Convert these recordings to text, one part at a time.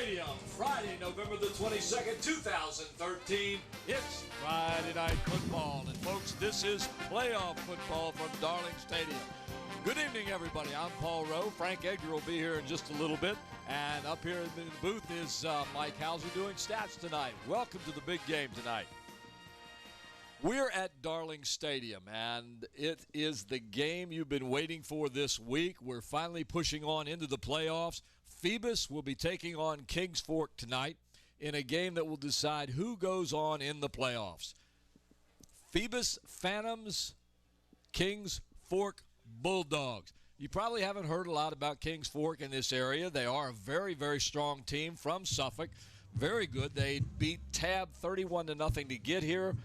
Stadium, Friday, November the 22nd, 2013. It's Friday Night Football. And folks, this is playoff football from Darling Stadium. Good evening, everybody. I'm Paul Rowe. Frank Edgar will be here in just a little bit. And up here in the booth is Mike Hauser doing stats tonight. Welcome to the big game tonight. We're at Darling Stadium, and it is the game you've been waiting for this week. We're finally pushing on into the playoffs. Phoebus will be taking on Kings Fork tonight in a game that will decide who goes on in the playoffs. Phoebus Phantoms, Kings Fork Bulldogs. You probably haven't heard a lot about Kings Fork in this area. They are a very, very strong team from Suffolk. Very good. They beat Tab 31-0 to get here.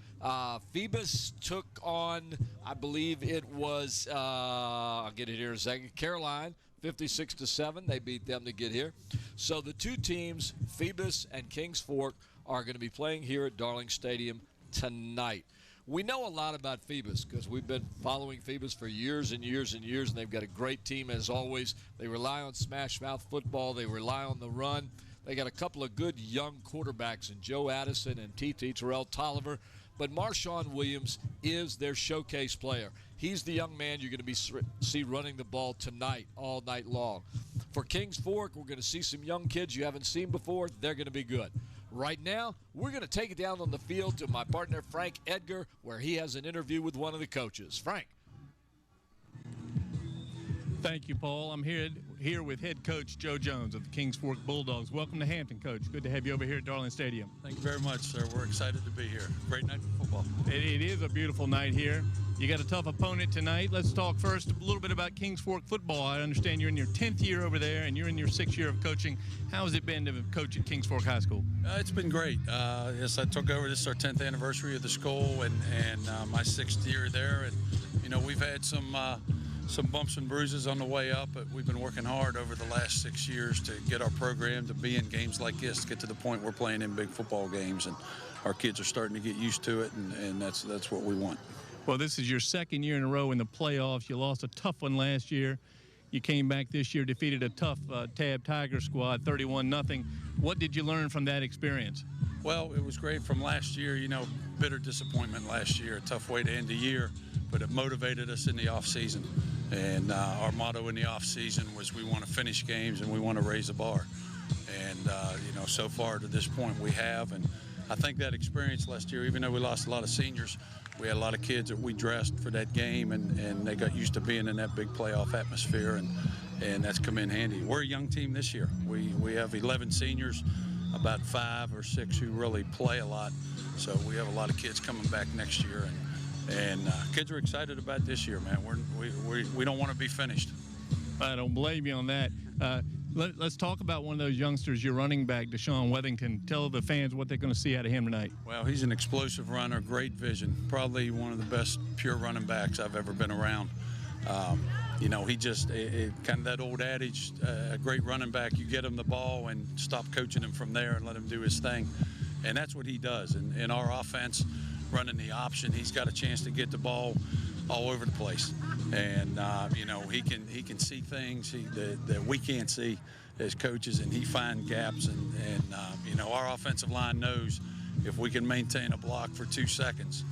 Phoebus took on, I believe it was, I'll get it here in a second, Caroline, 56-7. They beat them to get here. So the two teams, Phoebus and Kings Fork, are going to be playing here at Darling Stadium tonight. We know a lot about Phoebus because we've been following Phoebus for years and years and years, and they've got a great team as always. They rely on smash mouth football. They rely on the run. They got a couple of good young quarterbacks in Joe Addison and T.T. Terrell Tolliver. But Marshawn Williams is their showcase player. He's the young man you're going to see running the ball tonight, all night long. For Kings Fork, we're going to see some young kids you haven't seen before. They're going to be good. Right now, we're going to take it down on the field to my partner, Frank Edgar, where he has an interview with one of the coaches. Frank. Thank you, Paul. I'm here with head coach Joe Jones of the Kings Fork Bulldogs. Welcome to Hampton, Coach. Good to have you over here at Darling Stadium. Thank you very much, sir. We're excited to be here. Great night for football. It is a beautiful night here. You got a tough opponent tonight. Let's talk first a little bit about Kings Fork football. I understand you're in your 10th year over there, and you're in your 6th year of coaching. How has it been to coach at Kings Fork High School? It's been great. Yes, I took over. This is our 10th anniversary of the school, and my 6th year there. And you know, we've had some bumps and bruises on the way up, but we've been working hard over the last 6 years to get our program to be in games like this, to get to the point we're playing in big football games, and our kids are starting to get used to it, and that's what we want. Well, this is your 2nd year in a row in the playoffs. You lost a tough one last year. You came back this year, defeated a tough Tab Tiger squad, 31-0. What did you learn from that experience? Well, it was great from last year. You know, bitter disappointment last year, a tough way to end the year, but it motivated us in the off season. And our motto in the off season was we want to finish games and we want to raise the bar. And, you know, so far to this point we have. And I think that experience last year, even though we lost a lot of seniors, we had a lot of kids that we dressed for that game, and they got used to being in that big playoff atmosphere, and that's come in handy. We're a young team this year. We have 11 seniors, about 5 or 6 who really play a lot. So we have a lot of kids coming back next year, and kids are excited about this year, man. We don't want to be finished. I don't blame you on that. Let's talk about one of those youngsters, your running back, Deshaun Wethington. Tell the fans what they're going to see out of him tonight. Well, he's an explosive runner, great vision, probably one of the best pure running backs I've ever been around. You know, he just kind of that old adage, a great running back, you get him the ball and stop coaching him from there and let him do his thing. And that's what he does. And in our offense, running the option, he's got a chance to get the ball all over the place, and you know, he can see things that we can't see as coaches, and he finds gaps, and you know, our offensive line knows if we can maintain a block for 2 seconds,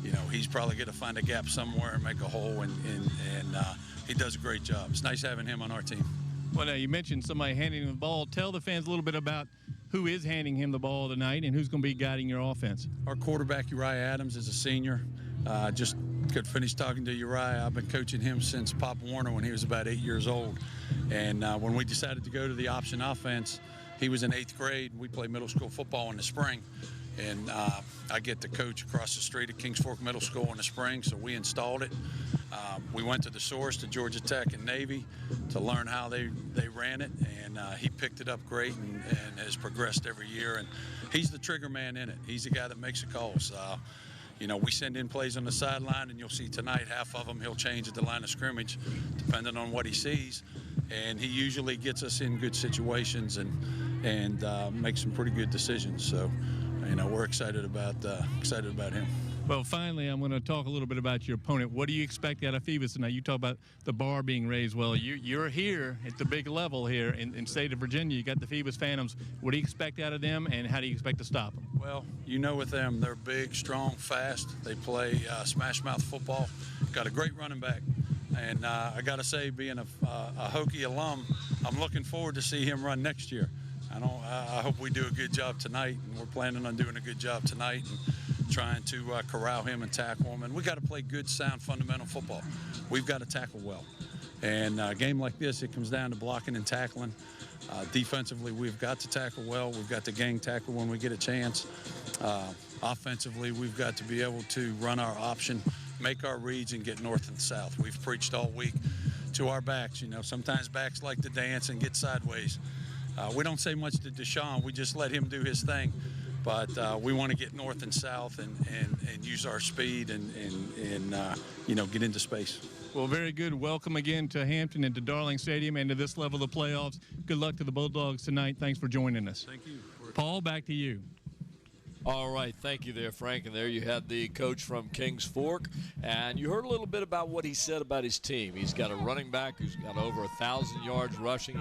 you know, he's probably going to find a gap somewhere and make a hole, and he does a great job. It's nice having him on our team. Well, now you mentioned somebody handing him the ball. Tell the fans a little bit about who is handing him the ball tonight and who's going to be guiding your offense. Our quarterback, Uriah Adams, is a senior. Just could finish talking to Uriah. I've been coaching him since Pop Warner when he was about 8 years old. And when we decided to go to the option offense, he was in 8th grade. We play middle school football in the spring. And I get to coach across the street at Kings Fork Middle School in the spring, so we installed it. We went to the source, to Georgia Tech and Navy, to learn how they ran it, and he picked it up great and has progressed every year. And he's the trigger man in it. He's the guy that makes the calls. You know, we send in plays on the sideline, and you'll see tonight half of them he'll change at the line of scrimmage, depending on what he sees. And he usually gets us in good situations and makes some pretty good decisions. So, you know, we're excited about him. Well, finally, I'm going to talk a little bit about your opponent. What do you expect out of Phoebus tonight? You talk about the bar being raised. Well, you're here at the big level here in state of Virginia. You got the Phoebus Phantoms. What do you expect out of them, and how do you expect to stop them? Well, you know with them, they're big, strong, fast. They play smash mouth football. Got a great running back. And I got to say, being a Hokie alum, I'm looking forward to see him run next year. I hope we do a good job tonight, and we're planning on doing a good job tonight and trying to corral him and tackle him. And we got to play good, sound, fundamental football. We've got to tackle well. And a game like this, it comes down to blocking and tackling. Defensively, we've got to tackle well. We've got to gang tackle when we get a chance. Offensively, we've got to be able to run our option, make our reads, and get north and south. We've preached all week to our backs. You know, sometimes backs like to dance and get sideways. We don't say much to Deshaun. We just let him do his thing. But we want to get north and south and use our speed and you know, get into space. Well, very good. Welcome again to Hampton and to Darling Stadium and to this level of the playoffs. Good luck to the Bulldogs tonight. Thanks for joining us. Thank you. Paul, back to you. All right, thank you there, Frank. And there you had the coach from Kings Fork. And you heard a little bit about what he said about his team. He's got a running back who's got over 1,000 yards rushing.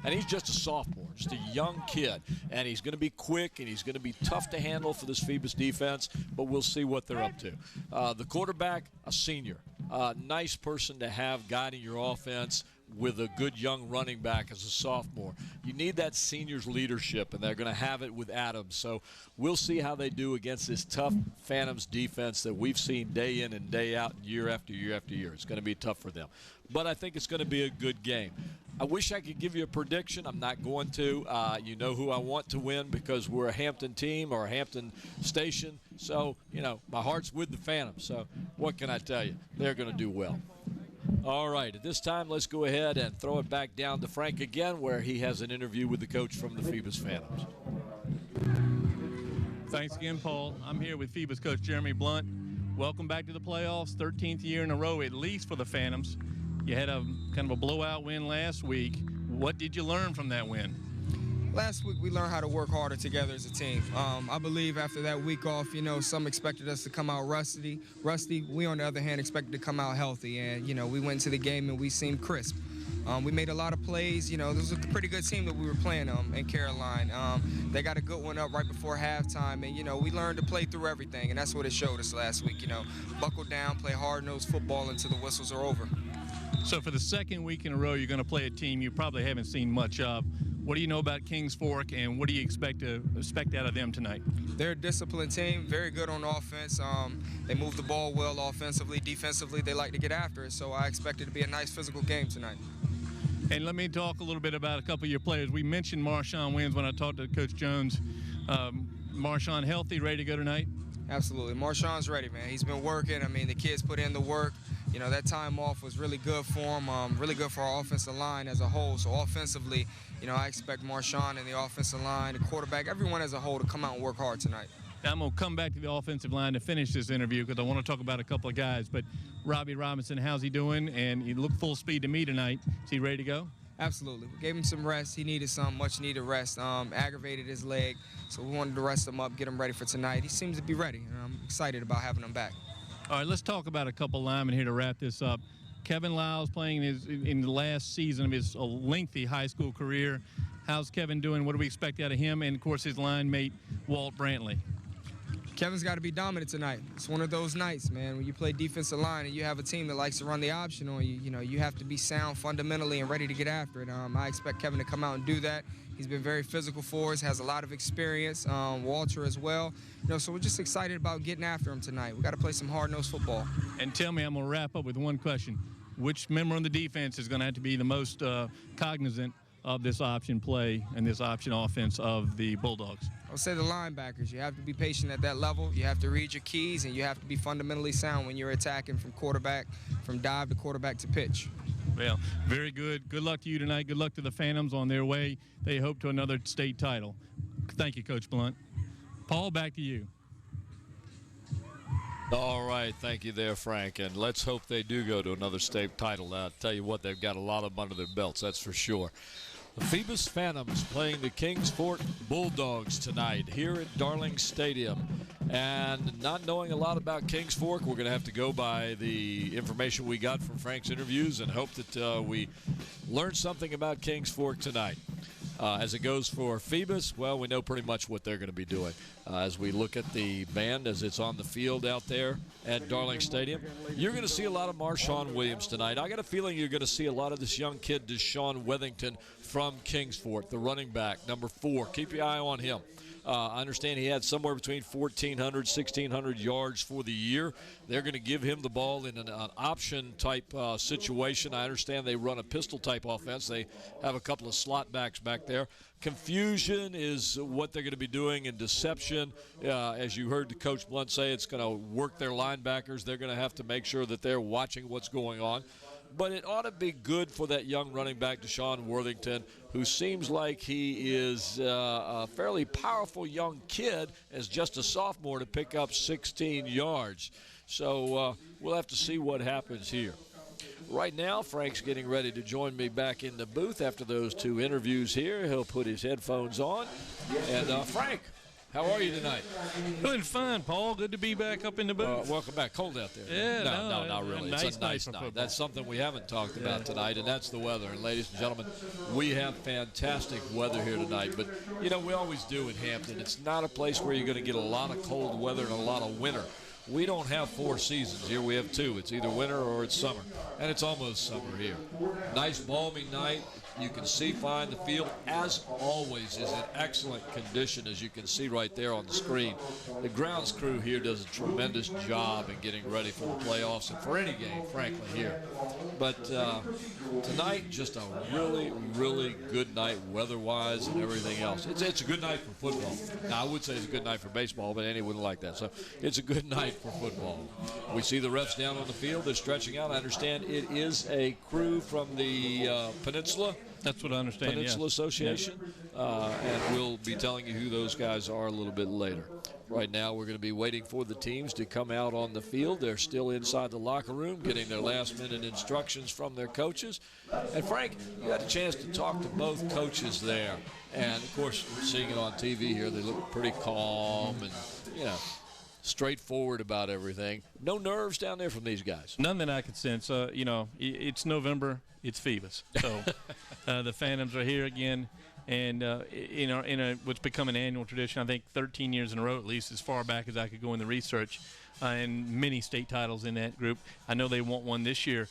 And he's just a sophomore, just a young kid. And he's going to be quick, and he's going to be tough to handle for this Phoebus defense, but we'll see what they're up to. The quarterback, a senior. Nice person to have guiding your offense with a good young running back as a sophomore. You need that senior's leadership, and they're going to have it with Adams. So we'll see how they do against this tough Phantoms defense that we've seen day in and day out, year after year after year. It's going to be tough for them. But I think it's going to be a good game. I wish I could give you a prediction. I'm not going to. You know who I want to win because we're a Hampton team or a Hampton station. So, you know, my heart's with the Phantoms. So what can I tell you? They're going to do well. All right, at this time, let's go ahead and throw it back down to Frank again, where he has an interview with the coach from the Phoebus Phantoms. Thanks again, Paul. I'm here with Phoebus coach Jeremy Blunt. Welcome back to the playoffs, 13th year in a row at least for the Phantoms. You had a kind of a blowout win last week. What did you learn from that win? Last week, we learned how to work harder together as a team. I believe after that week off, you know, some expected us to come out rusty. We, on the other hand, expected to come out healthy. And, you know, we went into the game and we seemed crisp. We made a lot of plays. You know, this was a pretty good team that we were playing in Caroline. They got a good one up right before halftime. And, you know, we learned to play through everything. And that's what it showed us last week, you know. Buckle down, play hard-nosed football until the whistles are over. So for the second week in a row, you're going to play a team you probably haven't seen much of. What do you know about Kings Fork, and what do you expect out of them tonight? They're a disciplined team, very good on offense. They move the ball well offensively. Defensively, they like to get after it. So I expect it to be a nice physical game tonight. And let me talk a little bit about a couple of your players. We mentioned Marshawn Wins when I talked to Coach Jones. Marshawn healthy, ready to go tonight? Absolutely. Marshawn's ready, man. He's been working. I mean, the kids put in the work. You know, that time off was really good for him, really good for our offensive line as a whole. So offensively, you know, I expect Marshawn and the offensive line, the quarterback, everyone as a whole to come out and work hard tonight. Now I'm going to come back to the offensive line to finish this interview because I want to talk about a couple of guys. But Robbie Robinson, how's he doing? And he looked full speed to me tonight. Is he ready to go? Absolutely. We gave him some rest. He needed some much-needed rest. Aggravated his leg, so we wanted to rest him up, get him ready for tonight. He seems to be ready, and I'm excited about having him back. All right, let's talk about a couple linemen here to wrap this up. Kevin Lyles playing in the last season of his lengthy high school career. How's Kevin doing? What do we expect out of him? And, of course, his line mate, Walt Brantley. Kevin's got to be dominant tonight. It's one of those nights, man, when you play defensive line and you have a team that likes to run the option on you. You know, you have to be sound fundamentally and ready to get after it. I expect Kevin to come out and do that. He's been very physical for us, has a lot of experience. Walter as well. You know, so we're just excited about getting after him tonight. We got to play some hard-nosed football. And tell me, I'm going to wrap up with one question. Which member on the defense is going to have to be the most cognizant of this option play and this option offense of the Bulldogs? I would say the linebackers. You have to be patient at that level. You have to read your keys, and you have to be fundamentally sound when you're attacking from quarterback, from dive to quarterback to pitch. Well, very good. Good luck to you tonight. Good luck to the Phantoms on their way. They hope to another state title. Thank you, Coach Blunt. Paul, back to you. All right, thank you there, Frank. And let's hope they do go to another state title. I'll tell you what, they've got a lot of them under their belts, that's for sure. The Phoebus Phantoms playing the Kings Fork Bulldogs tonight here at Darling Stadium. And not knowing a lot about Kings Fork, we're going to have to go by the information we got from Frank's interviews and hope that we learn something about Kings Fork tonight. As it goes for Phoebus, well, we know pretty much what they're going to be doing. As we look at the band as it's on the field out there at Darling Stadium, you're going to see a lot of Marshawn Williams tonight. I got a feeling you're going to see a lot of this young kid, Deshaun Wethington, from Kings Fork, the running back, number 4. Keep your eye on him. I understand he had somewhere between 1,400, 1,600 yards for the year. They're going to give him the ball in an option-type situation. I understand they run a pistol-type offense. They have a couple of slot backs back there. Confusion is what they're going to be doing, and deception. As you heard Coach Blunt say, it's going to work their linebackers. They're going to have to make sure that they're watching what's going on. But it ought to be good for that young running back, Deshaun Worthington, who seems like he is a fairly powerful young kid as just a sophomore to pick up 16 yards. So we'll have to see what happens here. Right now, Frank's getting ready to join me back in the booth after those 2 interviews here. He'll put his headphones on. And Frank, how are you tonight? Doing fine, Paul. Good to be back up in the booth. Welcome back. Cold out there. Yeah, no, not really. It's a nice night. football. That's something we haven't talked about tonight, and that's the weather. And ladies and gentlemen, we have fantastic weather here tonight. But, you know, we always do in Hampton. It's not a place where you're going to get a lot of cold weather and a lot of winter. We don't have 4 seasons here. We have 2. It's either winter or it's summer. And it's almost summer here. Nice, balmy night. You can see fine. The field, as always, is in excellent condition, as you can see right there on the screen. The grounds crew here does a tremendous job in getting ready for the playoffs and for any game, frankly, here. But tonight, just a really, really good night weather-wise and everything else. It's a good night for football. Now, I would say it's a good night for baseball, but Andy wouldn't like that. So it's a good night for football. We see the refs down on the field. They're stretching out. I understand it is a crew from the Peninsula. That's what I understand, Peninsula Association, and we'll be telling you who those guys are a little bit later. Right now, we're going to be waiting for the teams to come out on the field. They're still inside the locker room getting their last-minute instructions from their coaches. And, Frank, you had a chance to talk to both coaches there. And, of course, seeing it on TV here, they look pretty calm and, you know, straightforward about everything. No nerves down there from these guys. None that I could sense. You know, it's November. It's Phoebus. So the Phantoms are here again. And in what's become an annual tradition, I think 13 years in a row, at least as far back as I could go in the research, and many state titles in that group. I know they want one this year.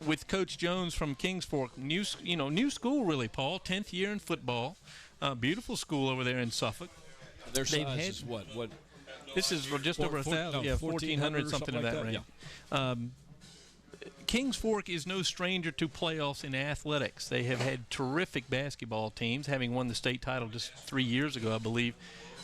With Coach Jones from Kings Fork, new school really, Paul, 10th year in football. Beautiful school over there in Suffolk. Their size is what? This is just over 1,000, 1,400, something of that range. Yeah. Kings Fork is no stranger to playoffs in athletics. They have had terrific basketball teams, having won the state title just 3 years ago, I believe,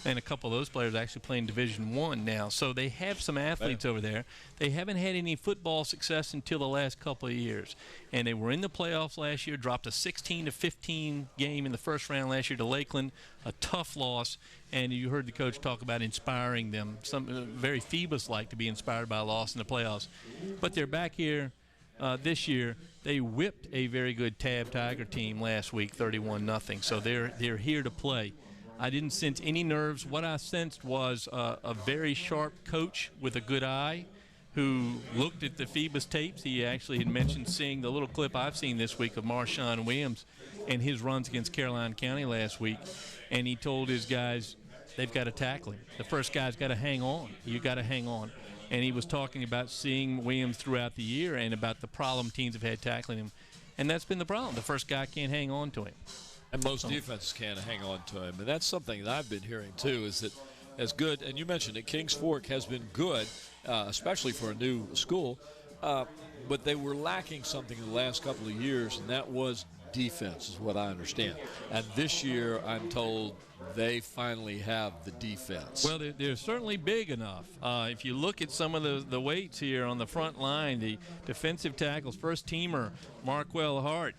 and a couple of those players actually playing Division I now. So they have some athletes over there. They haven't had any football success until the last couple of years, and they were in the playoffs last year, dropped a 16-15 game in the first round last year to Lakeland, a tough loss, and you heard the coach talk about inspiring them, some very Phoebus-like to be inspired by a loss in the playoffs. But they're back here this year. They whipped a very good Tab Tiger team last week, 31-0. So they're here to play. I didn't sense any nerves. What I sensed was a very sharp coach with a good eye who looked at the Phoebus tapes. He actually had mentioned seeing the little clip I've seen this week of Marshawn Williams and his runs against Caroline County last week. And he told his guys they've got to tackle him. The first guy's got to hang on. You got to hang on. And he was talking about seeing Williams throughout the year and about the problem teams have had tackling him. And that's been the problem. The first guy can't hang on to him. And most defenses can't hang on to him. And that's something that I've been hearing, too, is that as good, and you mentioned it, Kings Fork has been good, especially for a new school, but they were lacking something in the last couple of years, and that was defense, is what I understand. And this year, I'm told they finally have the defense. Well, they're certainly big enough. If you look at some of the weights here on the front line, the defensive tackles, first-teamer Marquell Hart,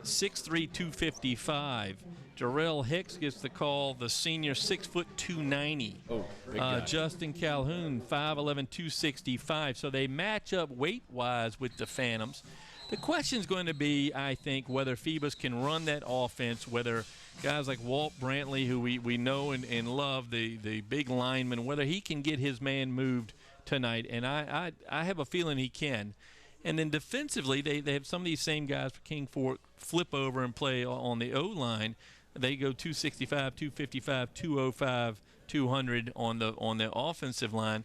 6'3", 255. Jarrell Hicks gets the call, the senior, 6 foot 290. Oh, big guy. Justin Calhoun, 5'11", 265. So they match up weight-wise with the Phantoms. The question's going to be, I think, whether Phoebus can run that offense, whether guys like Walt Brantley, who we know and love, the big lineman, whether he can get his man moved tonight. And I have a feeling he can. And then defensively, they have some of these same guys for King Fork flip over and play on the O-line. They go 265, 255, 205, 200 on the offensive line.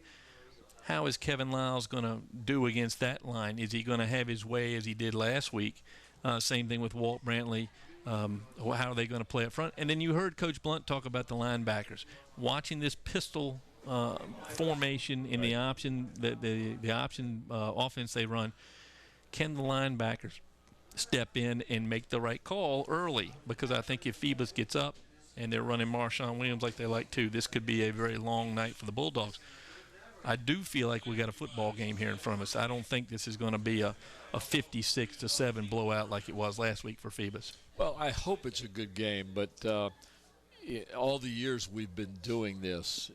How is Kevin Lyles going to do against that line? Is he going to have his way as he did last week? Same thing with Walt Brantley. How are they going to play up front? And then you heard Coach Blunt talk about the linebackers. Watching this pistol formation in the option, the option offense they run, can the linebackers step in and make the right call early? Because I think if Phoebus gets up and they're running Marshawn Williams like they like to, this could be a very long night for the Bulldogs. I do feel like we got a football game here in front of us. I don't think this is going to be a 56-7 blowout like it was last week for Phoebus. Well, I hope it's a good game, but all the years we've been doing this,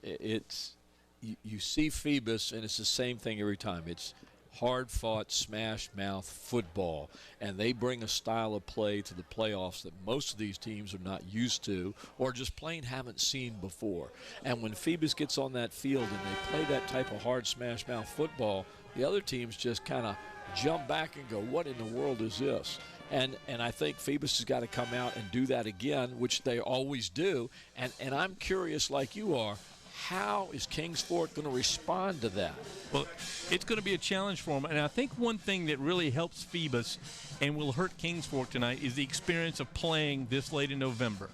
you see Phoebus, and it's the same thing every time. It's hard-fought, smash-mouth football, and they bring a style of play to the playoffs that most of these teams are not used to or just plain haven't seen before. And when Phoebus gets on that field and they play that type of hard smash-mouth football, the other teams just kind of jump back and go, what in the world is this? And I think Phoebus has got to come out and do that again, which they always do. And I'm curious, like you are, how is Kings Fork going to respond to that? Well, it's going to be a challenge for them. And I think one thing that really helps Phoebus and will hurt Kings Fork tonight is the experience of playing this late in November.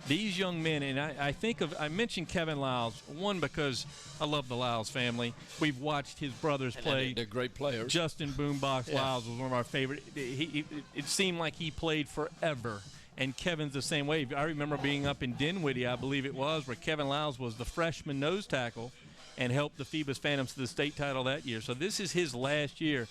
These young men, and I mentioned Kevin Lyles, one, because I love the Lyles family. We've watched his brothers play. They're great players. Justin Boombox Lyles was one of our favorite. It seemed like he played forever. And Kevin's the same way. I remember being up in Dinwiddie, I believe it was, where Kevin Lyles was the freshman nose tackle and helped the Phoebus Phantoms to the state title that year. So this is his last year.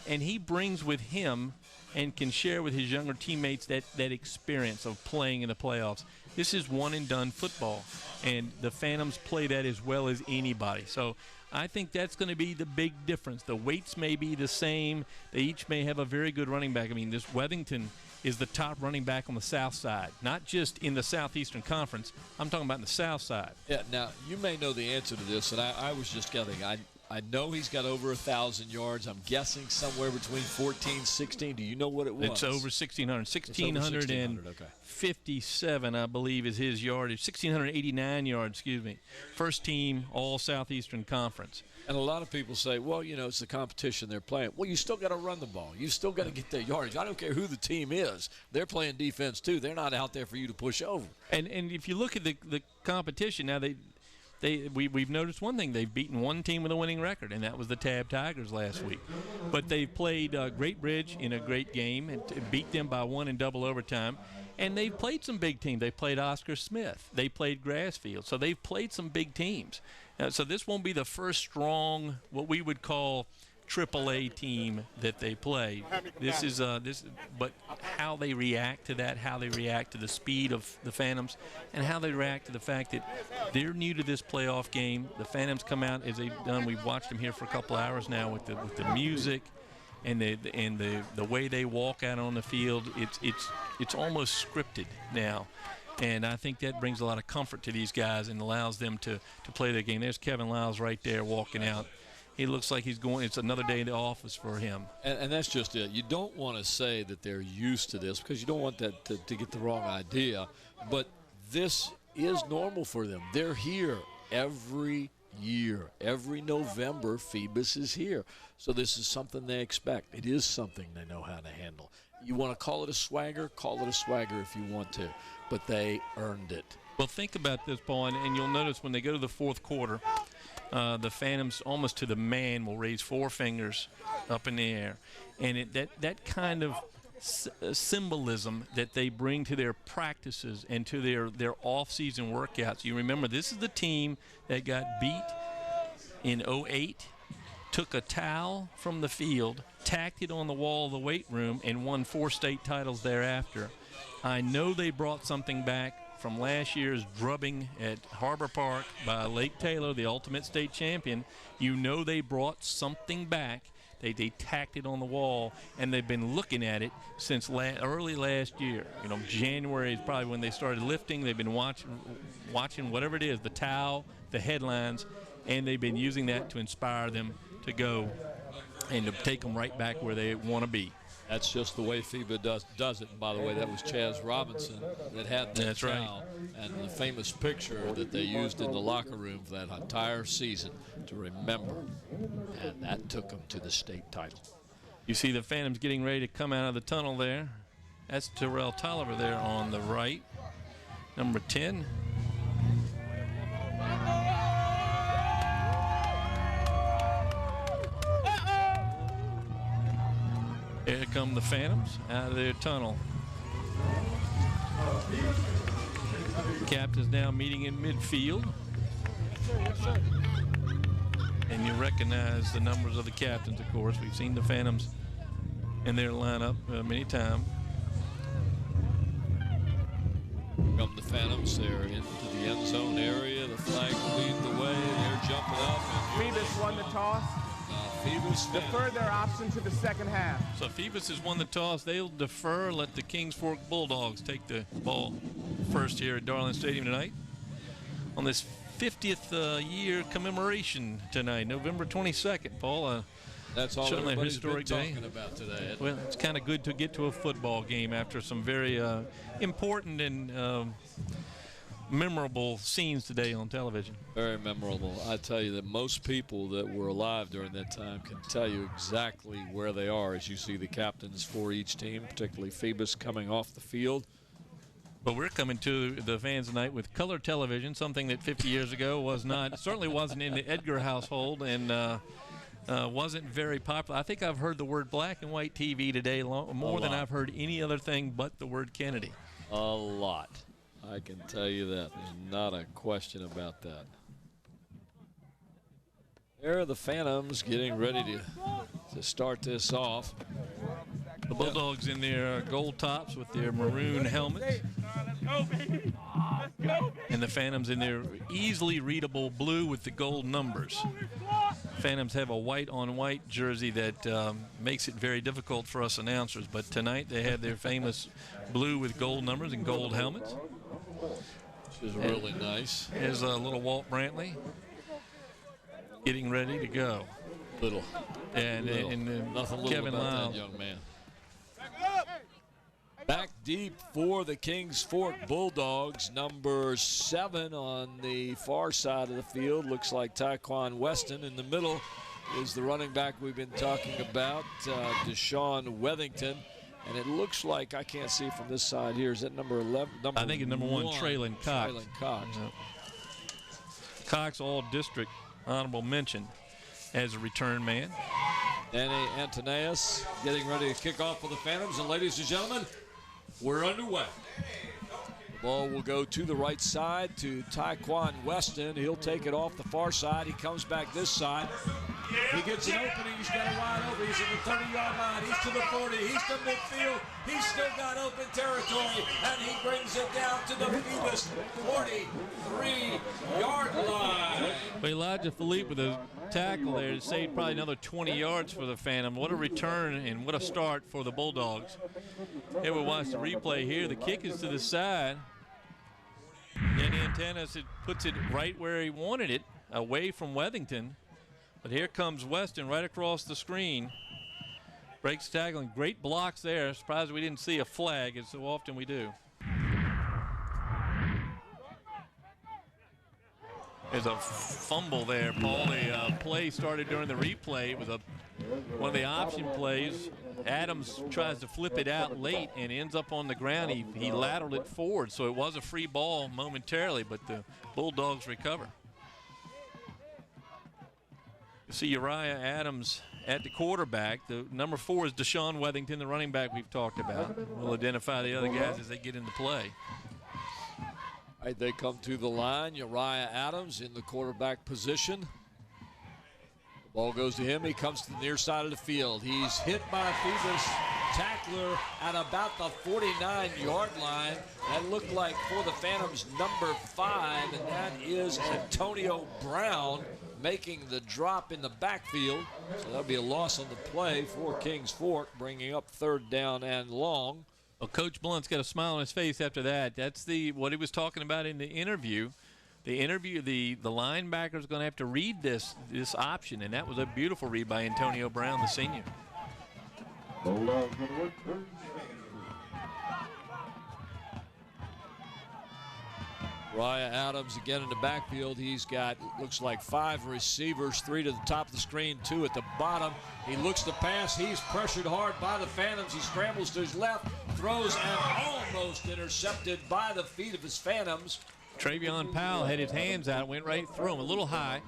And he brings with him and can share with his younger teammates that experience of playing in the playoffs. This is one-and-done football, and the Phantoms play that as well as anybody. So I think that's going to be the big difference. The weights may be the same. They each may have a very good running back. I mean, this Wethington is the top running back on the south side, not just in the Southeastern Conference. I'm talking about in the south side. Yeah, now, you may know the answer to this, and I was just guessing. I know he's got over 1,000 yards. I'm guessing somewhere between 14, 16. Do you know what it was? It's over 1,600. 1,657, I believe, is his yardage. 1,689 yards, excuse me. First team, all Southeastern Conference. And a lot of people say, well, you know, it's the competition they're playing. Well, you still got to run the ball. You still got to get their yardage. I don't care who the team is. They're playing defense, too. They're not out there for you to push over. And if you look at the competition, now we've noticed one thing. They've beaten one team with a winning record, and that was the Tab Tigers last week. But they've played Great Bridge in a great game and beat them by one in double overtime. And they've played some big teams. They played Oscar Smith. They played Grassfield. So they've played some big teams. So this won't be the first strong, what we would call AAA team that they play. This is but how they react to that, how they react to the speed of the Phantoms, and how they react to the fact that they're new to this playoff game. The Phantoms come out as they've done. We've watched them here for a couple of hours now with the music and the way they walk out on the field. It's almost scripted now. And I think that brings a lot of comfort to these guys and allows them to play their game. There's Kevin Lyles right there walking out. He looks like it's another day in the office for him. And that's just it. You don't want to say that they're used to this because you don't want that to get the wrong idea. But this is normal for them. They're here every year. Every November, Phoebus is here. So this is something they expect. It is something they know how to handle. You want to call it a swagger? Call it a swagger if you want to. But they earned it. Well, think about this, Paul, and you'll notice when they go to the fourth quarter, the Phantoms almost to the man will raise four fingers up in the air. And that kind of symbolism that they bring to their practices and to their off-season workouts. You remember, this is the team that got beat in 08, took a towel from the field, tacked it on the wall of the weight room, and won 4 state titles thereafter. I know they brought something back from last year's drubbing at Harbor Park by Lake Taylor, the ultimate state champion. You know they brought something back They tacked it on the wall, and they've been looking at it since early last year. You know, January is probably when they started lifting. They've been watching whatever it is, the towel, the headlines, and they've been using that to inspire them to go and to take them right back where they want to be. That's just the way FIBA does it. And by the way, that was Chaz Robinson that had that towel and the famous picture that they used in the locker room for that entire season to remember. And that took them to the state title. You see the Phantoms getting ready to come out of the tunnel there. That's Terrell Tolliver there on the right, number 10. Here come the Phantoms out of their tunnel. The captain's now meeting in midfield. And you recognize the numbers of the captains, of course. We've seen the Phantoms in their lineup many times. Come the Phantoms, they're into the end zone area. The flag will lead the way. They're jumping up. Phoebus won the toss. Phoebus defer their option to the second half. So Phoebus has won the toss. They'll defer, let the Kings Fork Bulldogs take the ball first here at Darling Stadium tonight on this 50th year commemoration tonight, November 22nd. Paul, that's all certainly a everybody's historic been day. Talking about today. Well, it's kind of good to get to a football game after some very important and memorable scenes today on television. Very memorable. I tell you that most people that were alive during that time can tell you exactly where they are as you see the captains for each team, particularly Phoebus coming off the field. But we're coming to the fans tonight with color television, something that 50 years ago was not, certainly wasn't in the Edgar household, and wasn't very popular. I think I've heard the word black and white TV today more than I've heard any other thing but the word Kennedy. A lot. I can tell you that. There's not a question about that. There are the Phantoms getting ready to start this off. The Bulldogs in their gold tops with their maroon helmets. And the Phantoms in their easily readable blue with the gold numbers. Phantoms have a white-on-white jersey that makes it very difficult for us announcers. But tonight they had their famous blue with gold numbers and gold helmets. Which is really nice. Here's a little Walt Brantley getting ready to go. And nothing little Kevin about Lyle. that young man. Back deep for the Kings Fork Bulldogs, number 7 on the far side of the field. Looks like Tyquan Weston. In the middle is the running back we've been talking about, Deshaun Wethington. And it looks like, I can't see from this side here, is that number 11? I think it's number 1, Traylon Cox. Traylon Cox. Yeah. Cox, all-district honorable mention as a return man. Danny Antonius getting ready to kick off for the Phantoms. And ladies and gentlemen, we're underway. The ball will go to the right side to Tyquan Weston. He'll take it off the far side. He comes back this side. He gets an opening. He's got it wide open. He's at the 30-yard line. He's to the 40. He's to midfield. He's still got open territory. And he brings it down to the Phoebus 43-yard line. Well, Elijah Philippe with a tackle there to save probably another 20 yards for the Phantom. What a return and what a start for the Bulldogs. Here we watch the replay here. The kick is to the side. Danny Antanas puts it right where he wanted it, away from Wethington. But here comes Weston right across the screen. Breaks tackling. Great blocks there. Surprised we didn't see a flag, as so often we do. There's a fumble there, Paul. The play started during the replay. It was one of the option plays. Adams tries to flip it out late and ends up on the ground. He lateraled it forward, so it was a free ball momentarily, but the Bulldogs recover. You see Uriah Adams at the quarterback. The number 4 is Deshaun Wethington, the running back we've talked about. We'll identify the other guys as they get into play. All right, they come to the line. Uriah Adams in the quarterback position. The ball goes to him. He comes to the near side of the field. He's hit by a Phoebus tackler at about the 49-yard line. That looked like for the Phantoms number 5, and that is Antonio Brown. making the drop in the backfield. So that'll be a loss on the play for Kings Fork, bringing up 3rd down and long. Well, Coach Blunt's got a smile on his face after that. That's what he was talking about in the interview. The linebacker's going to have to read this option, and that was a beautiful read by Antonio Brown, the senior. Raya Adams again in the backfield. He's got, looks like 5 receivers, 3 to the top of the screen, 2 at the bottom. He looks to pass. He's pressured hard by the Phantoms. He scrambles to his left, throws, and almost intercepted by the feet of his Phantoms. Travion Powell had his hands out, went right through him, a little high,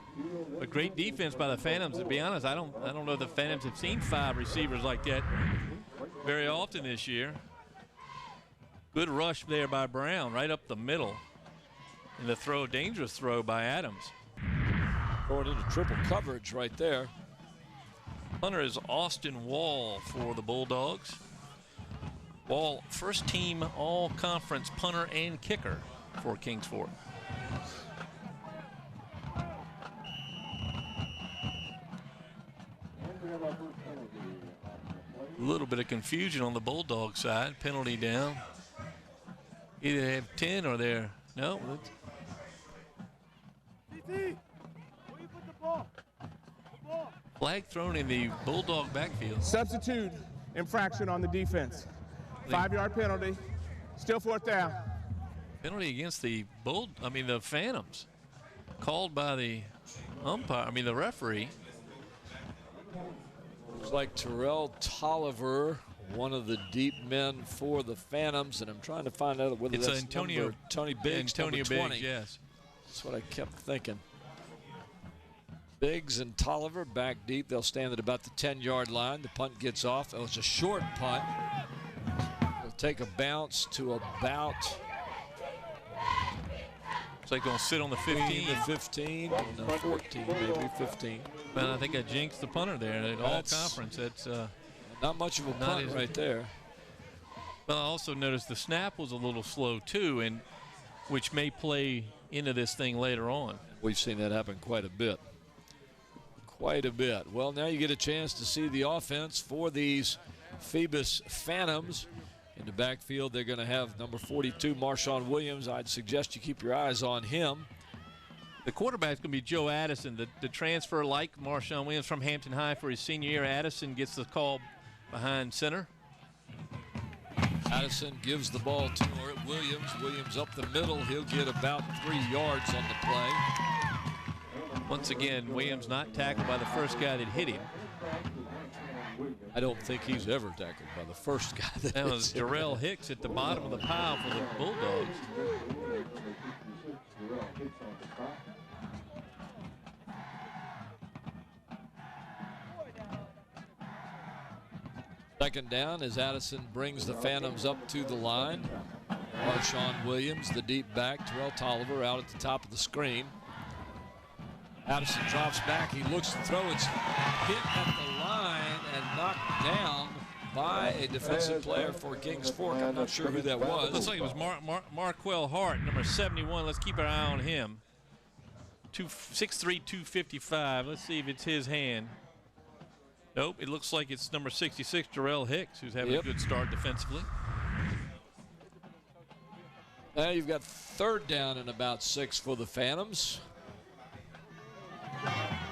but great defense by the Phantoms. To be honest, I don't know if the Phantoms have seen 5 receivers like that very often this year. Good rush there by Brown, right up the middle. And the throw, dangerous throw by Adams. Going into triple coverage right there. Punter is Austin Wall for the Bulldogs. Wall, first team all-conference punter and kicker for Kings Fork. A little bit of confusion on the Bulldog side. Penalty down. Either they have 10 or they're, no. Flag thrown in the Bulldog backfield. Substitute infraction on the defense. 5-yard penalty. Still 4th down. Penalty against the Phantoms. Called by the the referee. Looks like Terrell Tolliver, one of the deep men for the Phantoms, and I'm trying to find out whether it's that's Antonio Biggs, Antonio number 20. Biggs, yes. That's what I kept thinking. Biggs and Tolliver back deep. They'll stand at about the 10-yard line. The punt gets off. Oh, it's a short punt. It'll take a bounce to about, It's like going to sit on the 15. The 15, no, 14, maybe 15. But I think I jinxed the punter there at all conference. That's not much of a punt right there. Well, I also noticed the snap was a little slow too, and which may play into this thing later on. We've seen that happen quite a bit. Quite a bit. Well, now you get a chance to see the offense for these Phoebus Phantoms. In the backfield, they're going to have number 42, Marshawn Williams. I'd suggest you keep your eyes on him. The quarterback's going to be Joe Addison, the transfer like Marshawn Williams from Hampton High for his senior year. Addison gets the call behind center. Addison gives the ball to Williams. Williams up the middle. He'll get about 3 yards on the play. Once again, Williams not tackled by the first guy that hit him. I don't think he's ever tackled by the first guy that was Darrell Hicks at the bottom of the pile for the Bulldogs. Second down as Addison brings the Phantoms up to the line. Marshawn Williams, the deep back. Terrell Tolliver out at the top of the screen. Addison drops back. He looks to throw. It's hit at the line and knocked down by a defensive player for Kings Fork. I'm not sure who that was. Looks like it was Marquell Hart, number 71. Let's keep our eye on him. 6'3", 255. Let's see if it's his hand. Nope, it looks like it's number 66, Darrell Hicks, who's having a good start defensively. Now you've got 3rd down and about 6 for the Phantoms.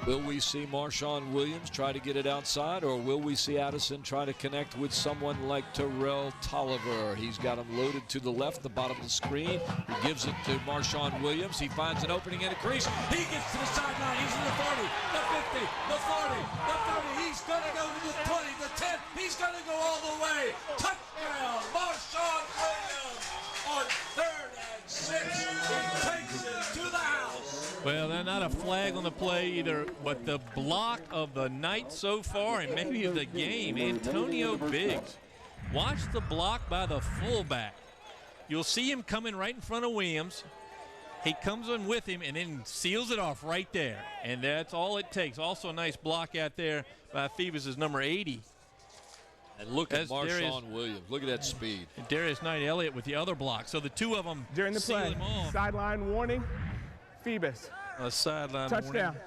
Will we see Marshawn Williams try to get it outside, or will we see Addison try to connect with someone like Terrell Tolliver? He's got him loaded to the left, the bottom of the screen. He gives it to Marshawn Williams. He finds an opening in a crease. He gets to the sideline. He's in the 40, the 50, the 40, the 30. He's going to go to the 20, the 10. He's going to go all the way. Touchdown, Marshawn Williams on 3rd and 6. He takes it to the house. Well, they're not a flag on the play either, but the block of the night so far and maybe of the game, Antonio Biggs. Watch the block by the fullback. You'll see him coming right in front of Williams. He comes in with him and then seals it off right there. And that's all it takes. Also a nice block out there by Phoebus' number 80. And look at Marshawn Williams. Look at that speed. And Darius Knight-Elliott with the other block. So the two of them during the play. Sideline warning. Phoebus. A sideline touchdown. Warning.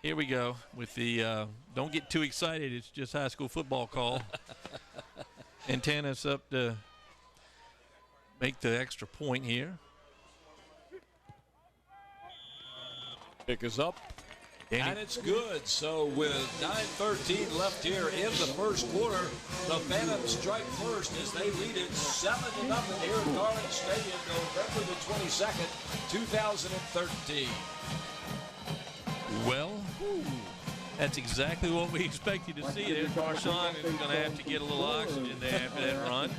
Here we go with the don't get too excited. It's just high school football call. Antenna's up to make the extra point here. Kick is up. And it's good. So with 9:13 left here in the first quarter, the Phantoms strike first as they lead it 7-0 here at Darling Stadium, November the 22nd, 2013. Well, that's exactly what we expected to see. There's Marshawn is going to have to get a little oxygen there after that run.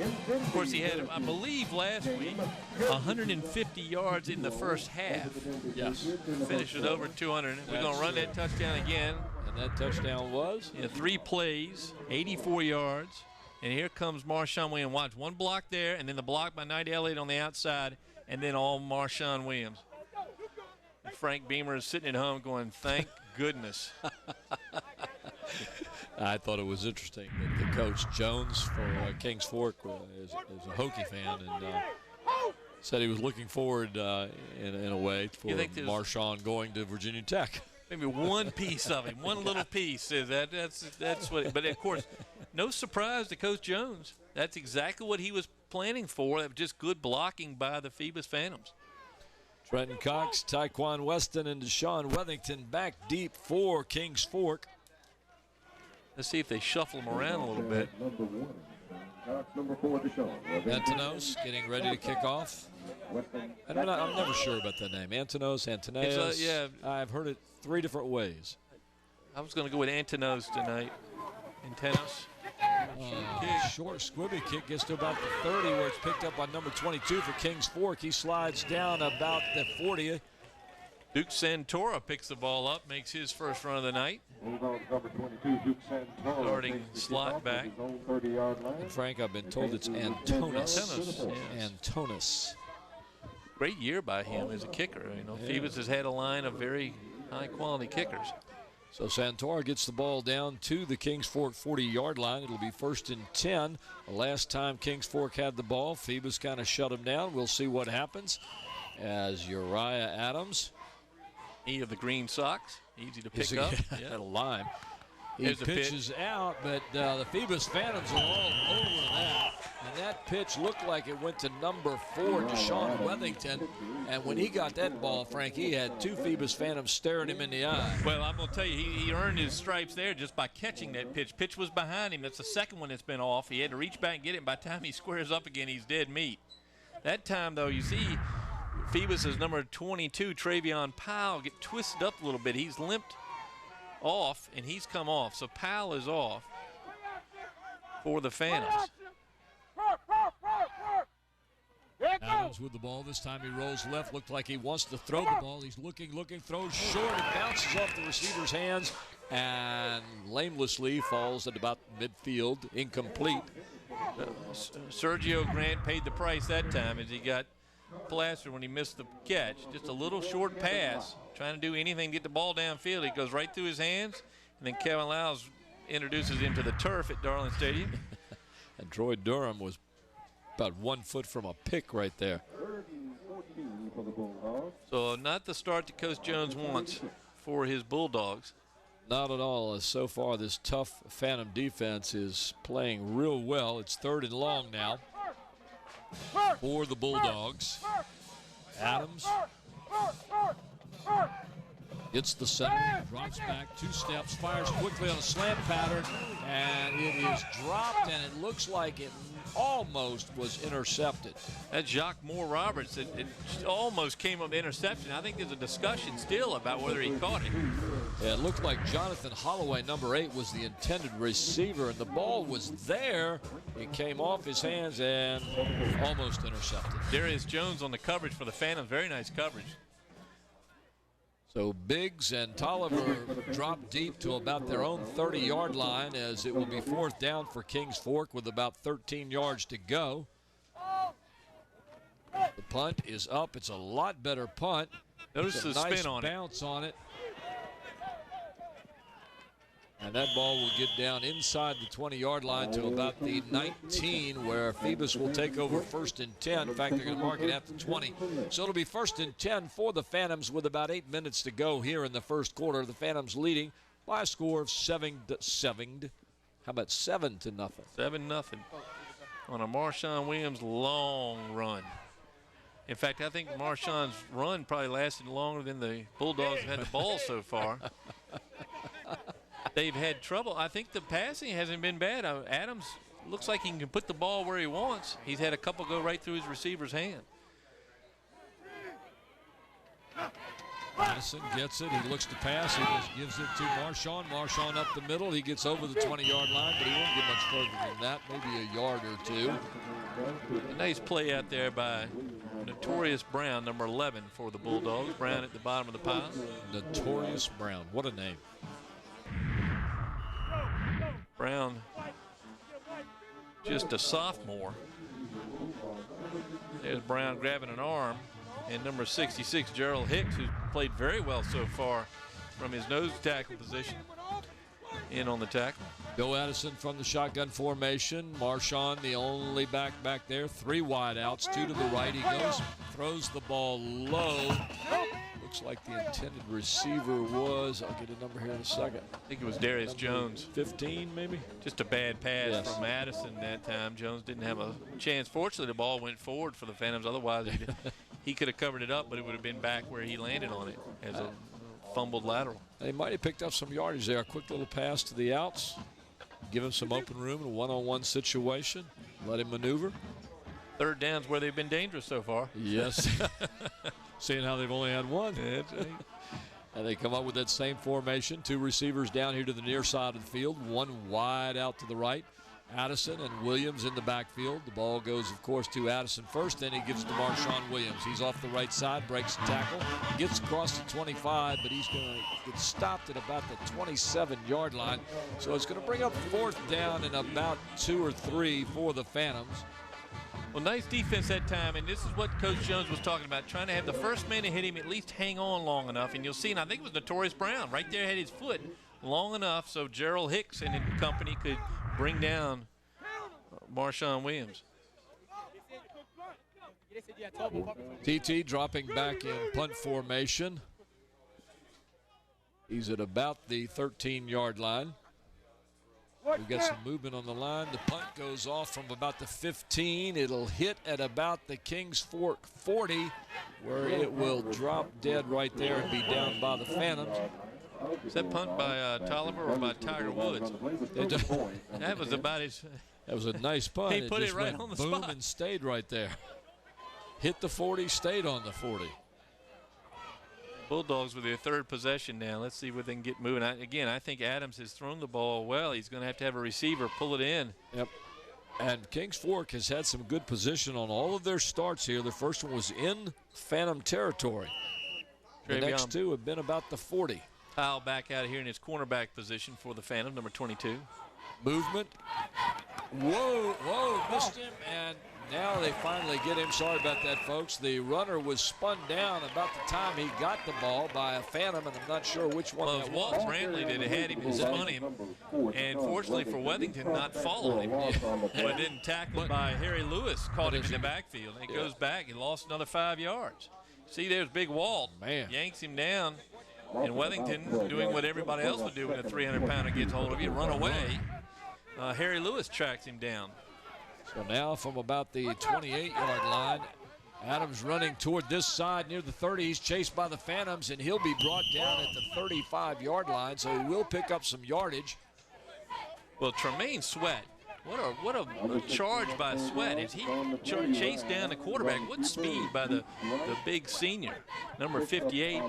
Of course, he had, I believe, last week, 150 yards in the first half. Yes. Finished it over 200. We're going to run that touchdown again. And that touchdown was? Yeah, 3 plays, 84 yards. And here comes Marshawn Williams. Watch, one block there, and then the block by Knight Elliott on the outside, and then all Marshawn Williams. And Frank Beamer is sitting at home going, thank goodness. I thought it was interesting that the coach, Jones, for Kings Fork, is a Hokie fan, and said he was looking forward in a way for Marshawn going to Virginia Tech. Maybe one piece of him, one little piece. That's what. But, of course, no surprise to Coach Jones. That's exactly what he was planning for. That was just good blocking by the Phoebus Phantoms. Trenton Cox, Tyquan Weston, and Deshaun Wethington back deep for Kings Fork. Let's see if they shuffle them around a little bit. Antonos getting ready to kick off. I'm never sure about that name. Antonos. Yeah. I've heard it 3 different ways. I was going to go with Antonos tonight. Antonos. Short squibby kick gets to about the 30 where it's picked up on number 22 for Kings Fork. He slides down about the 40. Duke Santora picks the ball up, makes his first run of the night. Starting slot back. And Frank, I've been told it's Antonis. Yes. Antonis. Great year by him as a kicker. You know, Phoebus has had a line of very high-quality kickers. So Santora gets the ball down to the Kings Fork 40-yard line. It'll be 1st and 10. The last time Kings Fork had the ball, Phoebus kind of shut him down. We'll see what happens as Uriah Adams. He of the green socks, easy to pick up. At a line. He pitches out, but the Phoebus Phantoms are all over that. And that pitch looked like it went to number 4, Deshaun Wethington. And when he got that ball, Frank, he had 2 Phoebus Phantoms staring him in the eye. Well, I'm going to tell you, he earned his stripes there just by catching that pitch. Pitch was behind him. That's the second one that's been off. He had to reach back and get it. And by the time he squares up again, he's dead meat. That time, though, you see Phoebus' number 22, Travion Powell, get twisted up a little bit. He's limped off, and he's come off. So Powell is off for the Phantoms. Adams with the ball. This time he rolls left. Looked like he wants to throw the ball. He's looking, throws short. It bounces off the receiver's hands and lamelessly falls at about midfield, incomplete. Sergio Grant paid the price that time as he got plastered when he missed the catch. Just a little short pass, trying to do anything to get the ball downfield. It goes right through his hands, and then Kevin Lyles introduces him to the turf at Darling Stadium. And Troy Durham was about 1 foot from a pick right there. So not the start that Coach Jones wants for his Bulldogs. Not at all. So far, this tough Phantom defense is playing real well. It's 3rd and long now for the Bulldogs. Adams gets the center, drops back 2 steps, fires quickly on a slant pattern, and it is dropped, and it looks like it almost was intercepted. That's Jacques Moore Roberts. It almost came up interception. I think there's a discussion still about whether he caught it. Yeah, it looked like Jonathan Holloway, number 8, was the intended receiver, and the ball was there. It came off his hands and almost intercepted. Darius Jones on the coverage for the Phantoms. Very nice coverage. So Biggs and Tolliver drop deep to about their own 30-yard line as it will be 4th down for Kings Fork with about 13 yards to go. The punt is up. It's a lot better punt. Notice the nice spin on bounce on it. And that ball will get down inside the 20-yard line to about the 19, where Phoebus will take over 1st and 10. In fact, they're going to mark it at the 20. So it'll be 1st and 10 for the Phantoms with about 8 minutes to go here in the first quarter. The Phantoms leading by a score of 7 to 0. How about 7-0? 7-0 on a Marshawn Williams long run. In fact, I think Marshawn's run probably lasted longer than the Bulldogs have had the ball so far. They've had trouble. I think the passing hasn't been bad. Adams looks like he can put the ball where he wants. He's had a couple go right through his receiver's hand. Madison gets it. He looks to pass. He just gives it to Marshawn. Marshawn up the middle. He gets over the 20-yard line, but he won't get much further than that, maybe a yard or two. A nice play out there by Notorious Brown, number 11 for the Bulldogs. Brown at the bottom of the pile. Notorious Brown. What a name. Brown, just a sophomore. There's Brown grabbing an arm. And number 66, Gerald Hicks, who's played very well so far from his nose tackle position, in on the tackle. Bill Addison from the shotgun formation. Marshawn, the only back there. 3 wide outs, 2 to the right. He goes, throws the ball low. Looks like the intended receiver was, I'll get a number here in a second. I think it was Darius Jones. 15 maybe? Just a bad pass Yes. from Addison that time. Jones didn't have a chance. Fortunately, the ball went forward for the Phantoms. Otherwise, he could have covered it up, but it would have been back where he landed on it as a fumbled lateral. They might have picked up some yardage there. A quick little pass to the outs. Give him some open room in a one-on-one situation. Let him maneuver. 3rd down's where they've been dangerous so far. Yes. Seeing how they've only had one. That's right. And they come up with that same formation. 2 receivers down here to the near side of the field. 1 wide out to the right. Addison and Williams in the backfield. The ball goes, of course, to Addison first. Then he gives it to Marshawn Williams. He's off the right side, breaks the tackle, gets across the 25, but he's going to get stopped at about the 27-yard line. So it's going to bring up 4th down and about 2 or 3 for the Phantoms. Well, nice defense that time, and this is what Coach Jones was talking about, trying to have the first man to hit him at least hang on long enough. And you'll see, and I think it was Notorious Brown right there, had his foot long enough so Gerald Hicks and company could bring down Marshawn Williams. TT dropping back in punt formation. He's at about the 13-yard line. We've got some movement on the line. The punt goes off from about the 15. It'll hit at about the Kings Fork 40, where it will drop dead right there and be down by the Phantoms. Is that punt by Tolliver or by Tiger Woods? That was about his. That was a nice punt. He put it right went on the boom spot. And stayed right there. Hit the 40, stayed on the 40. Bulldogs with their 3rd possession now. Let's see where they can get moving. Again, I think Adams has thrown the ball well. He's going to have a receiver pull it in. Yep. And Kings Fork has had some good position on all of their starts here. The first one was in Phantom territory. The next 2 have been about the 40. Kyle back out of here in his cornerback position for the Phantom, number 22. Movement. Whoa, missed him, and now they finally get him. Sorry about that, folks. The runner was spun down about the time he got the ball by a Phantom, and I'm not sure which one that Walt was. Brantley that had him and spun him, and fortunately for Wethington, not followed him. But then tackled by Harry Lewis, caught him in the backfield. And it goes back, he lost another 5 yards. See, there's big Walt. Man. Yanks him down, and Wethington doing what everybody else would do when a 300-pounder gets hold of you, run away. Harry Lewis tracks him down. So now from about the 28-yard line, Adams running toward this side near the 30. He's chased by the Phantoms, and he'll be brought down at the 35-yard line, so he will pick up some yardage. Well, Tremaine Sweat, what a charge by Sweat as he chased down the quarterback. What speed by the big senior, number 58.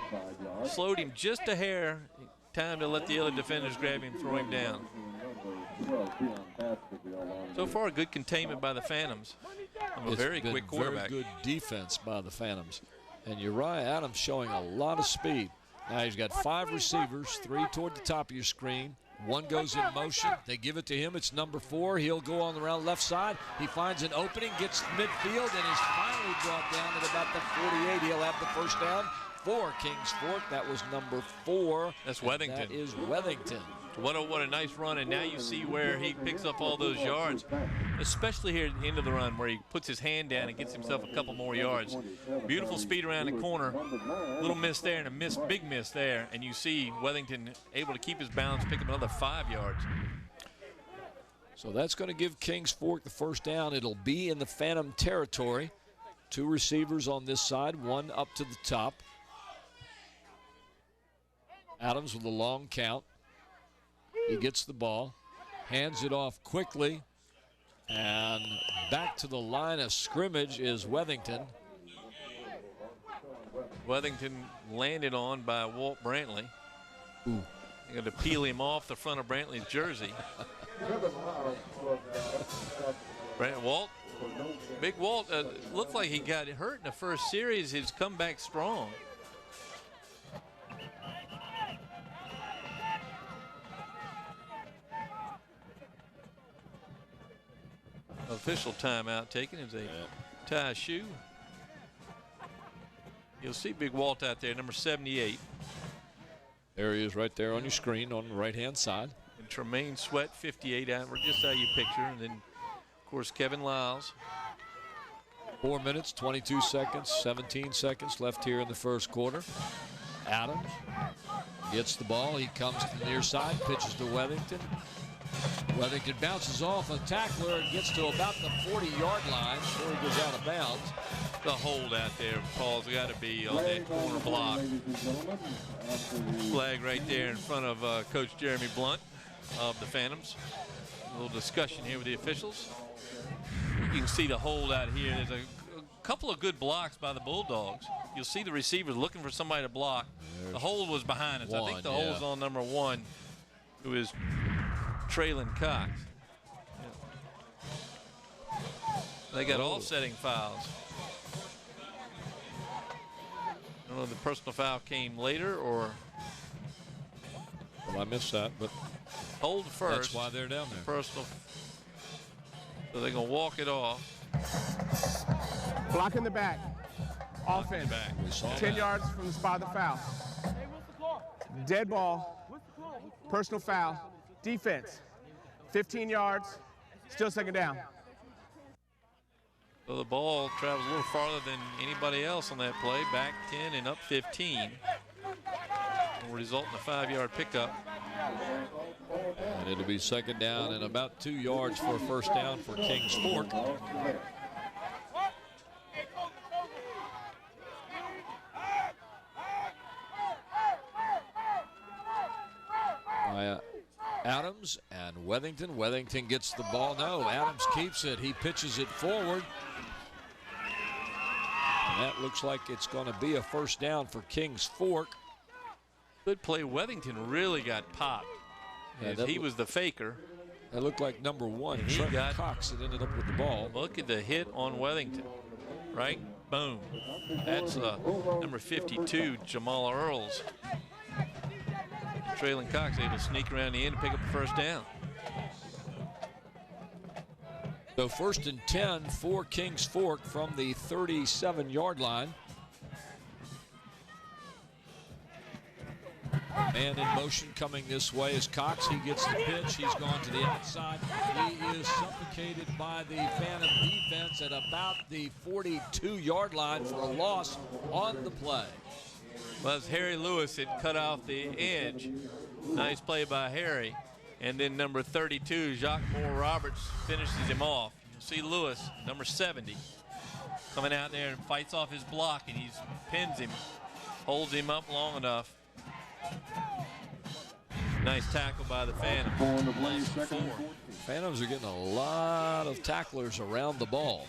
Slowed him just a hair. Time to let the other defenders grab him, throw him down. So far, a good containment by the Phantoms. A very quick quarterback. Very good defense by the Phantoms. And Uriah Adams showing a lot of speed. Now he's got 5 receivers, 3 toward the top of your screen. 1 goes in motion. They give it to him. It's number 4. He'll go on the round left side. He finds an opening, gets midfield, and is finally brought down at about the 48. He'll have the first down. for Kings Fork. That was number 4. That's Wethington. That is Wethington. What a nice run, and now you see where he picks up all those yards, especially here at the end of the run where he puts his hand down and gets himself a couple more yards. Beautiful speed around the corner. Little miss there and a big miss there, and you see Wethington able to keep his balance, pick up another 5 yards. So that's going to give Kings Fork the first down. It'll be in the Phantom territory. 2 receivers on this side, 1 up to the top. Adams with a long count. He gets the ball, hands it off quickly, and back to the line of scrimmage is Wethington. Wethington landed on by Walt Brantley. They're going to peel him off the front of Brantley's jersey. Big Walt looked like he got hurt in the first series. He's come back strong. Official timeout taken as they tie a shoe. You'll see Big Walt out there, number 78. There he is right there on your screen on the right-hand side. And Tremaine Sweat, 58, just how you picture. And then, of course, Kevin Lyles. 4 minutes, 22 seconds, 17 seconds left here in the first quarter. Adams gets the ball. He comes to the near side, pitches to Wethington. Wethington bounces off a tackler and gets to about the 40-yard line before he goes out of bounds. The hold out there, Paul's got to be on that corner block. Flag right there in front of Coach Jeremy Blunt of the Phantoms. A little discussion here with the officials. You can see the hold out here. There's a couple of good blocks by the Bulldogs. You'll see the receivers looking for somebody to block. The hold was behind us. I think the hold's on number 1, who is Traylon Cox. Yeah. They got offsetting fouls. I don't know if the personal foul came later or. Well, I missed that, but hold first. That's why they're down there. Personal. So they're going to walk it off. Block in the back. Offense. 10 yards from the spot of the foul. Dead ball. Personal foul. Defense. 15 yards. Still second down. So the ball travels a little farther than anybody else on that play. Back 10 and up 15. Will result in a 5-yard pickup. And it'll be second down and about 2 yards for a first down for Kings Fork. Adams and Wethington. Wethington gets the ball. No, Adams keeps it. He pitches it forward. And that looks like it's going to be a first down for Kings Fork. Good play. Wethington really got popped. Yeah, he was the faker. That looked like number 1. He got Cox that ended up with the ball. Look at the hit on Wethington. Right? Boom. That's number 52, Jamal Earls. Traylon Cox able to sneak around the end and pick up the first down. So first and 10 for Kings Fork from the 37-yard line. Man in motion coming this way is Cox. He gets the pitch. He's gone to the outside. He is suffocated by the Phantom defense at about the 42-yard line for a loss on the play. Well, as Harry Lewis had cut off the edge. Nice play by Harry. And then number 32, Jacques Moore Roberts, finishes him off. You'll see Lewis, number 70, coming out there and fights off his block, and he pins him, holds him up long enough. Nice tackle by the Phantoms. Phantoms are getting a lot of tacklers around the ball.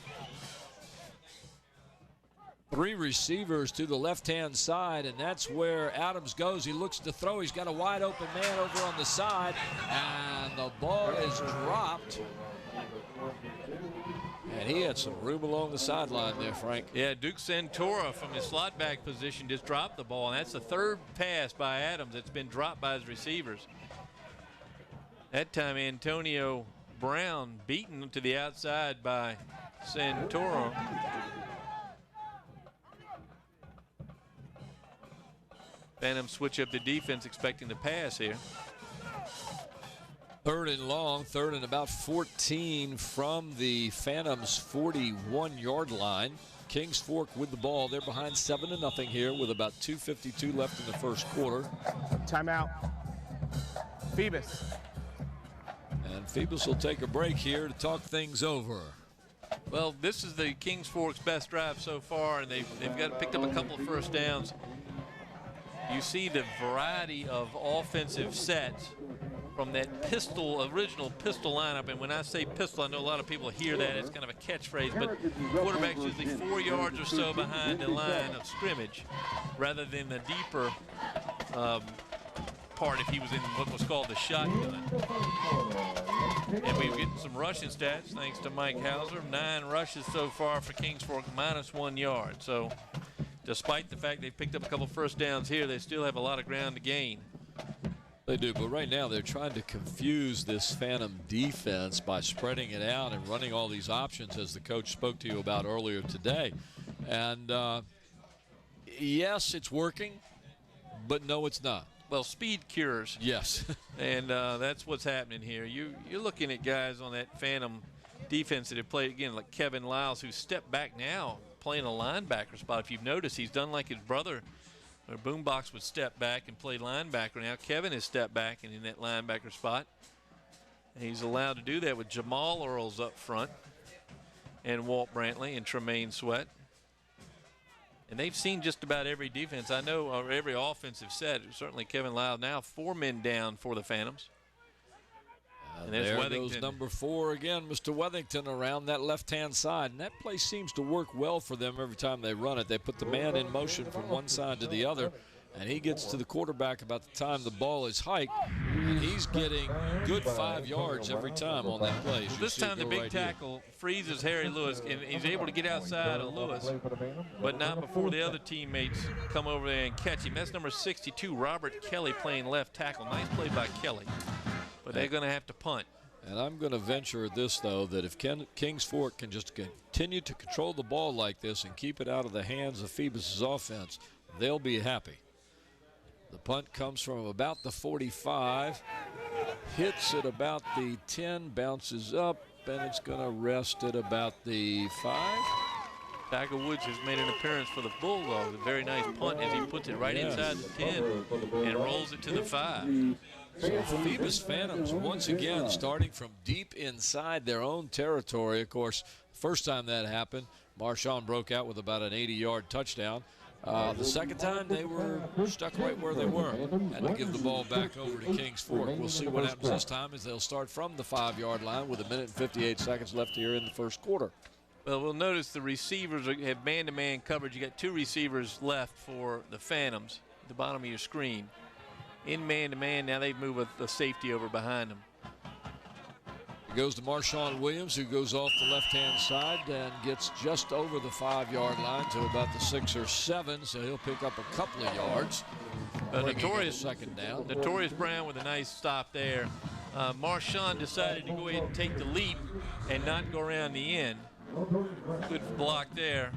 3 receivers to the left-hand side, and that's where Adams goes. He looks to throw. He's got a wide open man over on the side, and the ball is dropped. And he had some room along the sideline there, Frank. Yeah, Duke Santora from his slot back position just dropped the ball, and that's the 3rd pass by Adams that's been dropped by his receivers. That time Antonio Brown beaten to the outside by Santora. Phantoms switch up the defense, expecting the pass here. 3rd and long, 3rd and about 14 from the Phantoms' 41-yard line. Kings Fork with the ball. They're behind 7-0 here with about 2:52 left in the first quarter. Timeout. Phoebus. And Phoebus will take a break here to talk things over. Well, this is the Kings Fork's best drive so far, and they've picked up a couple of first downs. You see the variety of offensive sets from that original pistol lineup. And when I say pistol, I know a lot of people hear that as kind of a catchphrase, but quarterback's usually 4 yards or so behind the line of scrimmage rather than the deeper part if he was in what was called the shotgun. And we're getting some rushing stats thanks to Mike Hauser. 9 rushes so far for Kings Fork, -1 yard. So despite the fact they've picked up a couple first downs here, they still have a lot of ground to gain. They do, but right now they're trying to confuse this Phantom defense by spreading it out and running all these options, as the coach spoke to you about earlier today. And yes, it's working, but no, it's not. Well, speed cures. Yes. And that's what's happening here. You're looking at guys on that Phantom defense that have played, again, like Kevin Lyles, who's stepped back now, playing a linebacker spot. If you've noticed, he's done like his brother, or Boombox would step back and play linebacker. Now Kevin has stepped back and in that linebacker spot. And he's allowed to do that with Jamal Earls up front and Walt Brantley and Tremaine Sweat. And they've seen just about every defense, I know, or every offensive set. Certainly Kevin Lyles now 4 men down for the Phantoms. And there goes number 4 again, Mr. Wethington, around that left-hand side. And that play seems to work well for them every time they run it. They put the man in motion from one side to the other, and he gets to the quarterback about the time the ball is hiked. And he's getting good 5 yards every time on that play. Well, this time the big tackle freezes Harry Lewis, and he's able to get outside of Lewis, but not before the other teammates come over there and catch him. That's number 62, Robert Kelly, playing left tackle. Nice play by Kelly. But they're going to have to punt. And I'm going to venture this, though, that if Kings Fork can just continue to control the ball like this and keep it out of the hands of Phoebus' offense, they'll be happy. The punt comes from about the 45, hits at about the 10, bounces up, and it's going to rest at about the 5. Tiger Woods has made an appearance for the Bulldogs. A very nice punt as he puts it right inside the 10 and rolls it to the 5. So Phoebus Phantoms once again starting from deep inside their own territory. Of course, first time that happened, Marshawn broke out with about an 80-yard touchdown. The second time they were stuck right where they were. Had to give the ball back over to Kings Fork. We'll see what happens this time as they'll start from the 5-yard line with 1 minute and 58 seconds left here in the first quarter. Well, we'll notice the receivers have man-to-man coverage. You got 2 receivers left for the Phantoms at the bottom of your screen. In man-to-man, now they've moved the safety over behind them. It goes to Marshawn Williams, who goes off the left-hand side and gets just over the 5-yard line to about the 6 or 7, so he'll pick up a couple of yards. Notorious second down. Notorious Brown with a nice stop there. Marshawn decided to go ahead and take the leap and not go around the end. Good block there.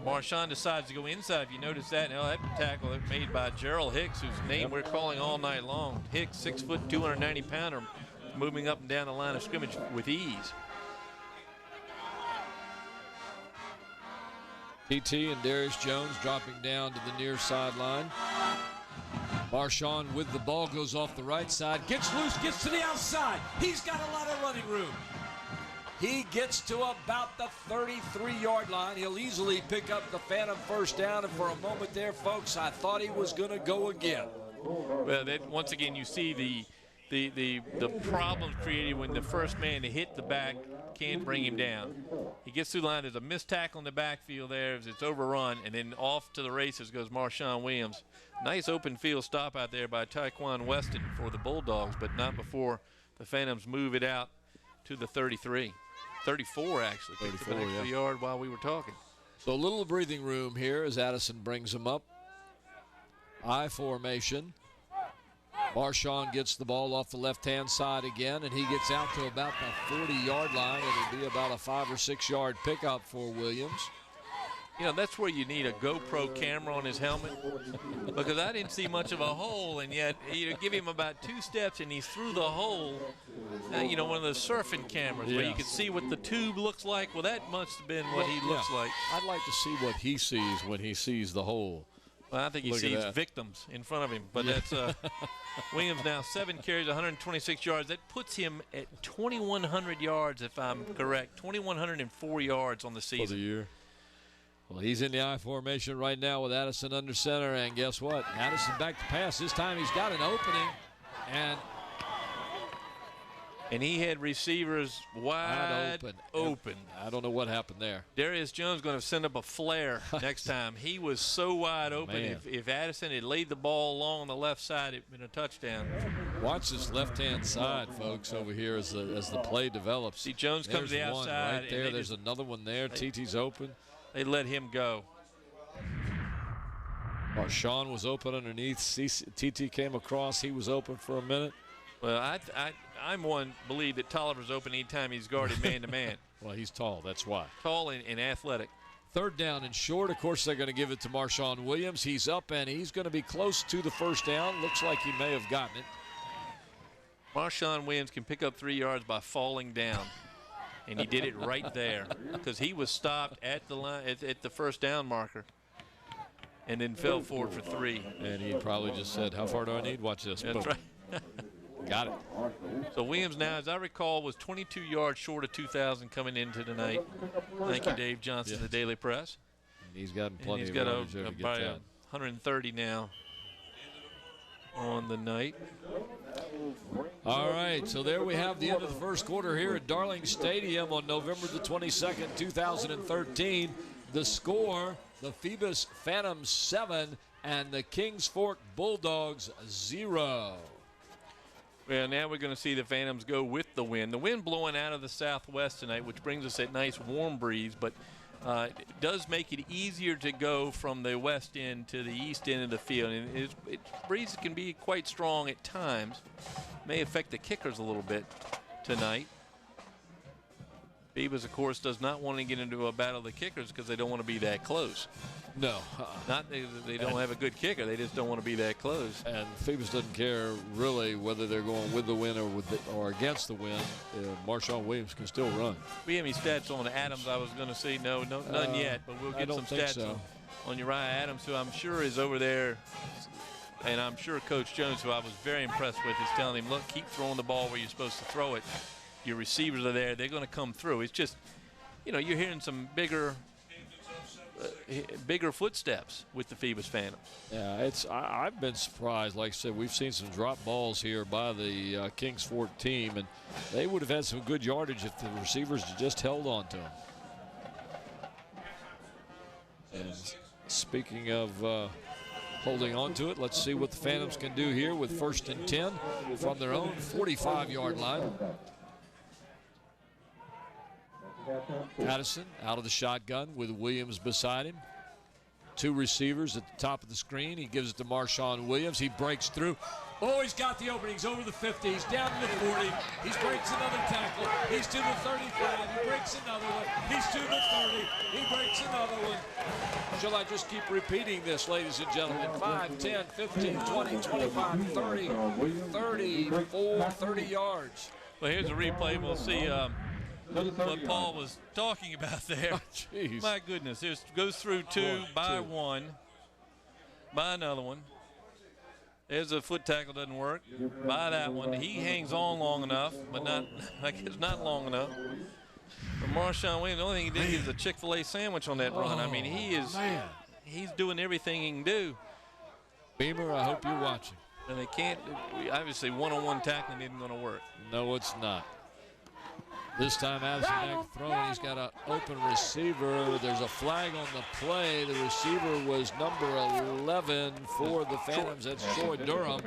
Marshawn decides to go inside. If you notice that, now that tackle made by Gerald Hicks, whose name we're calling all night long. Hicks, 6 foot, 290-pounder, moving up and down the line of scrimmage with ease. TT and Darius Jones dropping down to the near sideline. Marshawn with the ball goes off the right side, gets loose, gets to the outside. He's got a lot of running room. He gets to about the 33-yard line. He'll easily pick up the Phantom first down. And for a moment there, folks, I thought he was going to go again. Well, once again, you see the problems created when the first man to hit the back can't bring him down. He gets through the line. There's a missed tackle in the backfield there as it's overrun, and then off to the races goes Marshawn Williams. Nice open field stop out there by Tyquan Weston for the Bulldogs, but not before the Phantoms move it out to the 33. 34, actually. Picked up an extra yard while we were talking. So a little breathing room here as Addison brings them up. I formation. Marshawn gets the ball off the left-hand side again, and he gets out to about the 40-yard line. It'll be about a 5 or 6 yard pickup for Williams. You know, that's where you need a GoPro camera on his helmet, because I didn't see much of a hole, and yet you give him about 2 steps and he's through the hole. You know, one of those surfing cameras where you can see what the tube looks like. Well, that must have been what he looks like. I'd like to see what he sees when he sees the hole. Well, I think he sees victims in front of him, but that's Williams now 7 carries, 126 yards. That puts him at 2,100 yards, if I'm correct, 2,104 yards on the season. For the year. Well, he's in the I formation right now with Addison under center, and guess what? Addison back to pass. This time he's got an opening, and he had receivers wide open. I don't know what happened there. Darius Jones going to send up a flare next time. He was so wide open. If Addison had laid the ball along the left side, it would have been a touchdown. Watch this left-hand side, folks, over here as the play develops. See, Jones comes to the outside. Right there. There's another one there. TT's open. They let him go. Marshawn was open underneath. TT came across. He was open for a minute. Well, I'm one believe that Tolliver's open anytime he's guarded man-to-man. Well, he's tall. That's why. Tall and athletic. 3rd down and short. Of course, they're going to give it to Marshawn Williams. He's up, and he's going to be close to the 1st down. Looks like he may have gotten it. Marshawn Williams can pick up 3 yards by falling down. And he did it right there because he was stopped at the line at the 1st down marker and then fell forward for 3. And he probably just said, how far do I need? Watch this. That's right. Got it. So Williams now, as I recall, was 22 yards short of 2,000 coming into tonight. Thank you, Dave Johnson, the Daily Press. And he's gotten plenty of yardage there to get about that. 130 now on the night. All right, so there we have the end of the 1st quarter here at Darling Stadium on November the 22nd, 2013. The score, the Phoebus Phantoms 7 and the Kings Fork Bulldogs 0. Well, now we're going to see the Phantoms go with the wind. The wind blowing out of the southwest tonight, which brings us a nice warm breeze, but it does make it easier to go from the west end to the east end of the field. And breeze can be quite strong at times. May affect the kickers a little bit tonight. Phoebus, of course, does not want to get into a battle of the kickers because they don't want to be that close. No. Not they don't have a good kicker. They just don't want to be that close. And Phoebus doesn't care really whether they're going with the wind or against the wind. Marshawn Williams can still run. We have any stats on Adams? I was going to say no, none yet, but we'll get some stats on Uriah Adams, who I'm sure is over there. And I'm sure Coach Jones, who I was very impressed with, is telling him, look, keep throwing the ball where you're supposed to throw it. Your receivers are there. They're going to come through. It's just, you know, you're hearing some bigger footsteps with the Phoebus Phantoms. Yeah, I've been surprised. Like I said, we've seen some drop balls here by the Kings Fork team, and they would have had some good yardage if the receivers had just held on to them. And speaking of holding on to it, let's see what the Phantoms can do here with 1st and 10 from their own 45-yard line. Addison out of the shotgun with Williams beside him. 2 receivers at the top of the screen. He gives it to Marshawn Williams. He breaks through. Oh, he's got the opening. He's over the 50. He's down to the 40. He breaks another tackle. He's to the 35. He breaks another one. He's to the 30. He breaks another one. Shall I just keep repeating this, ladies and gentlemen? 5, 10, 15, 20, 25, 30, 34, 30 yards. Well, here's a replay. We'll see what Paul was talking about there. Oh, my goodness. It goes through 2, by 1, by another one. There's a foot tackle, doesn't work. By that one. He hangs on long enough, but not, I guess not long enough. But Marshawn Williams, the only thing he did is a Chick-fil-A sandwich on that run. I mean, he's doing everything he can do. Beamer, I hope you're watching. And they can't, obviously, one-on-one tackling isn't going to work. No, it's not. This time Addison back to throw, and he's got an open receiver. There's a flag on the play. The receiver was number 11 for the Phantoms. That's Troy Durham.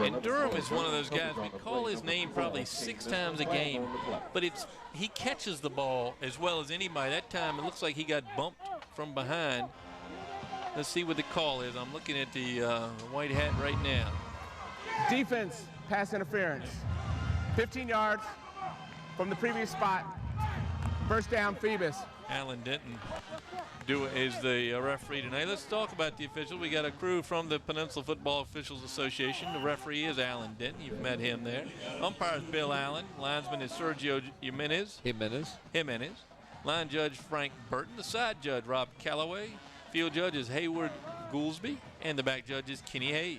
And Durham is one of those guys, we call his name probably 6 times a game, but he catches the ball as well as anybody. That time it looks like he got bumped from behind. Let's see what the call is. I'm looking at the white hat right now. Defense, pass interference. 15 yards from the previous spot. 1st down, Phoebus. Alan Denton is the referee tonight. Let's talk about the officials. We got a crew from the Peninsula Football Officials Association. The referee is Alan Denton. You've met him there. Umpire is Bill Allen. Linesman is Sergio Jimenez. Line judge Frank Burton. The side judge Rob Calloway. Field judge is Hayward Goolsby. And the back judge is Kenny Hayes.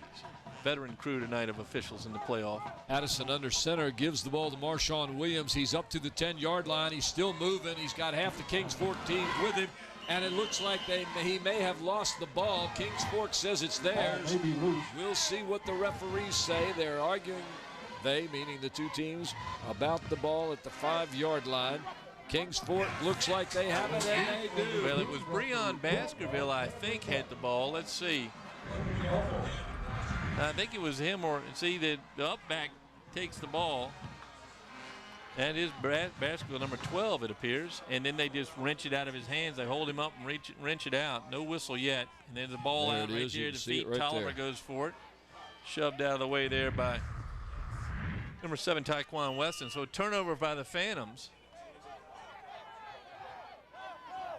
Veteran crew tonight of officials in the playoff. Addison under center gives the ball to Marshawn Williams. He's up to the 10-yard line. He's still moving. He's got half the Kings Fork team with him. And it looks like he may have lost the ball. Kings Fork says it's theirs. We'll see what the referees say. They're arguing, meaning the two teams, about the ball at the 5-yard line. Kings Fork looks like they have it, and they do. Well, it was Breon Baskerville, I think, had the ball. Let's see. I think it was him, or see the up back takes the ball. That is Baskerville, number 12, it appears. And then they just wrench it out of his hands. They hold him up and wrench it out. No whistle yet. And then the ball out right here to feet. Tolliver goes for it. Shoved out of the way there by number 7, Taekwon Weston. So a turnover by the Phantoms.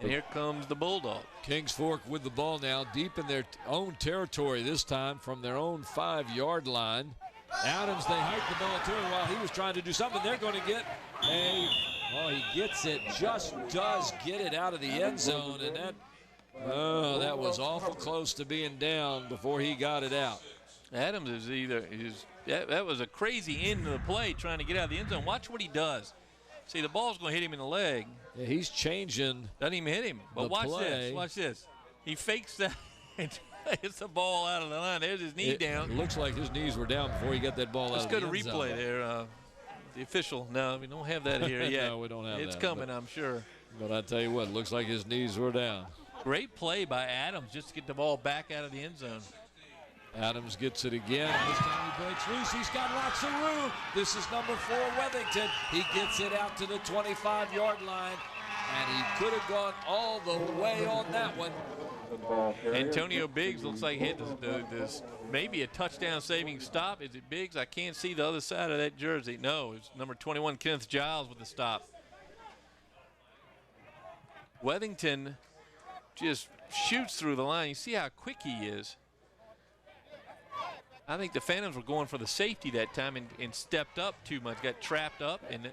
And here comes the Bulldogs. Kings Fork with the ball now, deep in their own territory this time from their own 5-yard line. Adams, they hiked the ball to him while he was trying to do something. They're going to get he gets it, just does get it out of the end zone, and that was awful close to being down before he got it out. Adams that was a crazy end of the play trying to get out of the end zone. Watch what he does. See, the ball's going to hit him in the leg. Yeah, he's changing. Doesn't even hit him. But watch this. He fakes that and hits the ball out of the line. There's his knee down. It looks like his knees were down before he got that ball out of the end zone. Let's go to replay there. The official. No, we don't have that here yet. No, we don't have it's that. It's coming, I'm sure. But I tell you what, it looks like his knees were down. Great play by Adams just to get the ball back out of the end zone. Adams gets it again. This time he breaks loose. He's got lots of room. This is number 4, Wethington. He gets it out to the 25-yard line, and he could have gone all the way on that one. Antonio Biggs looks like he hit this maybe a touchdown-saving stop. Is it Biggs? I can't see the other side of that jersey. No, it's number 21, Kenneth Giles, with the stop. Wethington just shoots through the line. You see how quick he is. I think the Phantoms were going for the safety that time and stepped up too much, got trapped up, and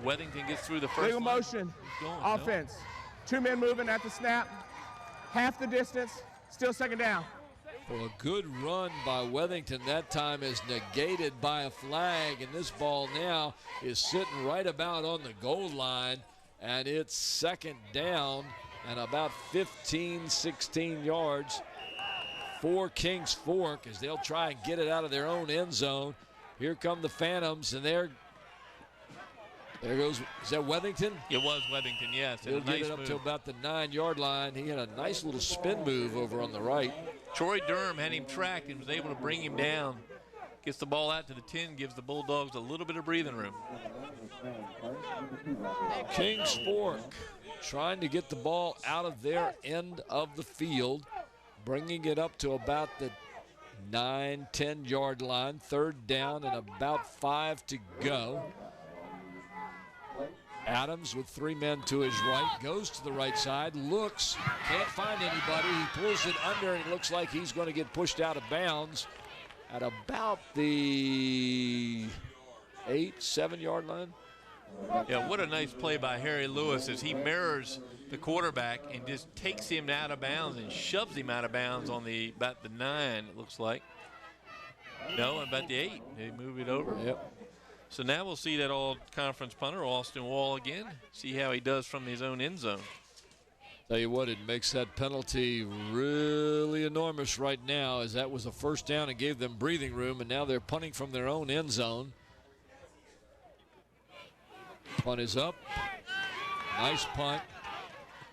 Wethington gets through the first legal motion, offense. 2 men moving at the snap, half the distance, still second down. Well, a good run by Wethington that time is negated by a flag, and this ball now is sitting right about on the goal line, and it's second down and about 15, 16 yards. For Kings Fork as they'll try and get it out of their own end zone. Here come the Phantoms, and there goes, is that Wethington? It was Wethington, yes. He'll get it up to about the 9-yard line. He had a nice little spin move over on the right. Troy Durham had him tracked and was able to bring him down. Gets the ball out to the 10, gives the Bulldogs a little bit of breathing room. Kings Fork trying to get the ball out of their end of the field, bringing it up to about the 9, 10-yard line, third down and about 5 to go. Adams with 3 men to his right, goes to the right side, looks, can't find anybody. He pulls it under, and it looks like he's going to get pushed out of bounds at about the 8, 7-yard line. Yeah, what a nice play by Harry Lewis as he mirrors the quarterback and just takes him out of bounds and shoves him out of bounds on about the 9, it looks like. No, about the 8. They move it over. Yep. So now we'll see that all-conference punter, Austin Wall, again. See how he does from his own end zone. Tell you what, it makes that penalty really enormous right now, as that was a first down and gave them breathing room, and now they're punting from their own end zone. Punt is up. Nice punt.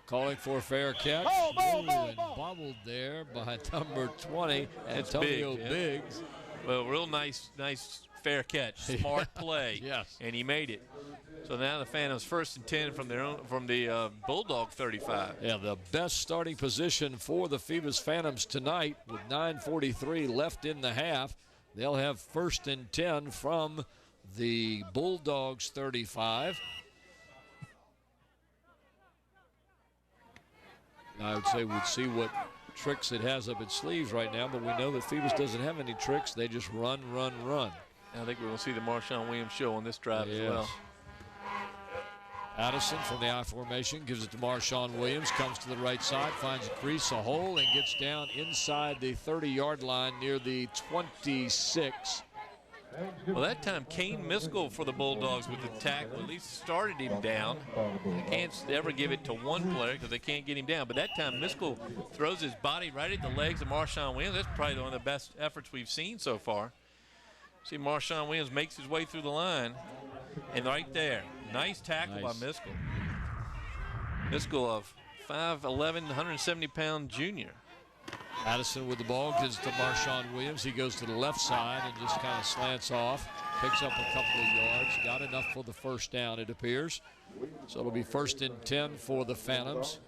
Calling for a fair catch. And bobbled there by number 20, Antonio Biggs. Well, real nice fair catch. Smart play. Yes. And he made it. So now the Phantoms 1st and 10 from the Bulldog 35. Yeah, the best starting position for the Phoebus Phantoms tonight with 9:43 left in the half. They'll have 1st and 10 from the Bulldogs 35. I would say we'd see what tricks it has up its sleeves right now, but we know that Phoebus doesn't have any tricks. They just run, run, run. I think we're going to see the Marshawn Williams show on this drive as well. Addison from the I formation gives it to Marshawn Williams, comes to the right side, finds a crease, a hole, and gets down inside the 30-yard line near the 26. Well, that time Kane Miskell for the Bulldogs with the tackle at least started him down. They can't ever give it to one player because they can't get him down. But that time Miskell throws his body right at the legs of Marshawn Williams. That's probably one of the best efforts we've seen so far. See, Marshawn Williams makes his way through the line. And right there, nice tackle by Miskell. Miskell of 5'11", 170-pound junior. Addison with the ball, gives it to Marshawn Williams. He goes to the left side and just kind of slants off, picks up a couple of yards, got enough for the first down, it appears. So it'll be 1st and 10 for the Phantoms.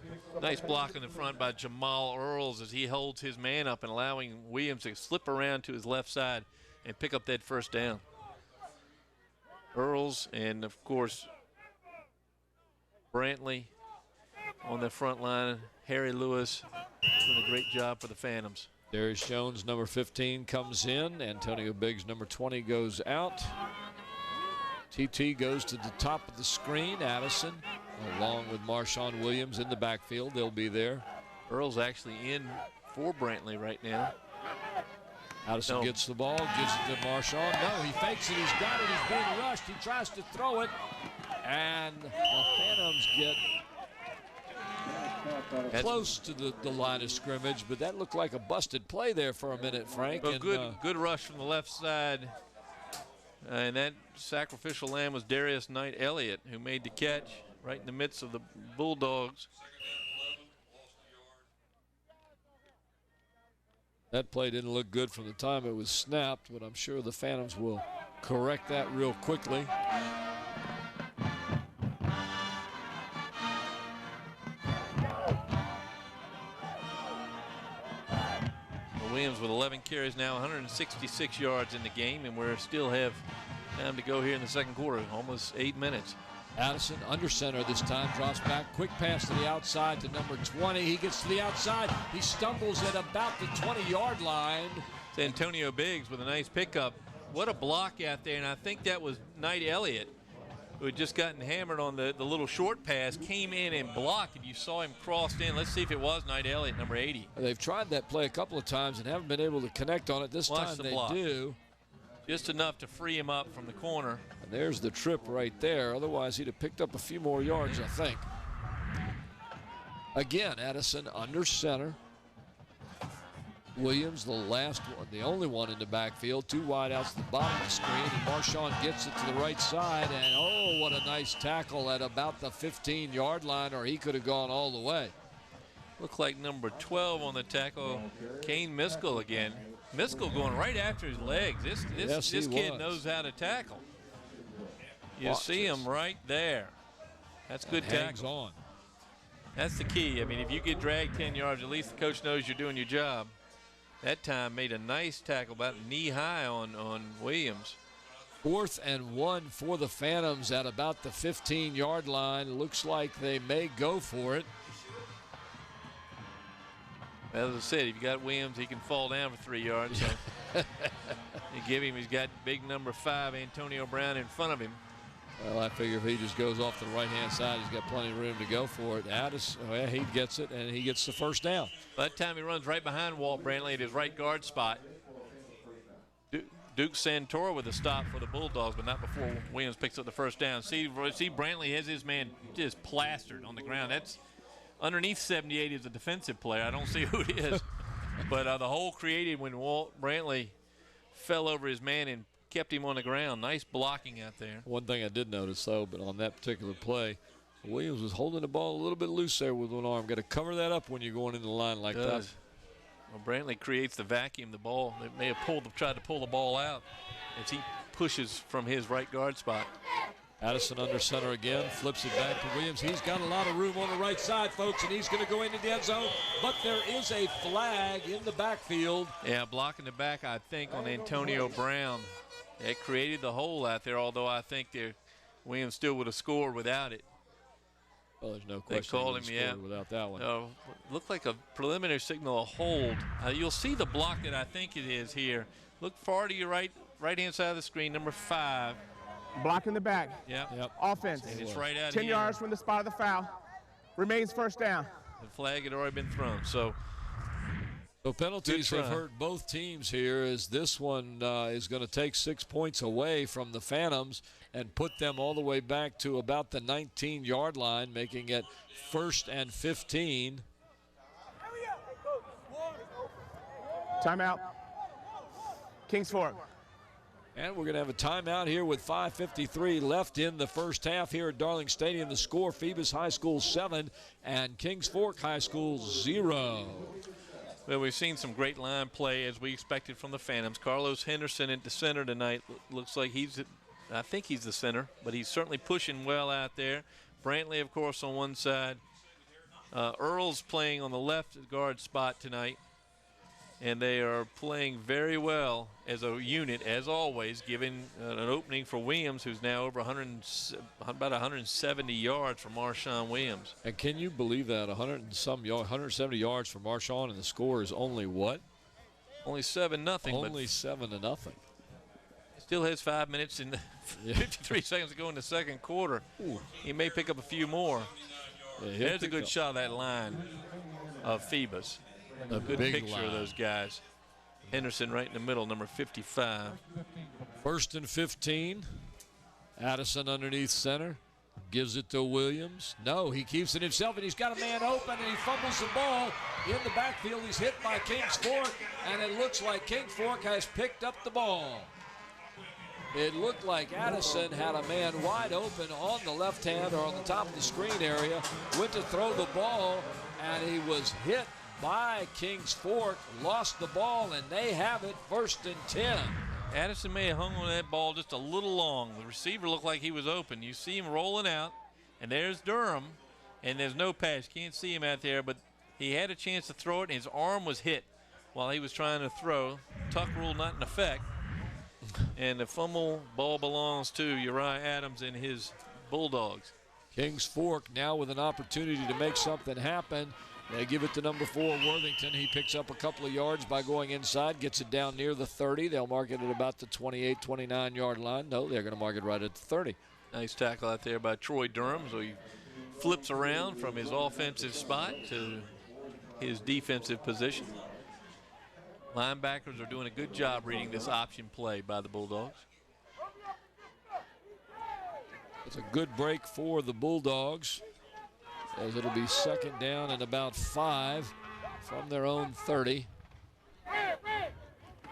Nice block in the front by Jamal Earls as he holds his man up and allowing Williams to slip around to his left side and pick up that first down. Earls and, of course, Brantley on the front line. Harry Lewis doing a great job for the Phantoms. Darius Jones, number 15, comes in. Antonio Biggs, number 20, goes out. TT goes to the top of the screen. Addison, along with Marshawn Williams in the backfield. They'll be there. Earl's actually in for Brantley right now. Addison gets the ball, gives it to Marshawn. No, he fakes it. He's got it. He's being rushed. He tries to throw it. And the Phantoms get close to the line of scrimmage, but that looked like a busted play there for a minute, Frank. Well, good rush from the left side. And that sacrificial lamb was Darius Knight Elliott, who made the catch right in the midst of the Bulldogs. That play didn't look good from the time it was snapped, but I'm sure the Phantoms will correct that real quickly. Williams with 11 carries now, 166 yards in the game, and we still have time to go here in the second quarter, almost 8 minutes. Addison under center this time, drops back, quick pass to the outside to number 20. He gets to the outside. He stumbles at about the 20-yard line. It's Antonio Biggs with a nice pickup. What a block out there, and I think that was Knight Elliott, who had just gotten hammered on the little short pass, came in and blocked, and you saw him crossed in. Let's see if it was Knight Elliott, number 80. They've tried that play a couple of times and haven't been able to connect on it. This time they do. Just enough to free him up from the corner. And there's the trip right there. Otherwise, he'd have picked up a few more yards, I think. Again, Addison under center. Williams, the last one, the only one in the backfield. Two wideouts at the bottom of the screen, and Marshawn gets it to the right side, and oh, what a nice tackle at about the 15-yard line, or he could have gone all the way. Looked like number 12 on the tackle, Kane Miskell again. Miskell going right after his legs. This kid knows how to tackle. You see him right there. That's good tackle. Hangs on. That's the key. I mean, if you get dragged 10 yards, at least the coach knows you're doing your job. That time made a nice tackle about knee high on Williams. 4th and 1 for the Phantoms at about the 15-yard line. Looks like they may go for it. As I said, if you got Williams, he can fall down for 3 yards. So you give him, he's got big number 5, Antonio Brown, in front of him. Well, I figure if he just goes off the right-hand side, he's got plenty of room to go for it. Addis, well, he gets it, and he gets the first down. By that time, he runs right behind Walt Brantley at his right guard spot. Duke Santora with a stop for the Bulldogs, but not before Williams picks up the first down. See Brantley has his man just plastered on the ground. That's underneath 78 is a defensive player. I don't see who it is. But the hole created when Walt Brantley fell over his man and kept him on the ground. Nice blocking out there. One thing I did notice, though, but on that particular play, Williams was holding the ball a little bit loose there with one arm. Got to cover that up when you're going into the line like that. Well, Brantley creates the vacuum. The ball, they may have tried to pull the ball out as he pushes from his right guard spot. Addison under center again, flips it back to Williams. He's got a lot of room on the right side, folks, and he's going to go into the end zone. But there is a flag in the backfield. Yeah, blocking the back, I think, on Antonio Brown. It created the hole out there, although I think Williams still would have scored without it. Well, there's no They question called him, yeah. without that one. Looked like a preliminary signal, a hold. You'll see the block that I think it is here. Look far to your right-hand side of the screen, number 5. Block in the back. Yep. Offense. And it's right out 10 here. yards from the spot of the foul. Remains first down. The flag had already been thrown. So penalties have hurt both teams here, as this one is going to take 6 points away from the Phantoms and put them all the way back to about the 19-yard line, making it 1st and 15. Timeout. Kings Fork. And we're going to have a timeout here with 5:53 left in the first half here at Darling Stadium. The score, Phoebus High School 7 and Kings Fork High School 0. Well, we've seen some great line play as we expected from the Phantoms. Carlos Henderson at the center tonight. Looks like I think he's the center, but he's certainly pushing well out there. Brantley, of course, on one side. Earl's playing on the left guard spot tonight. And they are playing very well as a unit, as always, giving an opening for Williams, who's now over about 170 yards for Marshawn Williams. And can you believe that? 170 yards for Marshawn, and the score is only what? Only 7-0. Only 7-0. Still has 5 minutes and 53 seconds to go in the second quarter. Ooh. He may pick up a few more. Yeah, there's a good shot of that line of Phoebus. A good picture of those guys. Henderson right in the middle, number 55. 1st and 15. Addison underneath center. Gives it to Williams. No, he keeps it himself, and he's got a man open, and he fumbles the ball in the backfield. He's hit by Kings Fork, and it looks like Kings Fork has picked up the ball. It looked like Addison had a man wide open on the left hand or on the top of the screen area, went to throw the ball, and he was hit by Kings Fork, lost the ball, and they have it 1st and 10. Addison may have hung on that ball just a little long. The receiver looked like he was open. You see him rolling out, and there's Durham, and there's no pass. Can't see him out there, but he had a chance to throw it, and his arm was hit while he was trying to throw. Tuck rule not in effect. And the fumble ball belongs to Uriah Adams and his Bulldogs. Kings Fork now with an opportunity to make something happen. They give it to number 4, Worthington. He picks up a couple of yards by going inside, gets it down near the 30. They'll mark it at about the 28, 29-yard line. No, they're going to mark it right at the 30. Nice tackle out there by Troy Durham. So he flips around from his offensive spot to his defensive position. Linebackers are doing a good job reading this option play by the Bulldogs. It's a good break for the Bulldogs, as it'll be 2nd down and about 5 from their own 30.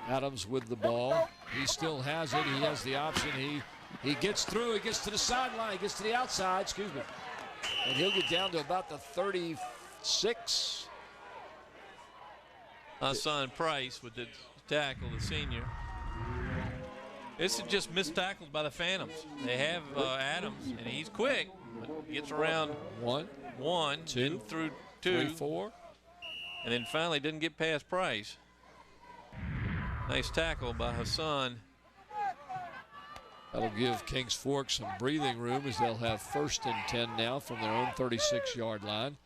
Adams with the ball. He still has it. He has the option. He gets through. He gets to the sideline. He gets to the outside. Excuse me. And he'll get down to about the 36. Hassan Price with the tackle, the senior. This is just missed tackles by the Phantoms. They have Adams, and he's quick. But he gets around one, two, through 2, 3, 4. And then finally didn't get past Price. Nice tackle by Hassan. That'll give Kings Fork some breathing room, as they'll have 1st and 10 now from their own 36-yard line.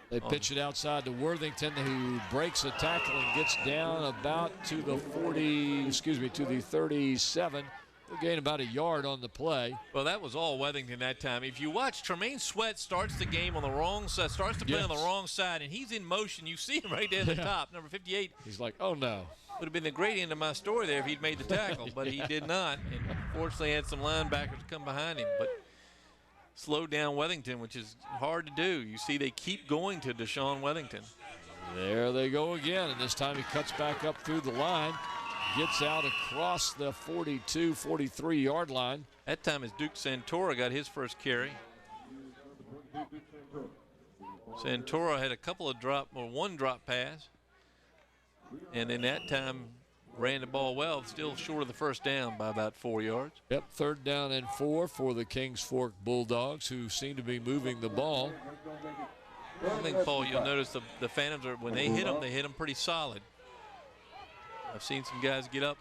They pitch it outside to Worthington, who breaks a tackle and gets down about to the 37. They'll gain about a yard on the play. Well, that was all Worthington that time. If you watch, Tremaine Sweat starts the game on the wrong side, starts to play on the wrong side, and he's in motion. You see him right there at the top, number 58. He's like, oh, no. Would have been the great end of my story there if he'd made the tackle, but he did not. And fortunately had some linebackers come behind him, but slowed down Worthington, which is hard to do. You see they keep going to Deshaun Worthington. There they go again, and this time he cuts back up through the line, gets out across the 42, 43-yard line. That time is Duke Santora got his first carry. Santora had a couple of one drop pass, and then that time ran the ball well, still short of the first down by about 4 yards. Yep, 3rd down and 4 for the Kings Fork Bulldogs, who seem to be moving the ball. I think, Paul, you'll notice the Phantoms, when they hit them pretty solid. I've seen some guys get up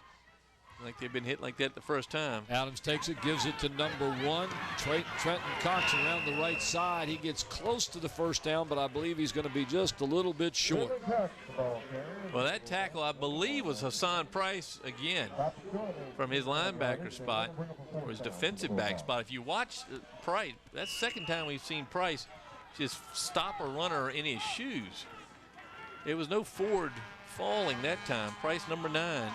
Like they've been hit like that the first time. Adams takes it, gives it to number 1. Trenton Cox around the right side. He gets close to the first down, but I believe he's going to be just a little bit short. Well, that tackle, I believe, was Hassan Price again from his linebacker spot or his defensive back spot. If you watch Price, that's the second time we've seen Price just stop a runner in his shoes. It was no forward falling that time. Price number 9.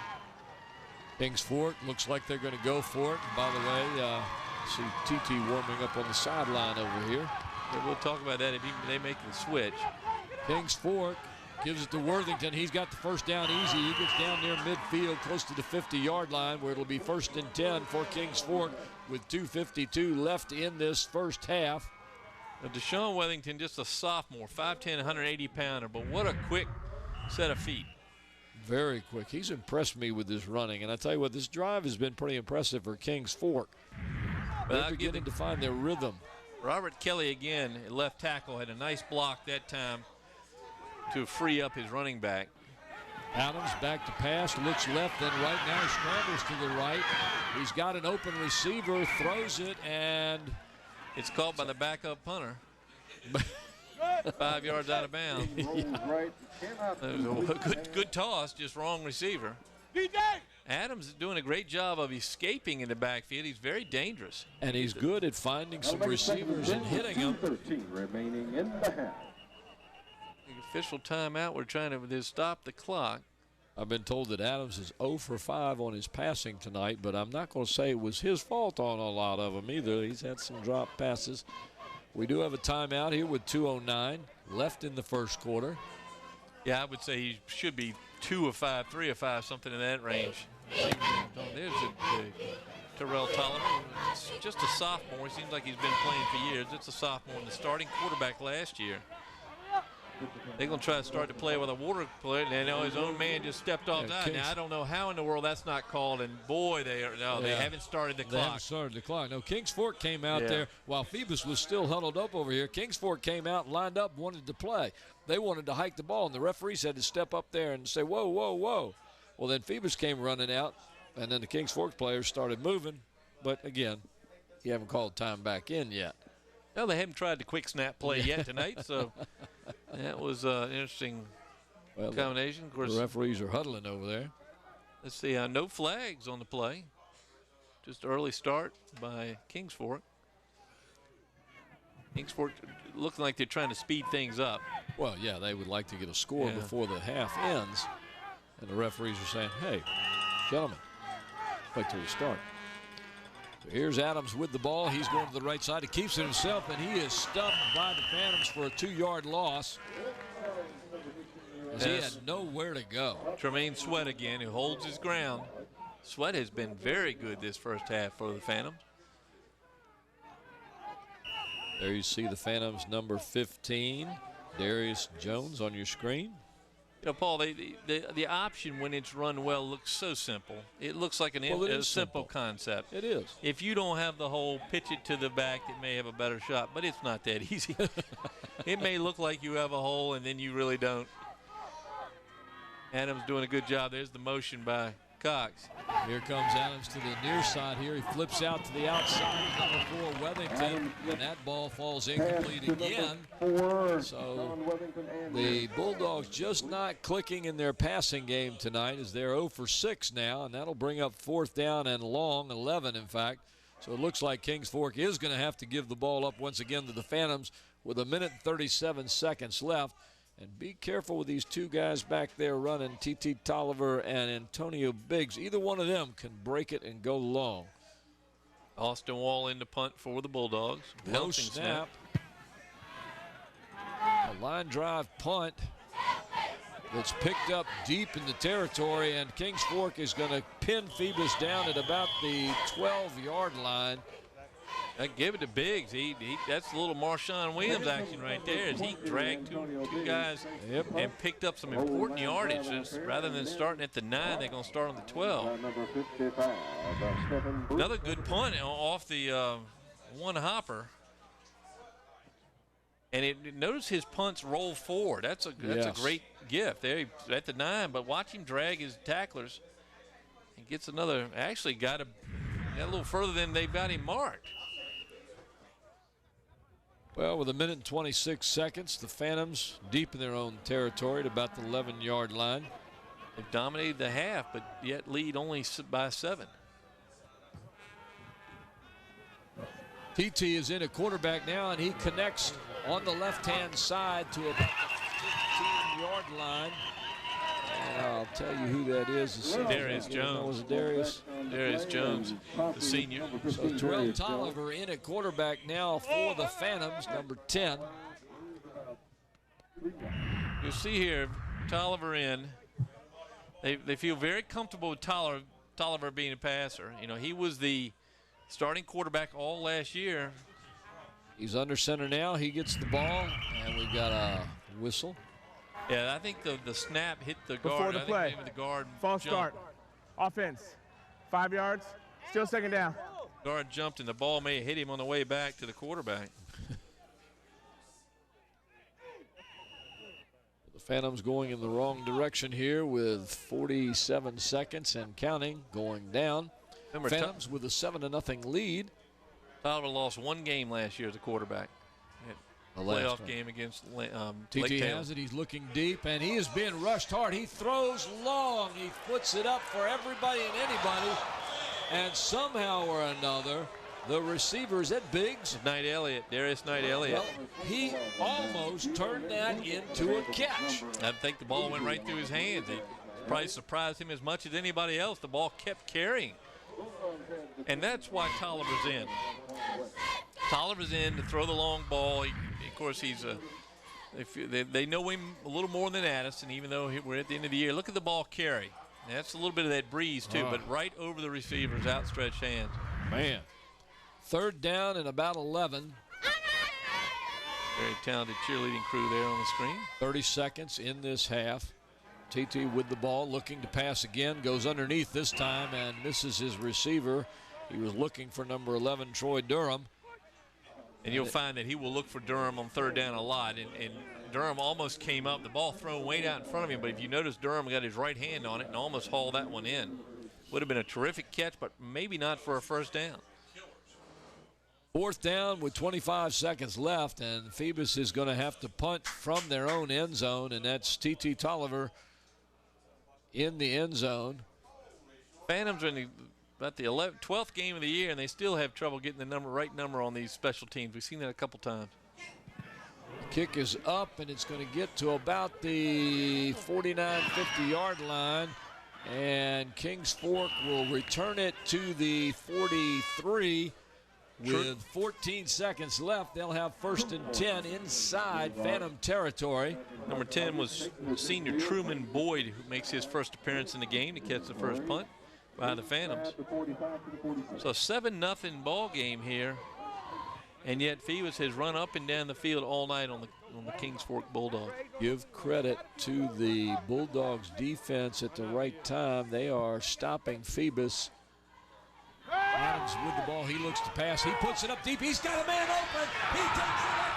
Kings Fork looks like they're going to go for it. And by the way, see TT warming up on the sideline over here. Yeah, we'll talk about that if they make the switch. Kings Fork gives it to Worthington. He's got the first down easy. He gets down near midfield, close to the 50-yard line, where it'll be 1st and 10 for Kings Fork with 2:52 left in this first half. Now, Deshaun Worthington, just a sophomore, 5'10", 180-pounder, but what a quick set of feet. Very quick. He's impressed me with his running. And I tell you what, this drive has been pretty impressive for Kings Fork. They're beginning to find their rhythm. Robert Kelly, again, left tackle, had a nice block that time to free up his running back. Adams back to pass, looks left, then right. Now he scrambles to the right. He's got an open receiver, throws it, and it's caught by the backup punter. 5 yards out of bounds. Good toss, just wrong receiver. Adams is doing a great job of escaping in the backfield. He's very dangerous. And he's good at finding some receivers and hitting them. 13 remaining in the half. The official timeout. We're trying to stop the clock. I've been told that Adams is 0 for 5 on his passing tonight, but I'm not going to say it was his fault on a lot of them either. He's had some drop passes. We do have a timeout here with 2:09 left in the first quarter. Yeah, I would say he should be 2 of 5, 3 of 5, something in that range. There's Terrell Tolliver. It's just a sophomore. It seems like he's been playing for years. It's a sophomore and the starting quarterback last year. They're going to try to start to play with a water play. And now his own man just stepped off that. Now, I don't know how in the world that's not called. And, boy, they haven't started the clock. They haven't started the clock. No, Kings Fork came out there while Phoebus was still huddled up over here. Kings Fork came out, lined up, wanted to play. They wanted to hike the ball, and the referees had to step up there and say, whoa, whoa, whoa. Well, then Phoebus came running out, and then the Kings Fork players started moving. But, again, you haven't called time back in yet. No, they haven't tried the quick snap play yet tonight, so that was an interesting combination. Of course, the referees are huddling over there. Let's see, no flags on the play. Just early start by Kings Fork. Kings Fork looking like they're trying to speed things up. Well, yeah, they would like to get a score before the half ends. And the referees are saying, hey, gentlemen, wait till we start. So here's Adams with the ball. He's going to the right side. He keeps it himself, and he is stuffed by the Phantoms for a 2-yard loss. As he had nowhere to go. Tremaine Sweat again, who holds his ground. Sweat has been very good this first half for the Phantoms. There you see the Phantoms number 15, Darius Jones on your screen. You know, Paul, the option when it's run well looks so simple. It looks like a simple concept. It is. If you don't have the hole, pitch it to the back, it may have a better shot, but it's not that easy. It may look like you have a hole, and then you really don't. Adams doing a good job. There's the motion by Cox. Here comes Adams to the near side here. He flips out to the outside. Number 4, Wethington, and that ball falls incomplete again. So the Bulldogs just not clicking in their passing game tonight as they're 0 for 6 now, and that'll bring up 4th down and long, 11 in fact. So it looks like Kings Fork is going to have to give the ball up once again to the Phantoms with 1 minute and 37 seconds left. And be careful with these two guys back there running, TT Tolliver and Antonio Biggs. Either one of them can break it and go long. Austin Wall in the punt for the Bulldogs. Low snap. A line drive punt that's picked up deep in the territory, and Kings Fork is going to pin Phoebus down at about the 12-yard line. Give it to Biggs. That's a little Marshawn Williams action right there as he dragged two guys and picked up some important yardage. Rather than starting at the 9, they're going to start on the 12. Another good punt off the one hopper. And notice his punts roll forward. That's a great gift. There at the 9, but watch him drag his tacklers. He gets another, actually got a little further than they've got him marked. Well, with 1 minute and 26 seconds, the Phantoms deep in their own territory at about the 11-yard line. They've dominated the half, but yet lead only by 7. TT is in at quarterback now, and he connects on the left-hand side to about the 15-yard line. And I'll tell you who that is. Darius Jones. Darius Jones, the senior. So Terrell Tolliver in at quarterback now for the Phantoms, number 10. You'll see here, Tolliver in. They feel very comfortable with Tolliver being a passer. You know, he was the starting quarterback all last year. He's under center now. He gets the ball, and we've got a whistle. Yeah, I think the snap hit the Before guard. the I play. think maybe the guard False jumped. start. Offense. 5 yards. Still second down. Guard jumped, and the ball may have hit him on the way back to the quarterback. The Phantoms going in the wrong direction here with 47 seconds and counting, going down. Remember, Phantoms with a 7-0 lead. Tolliver lost 1 game last year as a quarterback. The last Playoff one. game against TT Lake Taylor. has it. He's looking deep, and he is being rushed hard. He throws long. He puts it up for everybody and anybody. And somehow or another, the receivers at Biggs. Darius Knight Elliott. Well, he almost turned that into a catch. I think the ball went right through his hands. It probably surprised him as much as anybody else. The ball kept carrying. And that's why Tolliver's in. Tolliver's in to throw the long ball. Of course, they know him a little more than Addison, even though we're at the end of the year. Look at the ball carry. That's a little bit of that breeze, too, but right over the receiver's outstretched hands. Man. 3rd down and about 11. Very talented cheerleading crew there on the screen. 30 seconds in this half. TT with the ball, looking to pass again. Goes underneath this time and misses his receiver. He was looking for number 11, Troy Durham. And you'll find that he will look for Durham on 3rd down a lot. And Durham almost came up, the ball thrown way out in front of him. But if you notice, Durham got his right hand on it and almost hauled that one in. Would have been a terrific catch, but maybe not for a 1st down. 4th down with 25 seconds left, and Phoebus is going to have to punt from their own end zone, and that's TT Tolliver in the end zone. Phantoms are in about the 12th game of the year, and they still have trouble getting the right number on these special teams. We've seen that a couple times. Kick is up, and it's going to get to about the 49, 50-yard line, and Kings Fork will return it to the 43. With 14 seconds left, they'll have 1st and 10 inside Phantom territory. Number 10 was senior Truman Boyd, who makes his first appearance in the game to catch the first punt by the Phantoms. So 7-0 ball game here, and yet Phoebus has run up and down the field all night on the Kings Fork Bulldogs. Give credit to the Bulldogs defense at the right time. They are stopping Phoebus. Adams with the ball. He looks to pass. He puts it up deep. He's got a man open. He takes it up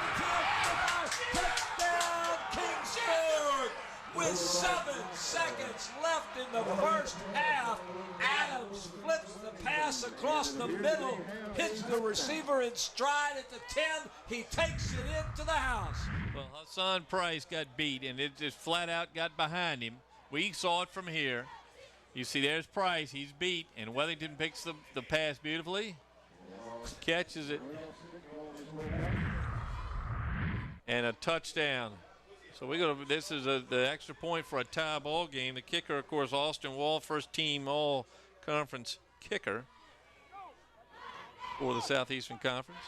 the 10. Touchdown, Kings Fork. With 7 seconds left in the first half, Adams flips the pass across the middle, hits the receiver in stride at the 10. He takes it into the house. Well, Hassan Price got beat, and it just flat out got behind him. We saw it from here. You see, there's Price. He's beat, and Wellington picks the pass beautifully, catches it, and a touchdown. So this is the extra point for a tie ball game. The kicker, of course, Austin Wall, first team all-conference kicker for the Southeastern Conference.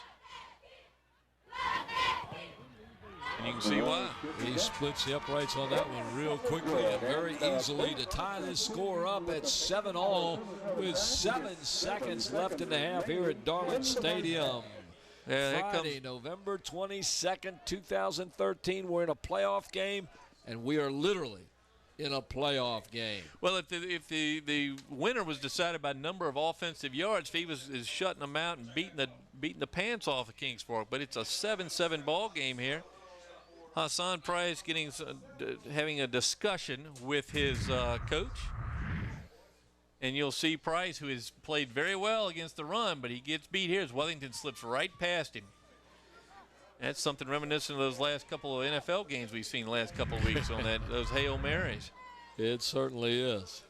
And you can see why. He splits the uprights on that one real quickly and very easily to tie this score up at 7-all with 7 seconds left in the half here at Darling Stadium. Friday, November 22nd, 2013. We're in a playoff game, and we are literally in a playoff game. Well, if the winner was decided by number of offensive yards, Phoebus is shutting them out and beating the pants off of Kings Fork. But it's a 7-7 ball game here. Hassan Price having a discussion with his coach. And you'll see Price, who has played very well against the run, but he gets beat here as Wellington slips right past him. That's something reminiscent of those last couple of NFL games we've seen the last couple of weeks on those Hail Marys. It certainly is.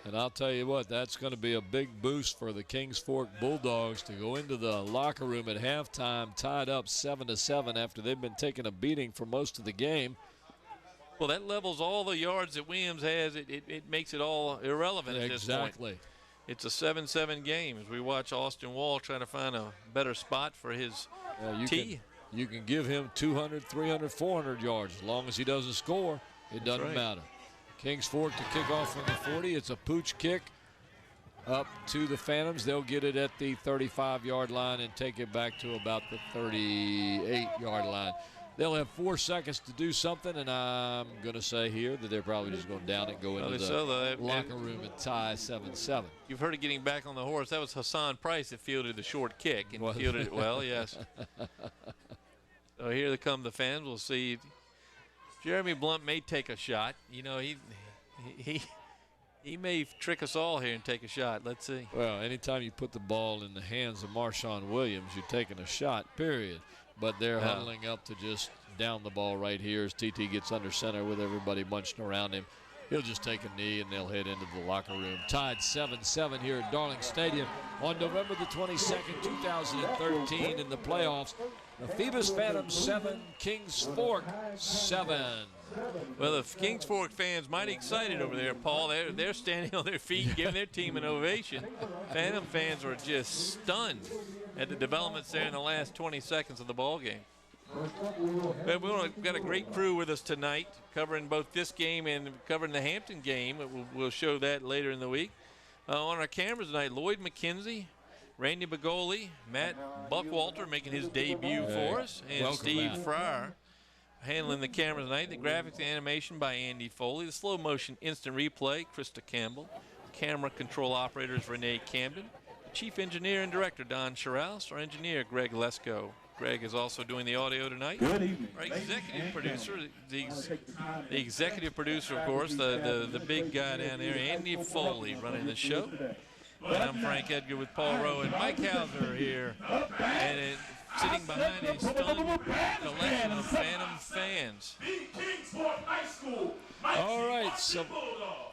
And I'll tell you what, that's going to be a big boost for the Kings Fork Bulldogs to go into the locker room at halftime tied up 7-7 after they've been taking a beating for most of the game. Well, that levels all the yards that Williams has. It makes it all irrelevant at this point. Exactly. It's a 7-7 game as we watch Austin Wall trying to find a better spot for his tee. You can give him 200, 300, 400 yards. As long as he doesn't score, it doesn't matter. Kings Fork to kick off from the 40. It's a pooch kick up to the Phantoms. They'll get it at the 35-yard line and take it back to about the 38-yard line. They'll have 4 seconds to do something, and I'm going to say here that they're probably just going down and go into the locker room and tie 7-7. You've heard of getting back on the horse. That was Hassan Price that fielded the short kick and fielded it well, yes. So here come the fans. We'll see. Jeremy Blunt may take a shot. You know, he may trick us all here and take a shot. Let's see. Well, anytime you put the ball in the hands of Marshawn Williams, you're taking a shot, period. But they're huddling up to just down the ball right here as TT gets under center with everybody bunched around him. He'll just take a knee and they'll head into the locker room. Tied 7-7 here at Darling Stadium on November the 22nd, 2013 in the playoffs. The Phoebus Phantoms 7, Kings Fork 7. Well, the Kings Fork fans mighty excited over there, Paul. They're standing on their feet giving their team an ovation. Phantom fans were just stunned at the developments there in the last 20 seconds of the ball game. We've got a great crew with us tonight, covering both this game and covering the Hampton game. We'll show that later in the week. On our cameras tonight, Lloyd McKenzie, Randy Bagoli, Matt Buckwalter making his debut for us, and Steve Fryer handling the cameras tonight. The graphics and animation by Andy Foley. The slow motion instant replay, Krista Campbell. Camera control operators, Renee Camden. Chief engineer and director, Don Sherrouse. Our engineer, Greg Lesko. Greg is also doing the audio tonight. Good evening. Our executive producer, the executive producer, of course, the big guy down there, Andy Foley, running the show. And I'm Frank Edgar with Paul Rowe and Mike Hauser here. And sitting behind a stunned collection of Phantom fans. All right, so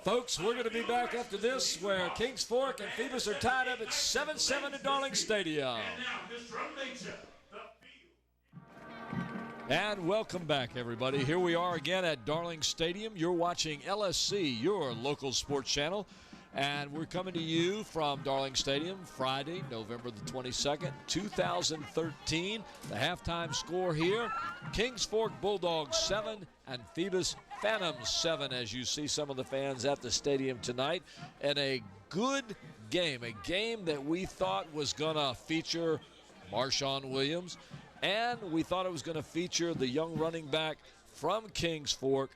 folks, we're going to be back after this where Kings Fork and Phoebus are tied up at 7-7 at Darling Stadium. And welcome back, everybody. Here we are again at Darling Stadium. You're watching LSC, your local sports channel. And we're coming to you from Darling Stadium Friday, November the 22nd, 2013. The halftime score here, Kings Fork Bulldogs 7 and Phoebus Phantoms 7, as you see some of the fans at the stadium tonight. And a good game, a game that we thought was going to feature Marshawn Williams, and we thought it was going to feature the young running back from Kings Fork,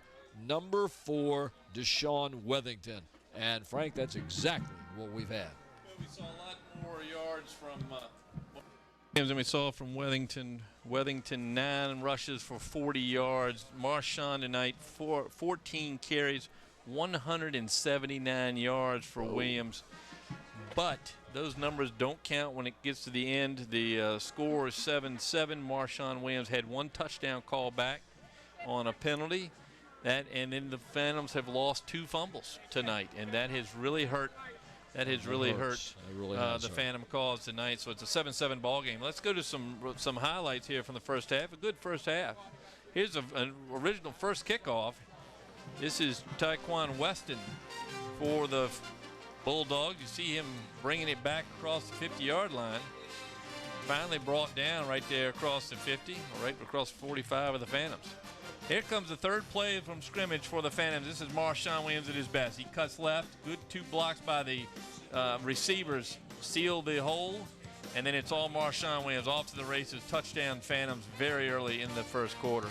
number 4, Deshaun Wethington. And, Frank, that's exactly what we've had. We saw a lot more yards from than we saw from Wethington. Wethington 9 rushes for 40 yards. Marshawn tonight 14 carries, 179 yards for Williams. But those numbers don't count when it gets to the end. The score is 7-7. Marshawn Williams had 1 touchdown call back on a penalty. And then the Phantoms have lost 2 fumbles tonight, and that has really hurt. That has really hurt the Phantom cause tonight. So it's a 7-7 ball game. Let's go to some highlights here from the first half. A good first half. Here's an original first kickoff. This is Tyquan Weston for the Bulldogs. You see him bringing it back across the 50-yard line. Finally brought down right there across the 50, or right across 45 of the Phantoms. Here comes the third play from scrimmage for the Phantoms. This is Marshawn Williams at his best. He cuts left. Good 2 blocks by the receivers. Seal the hole. And then it's all Marshawn Williams off to the races. Touchdown Phantoms very early in the first quarter.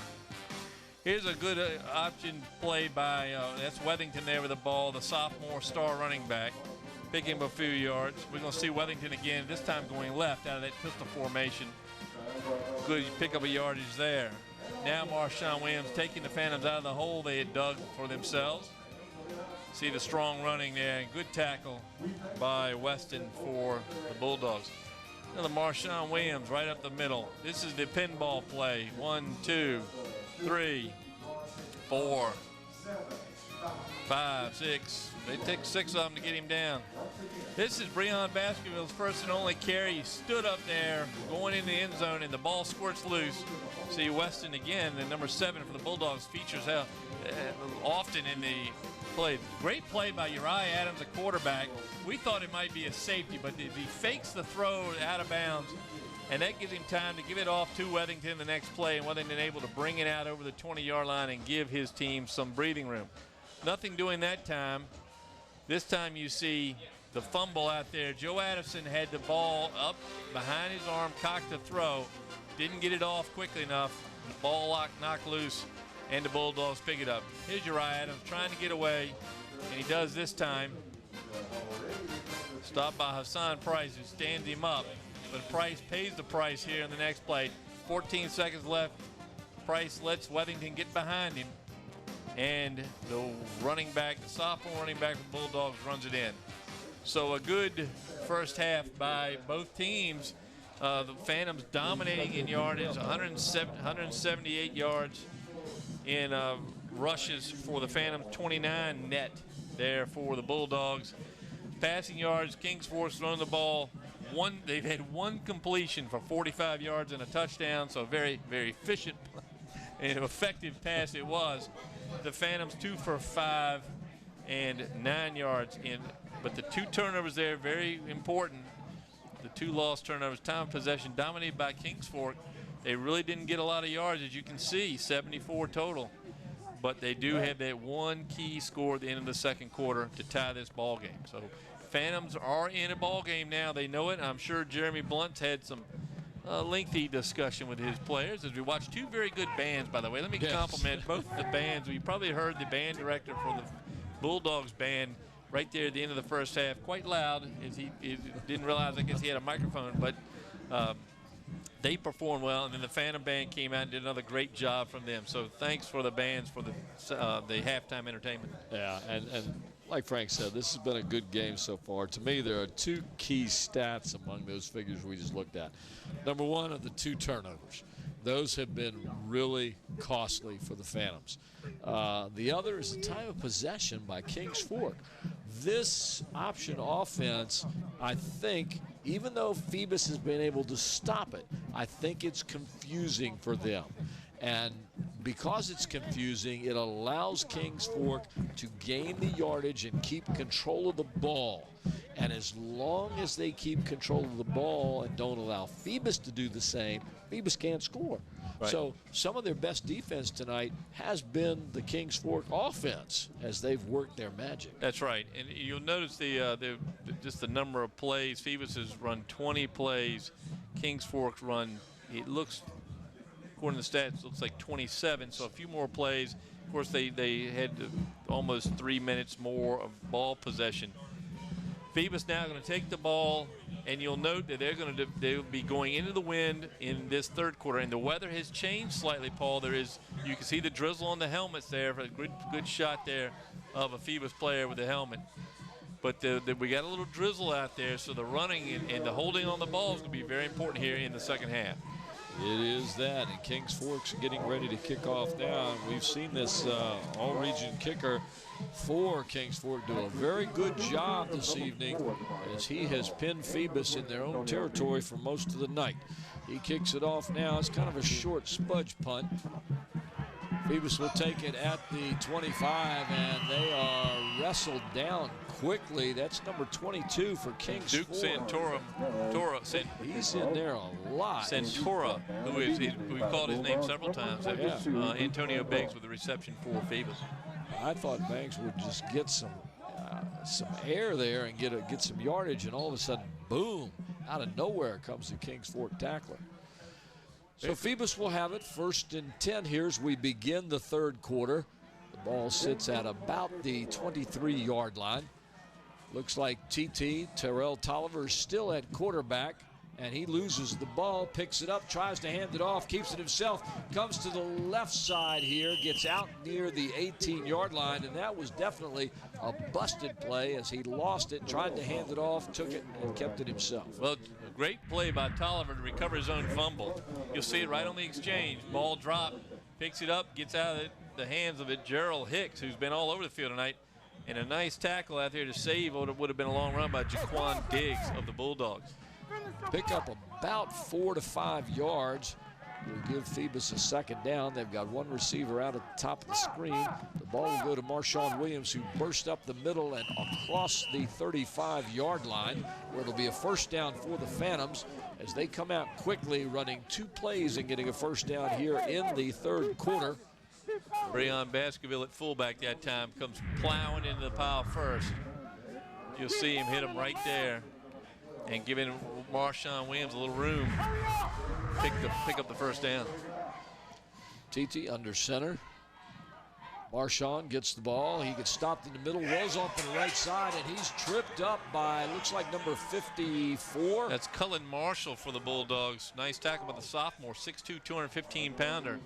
Here's a good option play by, that's Wethington there with the ball, the sophomore star running back. Picking up a few yards. We're going to see Wethington again, this time going left out of that pistol formation. Good pick up a yardage there. Now Marshawn Williams taking the Phantoms out of the hole they had dug for themselves. See the strong running there. Good tackle by Weston for the Bulldogs. Now the Marshawn Williams right up the middle. This is the pinball play. 1, 2, 3, 4, 5, 6. They take 6 of them to get him down. This is Breon Baskerville's first and only carry. He stood up there going in the end zone, and the ball squirts loose. See Weston again, the number 7 for the Bulldogs, features often in the play. Great play by Uriah Adams, a quarterback. We thought it might be a safety, but he fakes the throw out of bounds, and that gives him time to give it off to Weathington the next play, and Weathington able to bring it out over the 20-yard line and give his team some breathing room. Nothing doing that time. This time you see the fumble out there. Joe Addison had the ball up behind his arm, cocked the throw, didn't get it off quickly enough. The ball knocked loose, and the Bulldogs pick it up. Here's Uriah Adams trying to get away, and he does this time. Stopped by Hassan Price, who stands him up. But Price pays the price here in the next play. 14 seconds left. Price lets Weathington get behind him. And the running back, the sophomore running back for the Bulldogs, runs it in. So a good first half by both teams. The Phantoms dominating in yardage, 178 yards in rushes for the Phantoms, 29 net there for the Bulldogs. Passing yards, Kings Fork's throwing the ball. They've had one completion for 45 yards and a touchdown, so very, very efficient and effective pass it was. The Phantoms 2 for 5 and 9 yards in, but the 2 turnovers there, very important. The 2 lost turnovers, time of possession dominated by Kings Fork. They really didn't get a lot of yards, as you can see, 74 total. But they do have that one key score at the end of the second quarter to tie this ball game. So Phantoms are in a ball game now. They know it. I'm sure Jeremy Blunt's had some lengthy discussion with his players as we watch 2 very good bands, by the way. Let me compliment both the bands. We probably heard the band director for the Bulldogs band right there at the end of the first half, quite loud, as he didn't realize, I guess he had a microphone, but they performed well, and then the Phantom band came out and did another great job from them. So thanks for the bands for the halftime entertainment. Yeah, and like Frank said, this has been a good game so far. To me, there are 2 key stats among those figures we just looked at. Number 1 are the 2 turnovers. Those have been really costly for the Phantoms. The other is the time of possession by Kings Fork. This option offense, I think, even though Phoebus has been able to stop it, I think it's confusing for them. And because it's confusing, it allows Kings Fork to gain the yardage and keep control of the ball. And as long as they keep control of the ball and don't allow Phoebus to do the same, Phoebus can't score. Right. So some of their best defense tonight has been the Kings Fork offense as they've worked their magic. That's right. And you'll notice just the number of plays. Phoebus has run 20 plays. Kings Fork's run, it looks, according to the stats, it looks like 27. So a few more plays. Of course, they had almost 3 minutes more of ball possession. Phoebus now going to take the ball, and you'll note that they'll be going into the wind in this third quarter, and the weather has changed slightly, Paul. You can see the drizzle on the helmets there. A good shot there of a Phoebus player with the helmet. But we got a little drizzle out there, so the running and the holding on the ball is going to be very important here in the second half. It is that, and Kings Fork's getting ready to kick off now. We've seen this all-region kicker for Kings Fork do a very good job this evening as he has pinned Phoebus in their own territory for most of the night. He kicks it off now. It's kind of a short spudge punt. Phoebus will take it at the 25, and they are wrestled down quickly. That's number 22 for Kings Duke Fork. He's in there a lot. Santora, we've called his name several times. Yeah. Antonio Banks with the reception for Phoebus. I thought Banks would just get some air there and get some yardage, and all of a sudden, boom, out of nowhere comes the Kings Fork tackler. So Phoebus will have it 1st and 10 here as we begin the third quarter. The ball sits at about the 23-yard line. Looks like Terrell Tolliver is still at quarterback. and he loses the ball, picks it up, tries to hand it off, keeps it himself, comes to the left side here, gets out near the 18-yard line, and that was definitely a busted play as he lost it, tried to hand it off, took it, and kept it himself. Well, a great play by Tolliver to recover his own fumble. You'll see it right on the exchange. Ball dropped, picks it up, gets out of the hands of it, Gerald Hicks, who's been all over the field tonight, and a nice tackle out there to save what would have been a long run by Jaquan Diggs of the Bulldogs. Pick up about 4 to 5 yards. Will give Phoebus a second down. They've got one receiver out at the top of the screen. The ball will go to Marshawn Williams, who burst up the middle and across the 35-yard line, where it'll be a first down for the Phantoms as they come out quickly, running 2 plays and getting a first down here in the third quarter. Breon Baskerville at fullback that time comes plowing into the pile first. You'll see him hit him right there and giving Marshawn Williams a little room. Pick up the first down. TT under center. Marshawn gets the ball. He gets stopped in the middle, rolls off to the right side, and he's tripped up by, looks like number 54. That's Cullen Marshall for the Bulldogs. Nice tackle by the sophomore, 6'2", 215-pounder.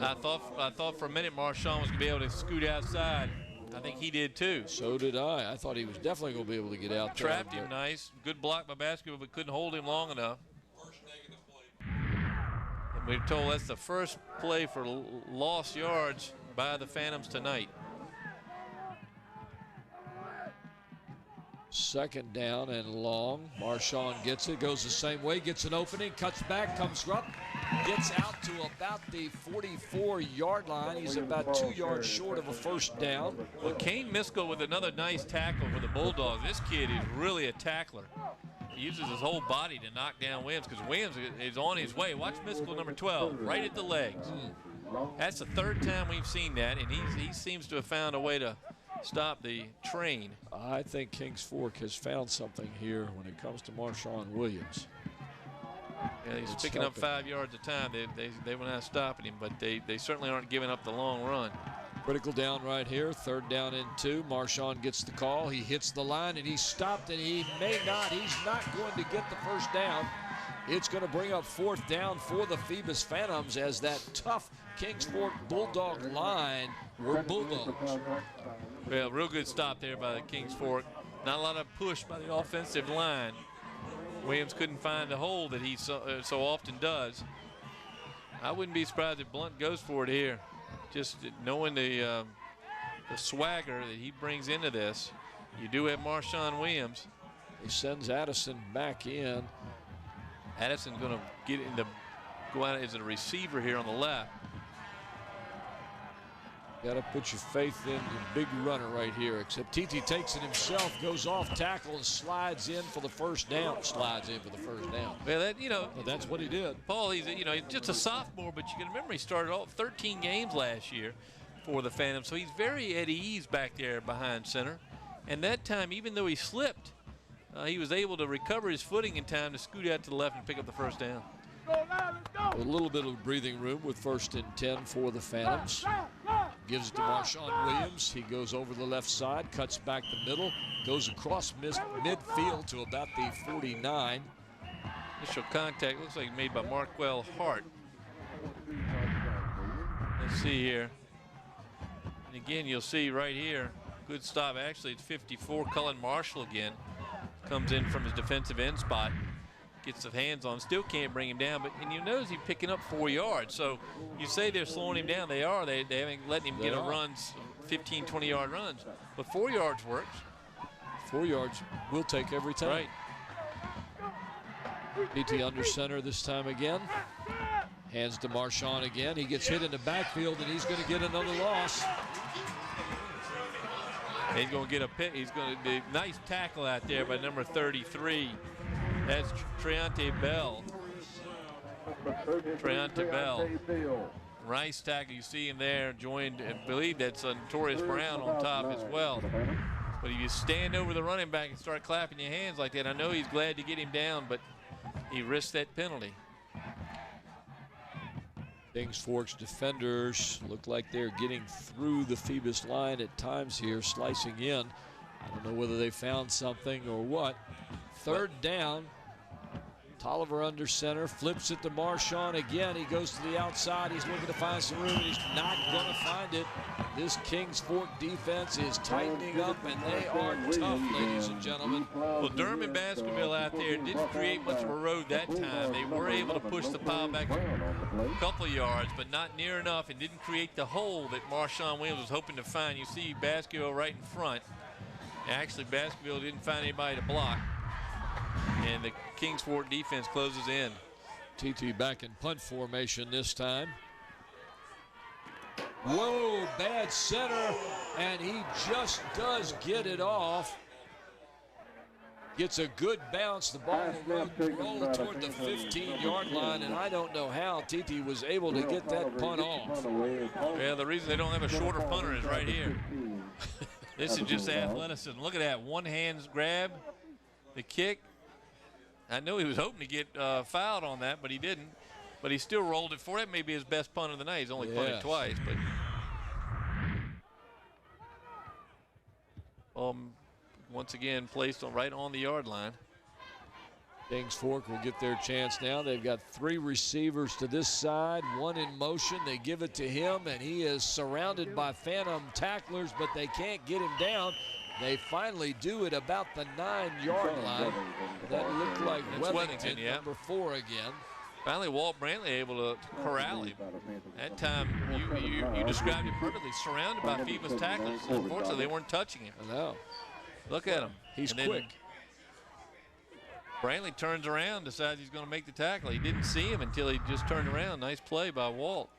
I thought for a minute Marshawn was going to be able to scoot outside. I think he did too. So did I. I thought he was definitely going to be able to get out there. Trapped him nice. Good block by Baskerville, but couldn't hold him long enough. And we're told that's the first play for lost yards by the Phantoms tonight. Second down and long. Marshawn gets it, goes the same way, gets an opening, cuts back, comes up, gets out to about the 44-yard line. He's about 2 yards short of a first down. Well, Kane Miskell with another nice tackle for the Bulldogs. This kid is really a tackler. He uses his whole body to knock down Williams because Williams is on his way. Watch Miskell, number 12, right at the legs. That's the third time we've seen that, and he seems to have found a way to stop the train. I think Kings Fork has found something here when it comes to Marshawn Williams. Yeah, he's picking up 5 yards a time. They were not stopping him, but they certainly aren't giving up the long run. Critical down right here, third down and 2. Marshawn gets the call. He hits the line, and he's stopped, and he's not going to get the first down. It's going to bring up fourth down for the Phoebus Phantoms as that tough Kings Fork Bulldog line were Bulldogs. Well, real good stop there by the Kings Fork. Not a lot of push by the offensive line. Williams couldn't find the hole that he so often does. I wouldn't be surprised if Blunt goes for it here. Just knowing the swagger that he brings into this. You do have Marshawn Williams. He sends Addison back in. Addison's going to go out as a receiver here on the left. Got to put your faith in the big runner right here, except TT takes it himself, goes off tackle, and slides in for the first down. Well, that's what he did. Paul, he's just a sophomore, but you can remember he started all 13 games last year for the Phantoms, so he's very at ease back there behind center. And that time, even though he slipped, he was able to recover his footing in time to scoot out to the left and pick up the first down. A little bit of breathing room with 1st and 10 for the Phantoms. Gives it to Marshawn Williams. He goes over the left side, cuts back the middle, goes across midfield to about the 49. Initial contact looks like made by Marquell Hart. Let's see here. And again, you'll see right here, good stop. Actually, it's 54. Cullen Marshall again comes in from his defensive end spot. Gets the hands on, still can't bring him down, and you notice he's picking up 4 yards. So you say they're slowing him down. They are. They haven't letting him get a runs, 15, 20-yard runs. But 4 yards works. 4 yards we'll take every time. Right. DT under center this time again. Hands to Marshawn again. He gets hit in the backfield, and he's going to get another loss. He's going to get a pit. He's going to do a nice tackle out there by number 33. That's Treonte Bell. Nice tackle. You see him there, joined, I believe that's Notorious Brown on top as well. But if you stand over the running back and start clapping your hands like that, I know he's glad to get him down, but he risked that penalty. Kings Fork's defenders look like they're getting through the Phoebus line at times here, slicing in. I don't know whether they found something or what. Third down. Tolliver under center, flips it to Marshawn again. He goes to the outside. He's looking to find some room, and he's not going to find it. This Kings Fork defense is tightening up, and they are tough, ladies and gentlemen. Well, Durham and Baskerville out there didn't create much of a road that time. They were able to push the pile back a couple yards, but not near enough, and didn't create the hole that Marshawn Williams was hoping to find. You see Baskerville right in front. Actually, Baskerville didn't find anybody to block. And the Kings Fork defense closes in. TT back in punt formation this time. Whoa, bad center, and he just does get it off. Gets a good bounce. The ball will roll toward the 15-yard line, and I don't know how TT was able to get that punt off. Yeah, the reason they don't have a shorter punter is right here. This is just athleticism. Look at that, one hand grab, the kick. I know he was hoping to get fouled on that, but he didn't. But he still rolled it for it. Maybe his best punt of the night. He's only punted twice, but once again placed right on the yard line. Kings Fork will get their chance now. They've got 3 receivers to this side, 1 in motion. They give it to him, and he is surrounded by phantom tacklers, but they can't get him down. They finally do it about the 9-yard line. That looked like Wellington, number 4 again. Finally, Walt Brantley able to corral him. That time, you described it perfectly. Surrounded by Phoebus tacklers. Unfortunately, they weren't touching him. I know. Look at him. He's quick. Brantley turns around, decides he's going to make the tackle. He didn't see him until he just turned around. Nice play by Walt.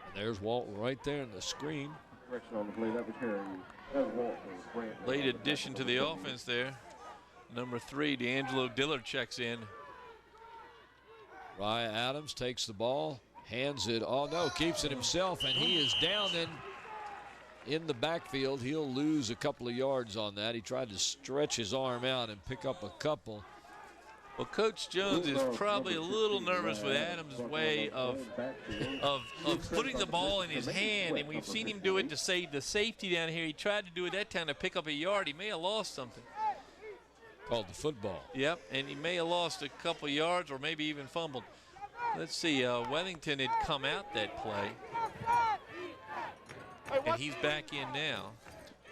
And there's Walt right there in the screen. Late addition to the offense there. Number 3, D'Angelo Dillard checks in. Ryan Adams takes the ball, hands it. Oh no, keeps it himself, and he is down in the backfield. He'll lose a couple of yards on that. He tried to stretch his arm out and pick up a couple. Well, Coach Jones is probably a little nervous with Adams' way of putting the ball in his hand, and we've seen him do it to save the safety down here. He tried to do it that time to pick up a yard. He may have lost something. Called the football. Yep, and he may have lost a couple yards or maybe even fumbled. Let's see, Wellington had come out that play. And he's back in now,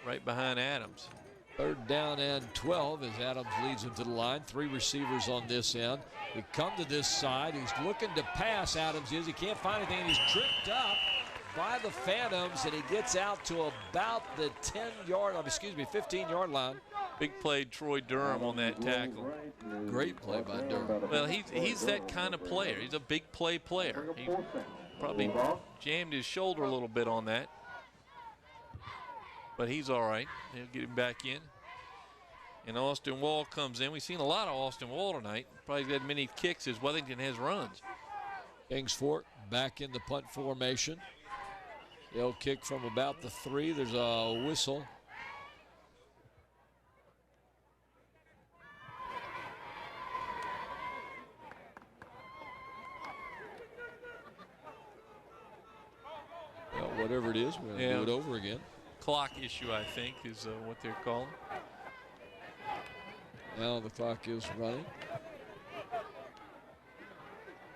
right behind Adams. 3rd down and 12 as Adams leads him to the line. 3 receivers on this end. We come to this side. He's looking to pass, Adams is. He can't find anything, and he's tripped up by the Phantoms, and he gets out to about the 15-yard line. Big play, Troy Durham on that tackle. Great play by Durham. Well, he's that kind of player. He's a big play player. He probably jammed his shoulder a little bit on that. But he's all right. They'll get him back in. And Austin Wall comes in. We've seen a lot of Austin Wall tonight. Probably got many kicks as Wellington has runs. Kings Fork back in the punt formation. They'll kick from about the 3. There's a whistle. Well, whatever it is, we'll do it over again. Clock issue, I think, is what they're calling. Now the clock is running.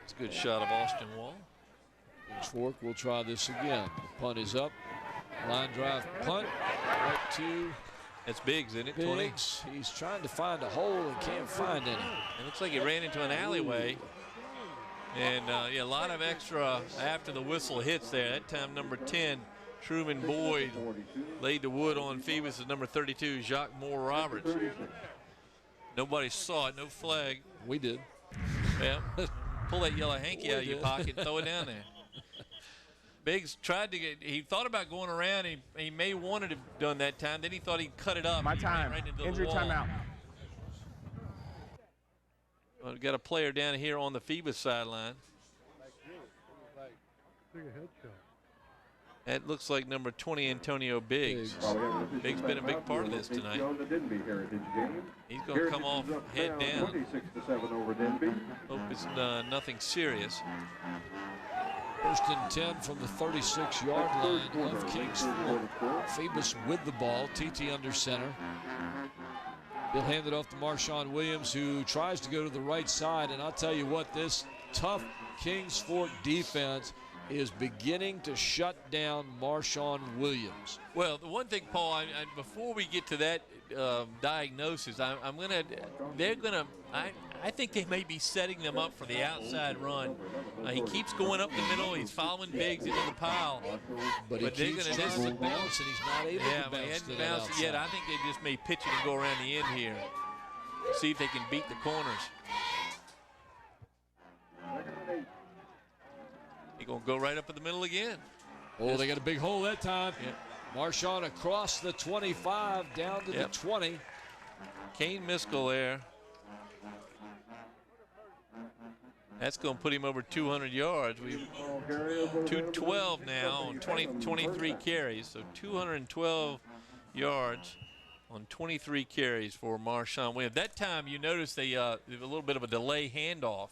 It's a good shot of Austin Wall. Kings Fork will try this again. The punt is up. Line drive punt right to. That's Biggs, isn't it? Biggs. 20. He's trying to find a hole and can't find any. It looks like he ran into an alleyway. And a lot of extra after the whistle hits there. That time, number 10, Truman Boyd, laid the wood on Phoebus' number 32, Jacques Moore Roberts. Nobody saw it, no flag. We did. Yeah, pull that yellow hanky out of your pocket and throw it down there. Biggs tried to he thought about going around. He may wanted to have done that time. Then he thought he'd cut it up. My time. Right into Injury the wall. timeout. Well, we've got a player down here on the Phoebus sideline. That looks like number 20, Antonio Biggs. Biggs been a big part of this tonight. He's going to come off head down. Hope it's nothing serious. 1st and 10 from the 36-yard line of Kings Fork. Phoebus with the ball. TT under center. He'll hand it off to Marshawn Williams, who tries to go to the right side. And I'll tell you what, this tough Kings Fork defense is beginning to shut down Marshawn Williams. Well, the one thing, Paul, before we get to that diagnosis, I think they may be setting them up for the outside run. He keeps going up the middle. He's following Biggs into the pile. But he keeps trying to bounce, and he's not able to bounce. He hasn't bounced it yet. I think they just may pitch it and go around the end here. See if they can beat the corners. He's going to go right up in the middle again. Oh, they got a big hole that time. Yeah. Marshawn across the 25 down to the 20. Kane Miskell there. That's going to put him over 200 yards. We've 212 now on 23 carries. So 212 yards on 23 carries for Marshawn Williams. That time you notice they a little bit of a delay handoff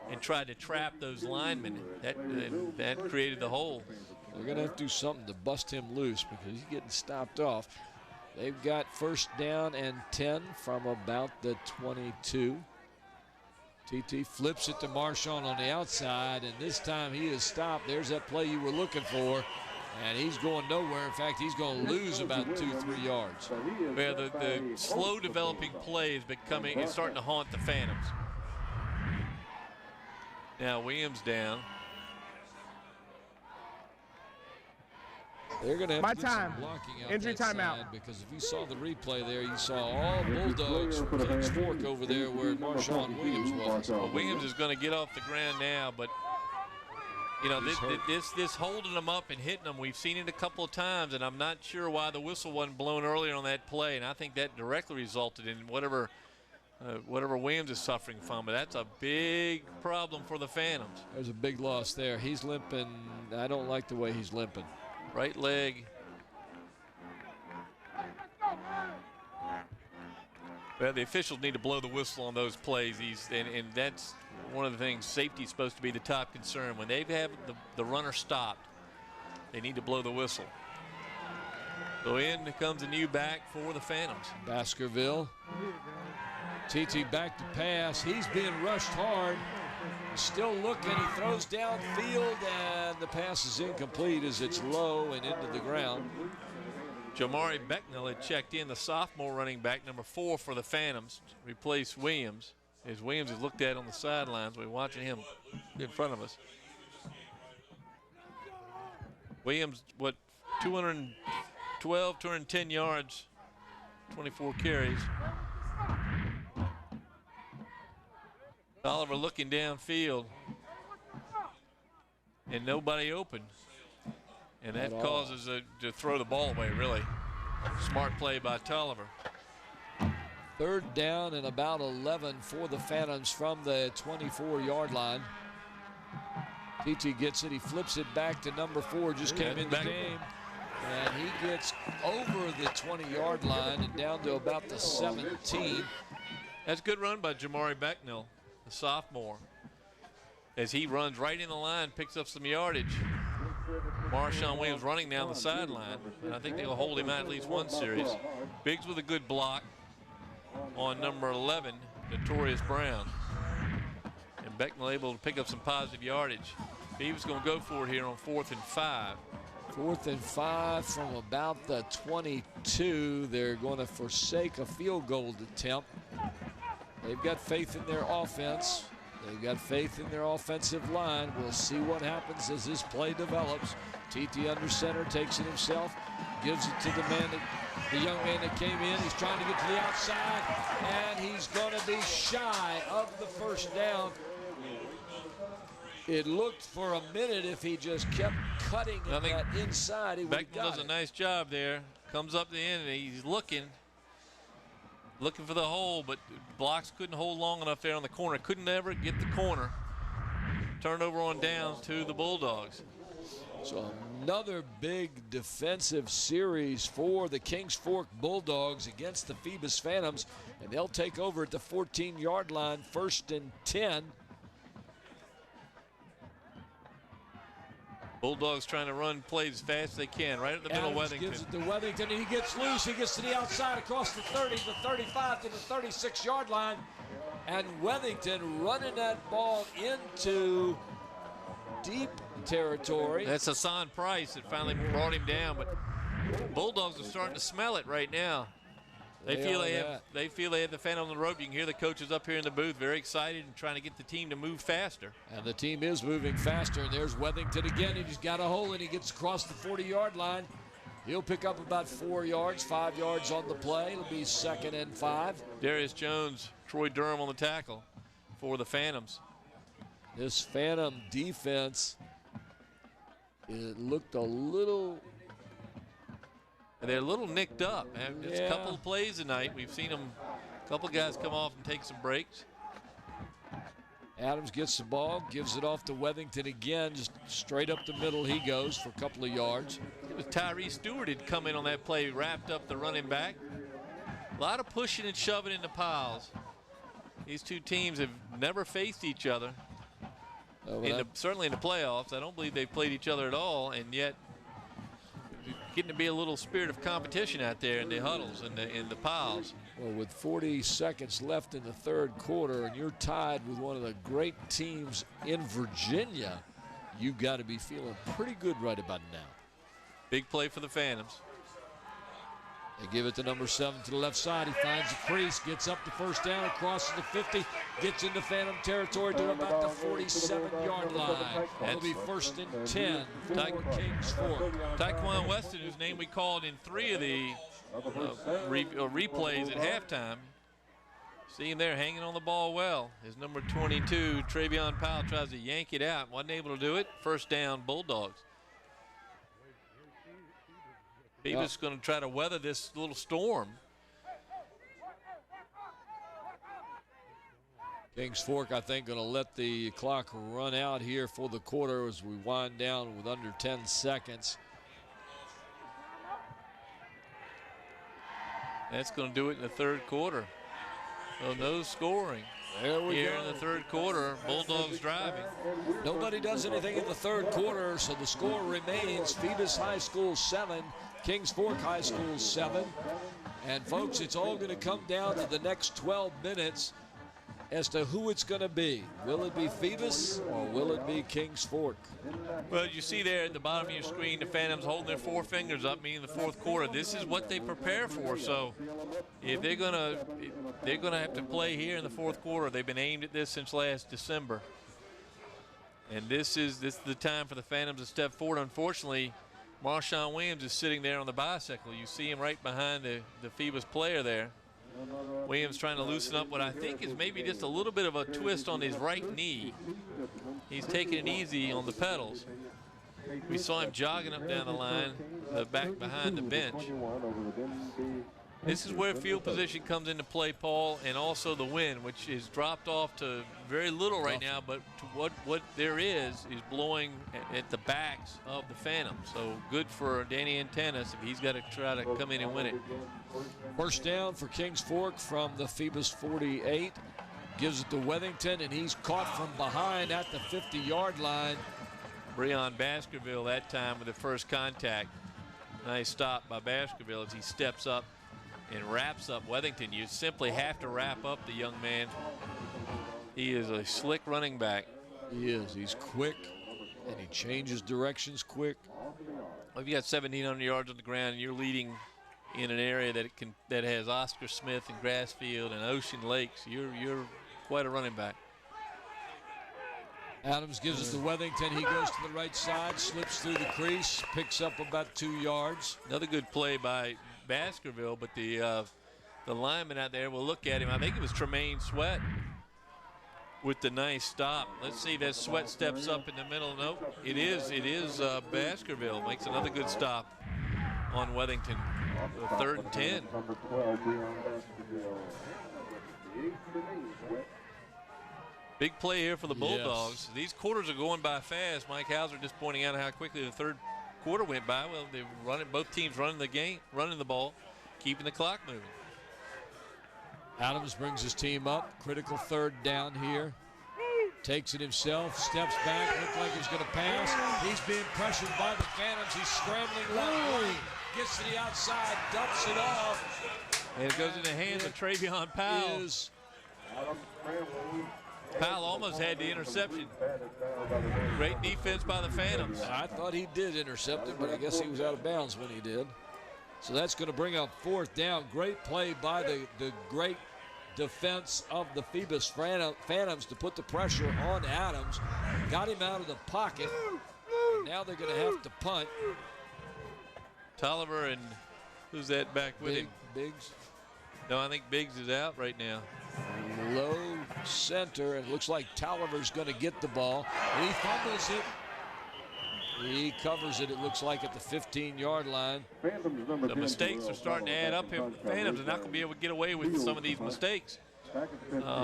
and tried to trap those linemen. That created the hole. They're going to have to do something to bust him loose because he's getting stopped off. They've got first down and 10 from about the 22. TT flips it to Marshawn on the outside, and this time he is stopped. There's that play you were looking for, and he's going nowhere. In fact, he's going to lose about 2-3 yards. Yeah, the slow developing play is starting to haunt the Phantoms. Now Williams down. They're going to have to do some blocking out Injury that timeout. side, because if you saw the replay there, you saw all Bulldogs from Kings Fork over there where Marshawn Williams was. Well, Williams is going to get off the ground now, but you know this holding them up and hitting them, we've seen it a couple of times, and I'm not sure why the whistle wasn't blown earlier on that play, and I think that directly resulted in whatever Williams is suffering from. But that's a big problem for the Phantoms. There's a big loss there. He's limping. I don't like the way he's limping. Right leg. Well, the officials need to blow the whistle on those plays. And that's one of the things. Safety is supposed to be the top concern. When they have the runner stopped, they need to blow the whistle. So in comes a new back for the Phantoms. Baskerville. TT back to pass. He's being rushed hard. Still looking, he throws downfield, and the pass is incomplete as it's low and into the ground. Jamari Becknell had checked in, the sophomore running back, number 4 for the Phantoms, replaced Williams. As Williams is looked at on the sidelines, we're watching him in front of us. Williams, 212, 210 yards, 24 carries. Oliver looking downfield, and nobody open, and that causes to throw the ball away. Really smart play by Tolliver. Third down and about 11 for the Phantoms from the 24-yard line. TT gets it, he flips it back to number 4, just came in the game, and he gets over the 20-yard line and down to about the 17. That's a good run by Jamari Becknell, the sophomore, as he runs right in the line, picks up some yardage. Marshawn Williams running down the sideline, and I think they'll hold him out at least one series. Biggs with a good block on number 11, Notorious Brown. And Becknell able to pick up some positive yardage. He was going to go for it here on 4th and 5. 4th and 5 from about the 22. They're going to forsake a field goal attempt. They've got faith in their offense. They've got faith in their offensive line. We'll see what happens as this play develops. TT under center, takes it himself, gives it to the young man that came in. He's trying to get to the outside, and he's going to be shy of the first down. It looked for a minute if he just kept cutting at that inside, he would have got it. Becknell does a nice job there. Comes up the end, and he's looking for the hole, but blocks couldn't hold long enough there on the corner. Couldn't ever get the corner. Turnover on downs to the Bulldogs. So another big defensive series for the Kings Fork Bulldogs against the Phoebus Phantoms, and they'll take over at the 14-yard line, 1st and 10. Bulldogs trying to run plays as fast as they can, right at the middle of Adams Wethington. gives it to Wethington, and he gets loose. He gets to the outside across the 30, the 35 to the 36-yard line. And Wethington running that ball into deep territory. That's Hassan Price that finally brought him down, but Bulldogs are starting to smell it right now. They feel they have the Phantom on the rope. You can hear the coaches up here in the booth very excited and trying to get the team to move faster. And the team is moving faster. And there's Wethington again, and he's got a hole, and he gets across the 40-yard line. He'll pick up about 4 yards, 5 yards on the play. It'll be 2nd and 5. Darius Jones, Troy Durham on the tackle for the Phantoms. This Phantom defense, it looked a little... They're a little nicked up. There's a couple of plays tonight. We've seen them, a couple of guys come off and take some breaks. Adams gets the ball, gives it off to Wethington again, just straight up the middle he goes for a couple of yards. It was Tyree Stewart had come in on that play, wrapped up the running back. A lot of pushing and shoving in the piles. These two teams have never faced each other, certainly in the playoffs. I don't believe they've played each other at all, and yet getting to be a little spirit of competition out there in the huddles and in the piles. Well, with 40 seconds left in the third quarter and you're tied with one of the great teams in Virginia, you've got to be feeling pretty good right about now. Big play for the Phantoms. They give it to number 7 to the left side. He finds a crease, gets up the first down, crosses the 50, gets into Phantom territory to about the 47-yard line. That'll be 1st and 10 for Kings Fork. Tyquan Weston, whose name we called in 3 of the replays at halftime. See him there hanging on the ball well. His number 22, Travion Powell, tries to yank it out. Wasn't able to do it. 1st down, Bulldogs. Phoebus going to try to weather this little storm. Kings Fork, I think, going to let the clock run out here for the quarter as we wind down with under 10 seconds. That's going to do it in the third quarter. So no scoring. There we Here go. in the third quarter, Bulldogs driving. Nobody does anything in the third quarter, so the score remains Phoebus High School 7, Kings Fork High School 7. And folks, it's all going to come down to the next 12 minutes as to who it's going to be. Will it be Phoebus or will it be Kings Fork? Well, you see there at the bottom of your screen, the Phantoms holding their 4 fingers up, meaning the fourth quarter. This is what they prepare for. So if they're gonna have to play here in the fourth quarter. They've been aimed at this since last December. And this is the time for the Phantoms to step forward. Unfortunately, Marshawn Williams is sitting there on the bicycle. You see him right behind the Phoebus player there. Williams trying to loosen up what I think is maybe just a little bit of a twist on his right knee. He's taking it easy on the pedals. We saw him jogging up down the line, back behind the bench. This is where field position comes into play, Paul, and also the wind, which is dropped off to very little right now, but what there is blowing at the backs of the Phantom. So good for Danny Antanas if he's got to try to come in and win it. First down for Kings Fork from the Phoebus 48. Gives it to Wethington, and he's caught from behind at the 50-yard line. Breon Baskerville that time with the first contact. Nice stop by Baskerville as he steps up and wraps up Wethington. You simply have to wrap up the young man. He is a slick running back. He is. He's quick, and he changes directions quick. Well, if you got 1,700 yards on the ground and you're leading in an area that has Oscar Smith and Grassfield and Ocean Lakes, you're quite a running back. Adams gives it to Wethington. He goes to the right side, slips through the crease, picks up about 2 yards. Another good play by Baskerville, but the lineman out there will look at him. I think it was Tremaine Sweat with the nice stop. Let's see if that Sweat steps up in the middle. Nope, it is Baskerville. Makes another good stop on Wethington. 3rd and 10. Big play here for the Bulldogs. Yes. These quarters are going by fast. Mike Hauser just pointing out how quickly the third quarter went by. Well, they're running, both teams running the game, running the ball, keeping the clock moving. Adams brings his team up. Critical 3rd down here. Takes it himself, steps back, looks like he's going to pass. He's being pressured by the Phantoms. He's scrambling left lane, gets to the outside, dumps it off. And it goes in the hands of Travion Powell. Powell almost had the interception. Great defense by the Phantoms. I thought he did intercept it, but I guess he was out of bounds when he did. So that's going to bring up 4th down. Great play by the great defense of the Phoebus Phantoms to put the pressure on Adams. Got him out of the pocket. And now they're going to have to punt. Tolliver and who's that back with him? Biggs. No, I think Biggs is out right now. Low center. It looks like Tolliver's going to get the ball. He fumbles it. He covers it, it looks like, at the 15-yard line. The mistakes are starting to add up here for the Phantoms. They're not going to be able to get away with some of these mistakes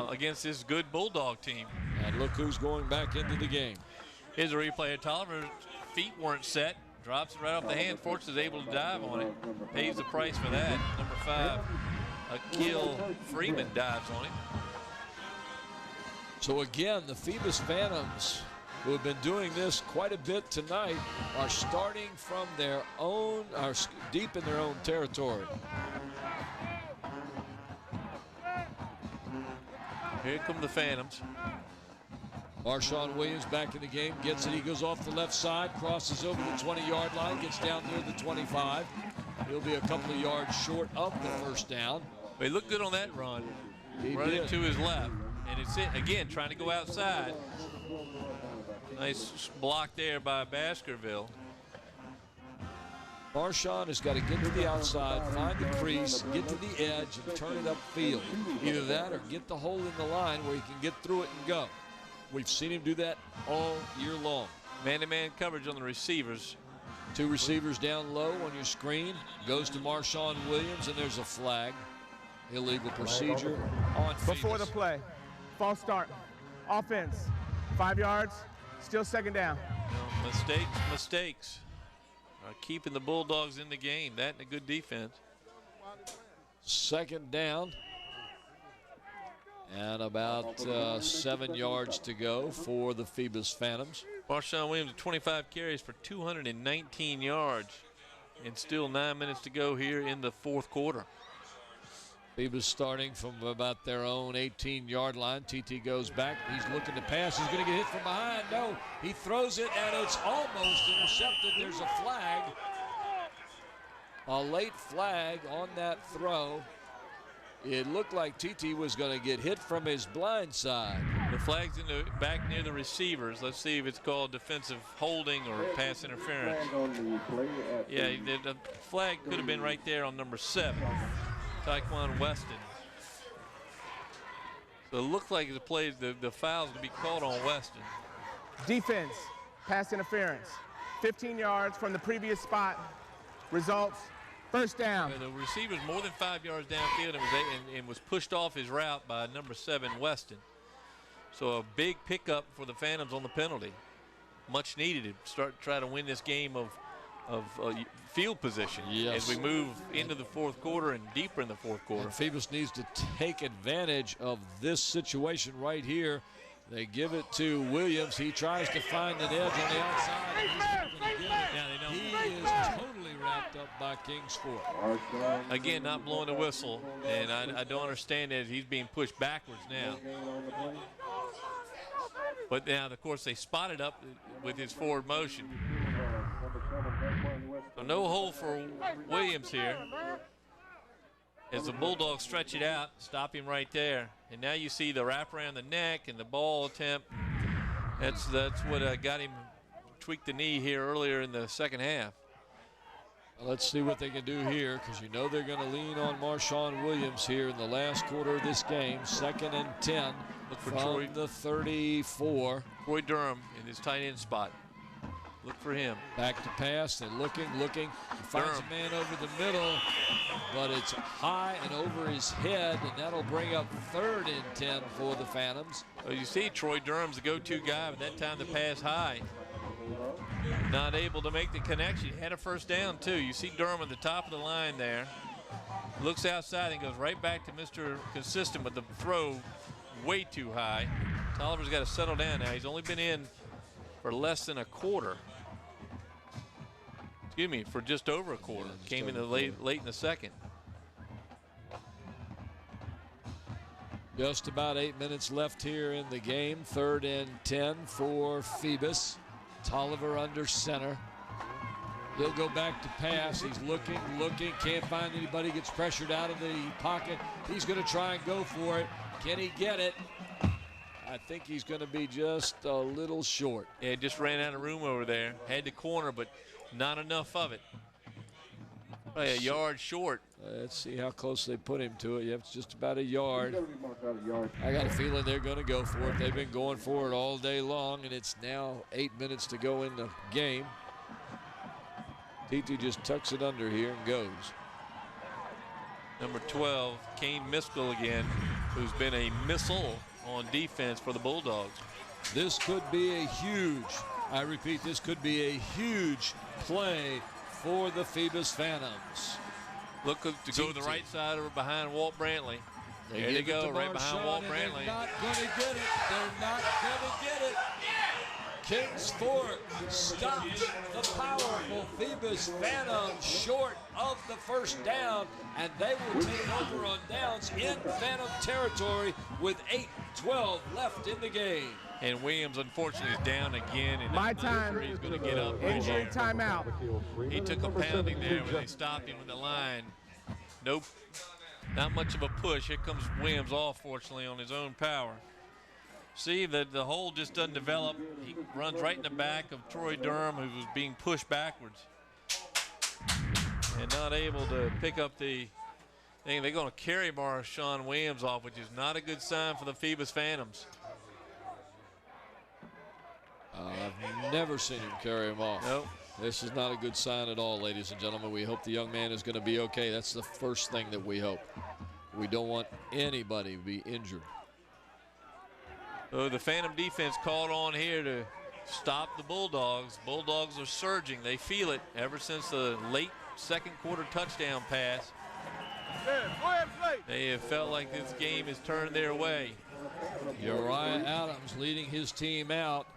against this good Bulldog team. And look who's going back into the game. Here's a replay of Tolliver's feet weren't set. Drops it right off the hand. Force is able to dive on it. Pays the price for that. Number 5, Akil Freeman dives on him. So again, the Phoebus Phantoms, who have been doing this quite a bit tonight, are starting from their own, are deep in their own territory. Here come the Phantoms. Marshawn Williams back in the game, gets it, he goes off the left side, crosses over the 20-yard line, gets down near the 25. He'll be a couple of yards short of the 1st down. He looked good on that run. He running did. to his left. And it's it again, trying to go outside. Nice block there by Baskerville. Marshawn has got to get to the outside, find the crease, get to the edge, and turn it upfield. Either that or get the hole in the line where he can get through it and go. We've seen him do that all year long. Man-to-man coverage on the receivers. 2 receivers down low on your screen. Goes to Marshawn Williams, and there's a flag. Illegal procedure on Before Phoebus. the play, false start. Offense, 5 yards, still 2nd down. No, mistakes are keeping the Bulldogs in the game. That and a good defense. 2nd down. And about 7 yards to go for the Phoebus Phantoms. Marshawn Williams, 25 carries for 219 yards. And still 9 minutes to go here in the 4th quarter. Phoebus starting from about their own 18-yard line. TT goes back. He's looking to pass. He's going to get hit from behind. No, he throws it, and it's almost intercepted. There's a flag. A late flag on that throw. It looked like TT was going to get hit from his blind side. The flag's in the back near the receivers. Let's see if it's called defensive holding or pass interference. Yeah, the flag could have been right there on number 7, Tyquan Weston. So it looks like the foul's going to be called on Weston. Defense, pass interference. 15 yards from the previous spot. Results, 1st down. The receiver's more than 5 yards downfield and was pushed off his route by number 7, Weston. So a big pickup for the Phantoms on the penalty. Much needed to try to win this game of field position as we move into the 4th quarter and deeper in the 4th quarter. And Phoebus needs to take advantage of this situation right here. They give it to Williams. He tries to find an edge on the outside. And he's not going to get it. Yeah, they don't. He is totally wrapped up by Kings Fork. Again, not blowing the whistle, and I don't understand that he's being pushed backwards now. But now, of course, they spotted up with his forward motion. So no hole for Williams here. As the Bulldogs stretch it out, stop him right there. And now you see the wrap around the neck and the ball attempt. That's what got him tweaked the knee here earlier in the 2nd half. Let's see what they can do here, because you know they're going to lean on Marshawn Williams here in the last quarter of this game. 2nd and 10 Look for from Troy. the 34. Troy Durham in his tight end spot. Look for him. Back to pass, and looking. He finds Durham. a man over the middle, but it's high and over his head, and that'll bring up 3rd and 10 for the Phantoms. Well, you see Troy Durham's the go-to guy, but that time the pass high. Not able to make the connection. Had a 1st down, too. You see Durham at the top of the line there. Looks outside and goes right back to Mr. Consistent, but the throw way too high. Tolliver's got to settle down now. He's only been in for less than a quarter. Excuse me, for just over a quarter. Came in late in the second. Just about 8 minutes left here in the game. 3rd and 10 for Phoebus. Tolliver under center. He'll go back to pass. He's looking, can't find anybody. Gets pressured out of the pocket. He's going to try and go for it. Can he get it? I think he's going to be just a little short. Yeah, just ran out of room over there. Had the corner, but not enough of it. Probably a yard short. Let's see how close they put him to it. Yep, it's just about a yard. I got a feeling they're going to go for it. They've been going for it all day long, and it's now 8 minutes to go in the game. T2 just tucks it under here and goes. Number 12, Kane Miskell again, who's been a missile on defense for the Bulldogs. This could be a huge, I repeat, this could be a huge play for the Phoebus Phantoms. Look to go to the right side over behind Walt Brantley. There they go, right behind Walt Brantley. They're not going to get it. They're not going to get it. Kings Fork stops the powerful Phoebus Phantoms short of the first down, and they will take over on downs in Phantom territory with 8:12 left in the game. And Williams, unfortunately, is down again. And My time. He's going to get up. Injury timeout. He took a pounding there when they stopped him with the line. Nope, not much of a push. Here comes Williams off, fortunately, on his own power. See that the hole just doesn't develop. He runs right in the back of Troy Durham, who was being pushed backwards and not able to pick up the thing. They're going to carry Marshawn Williams off, which is not a good sign for the Phoebus Phantoms. I've never seen him carry him off. Nope. This is not a good sign at all, ladies and gentlemen. We hope the young man is going to be okay. That's the first thing that we hope. We don't want anybody to be injured. So the Phantom defense called on here to stop the Bulldogs. Bulldogs are surging. They feel it ever since the late second quarter touchdown pass. They have felt like this game has turned their way. Uriah Adams leading his team out.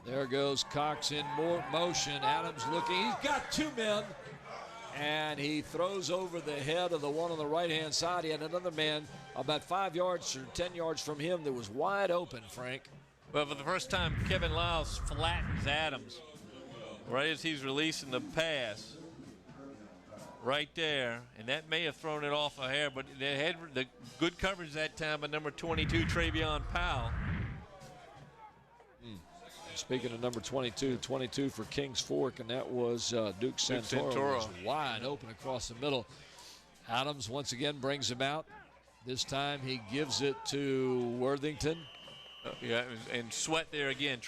There goes Cox in motion. Adams looking. He's got two men. And he throws over the head of the one on the right-hand side. He had another man about 5 yards or 10 yards from him that was wide open, Frank. But for the first time, Kevin Lyles flattens Adams right as he's releasing the pass. Right there. And that may have thrown it off a hair, but they had the good coverage that time by number 22, Travion Powell. Speaking of number 22 for Kings Fork, and that was Duke Santoro. Was wide open across the middle. Adams once again brings him out. This time he gives it to Worthington. Yeah, and Sweat there again.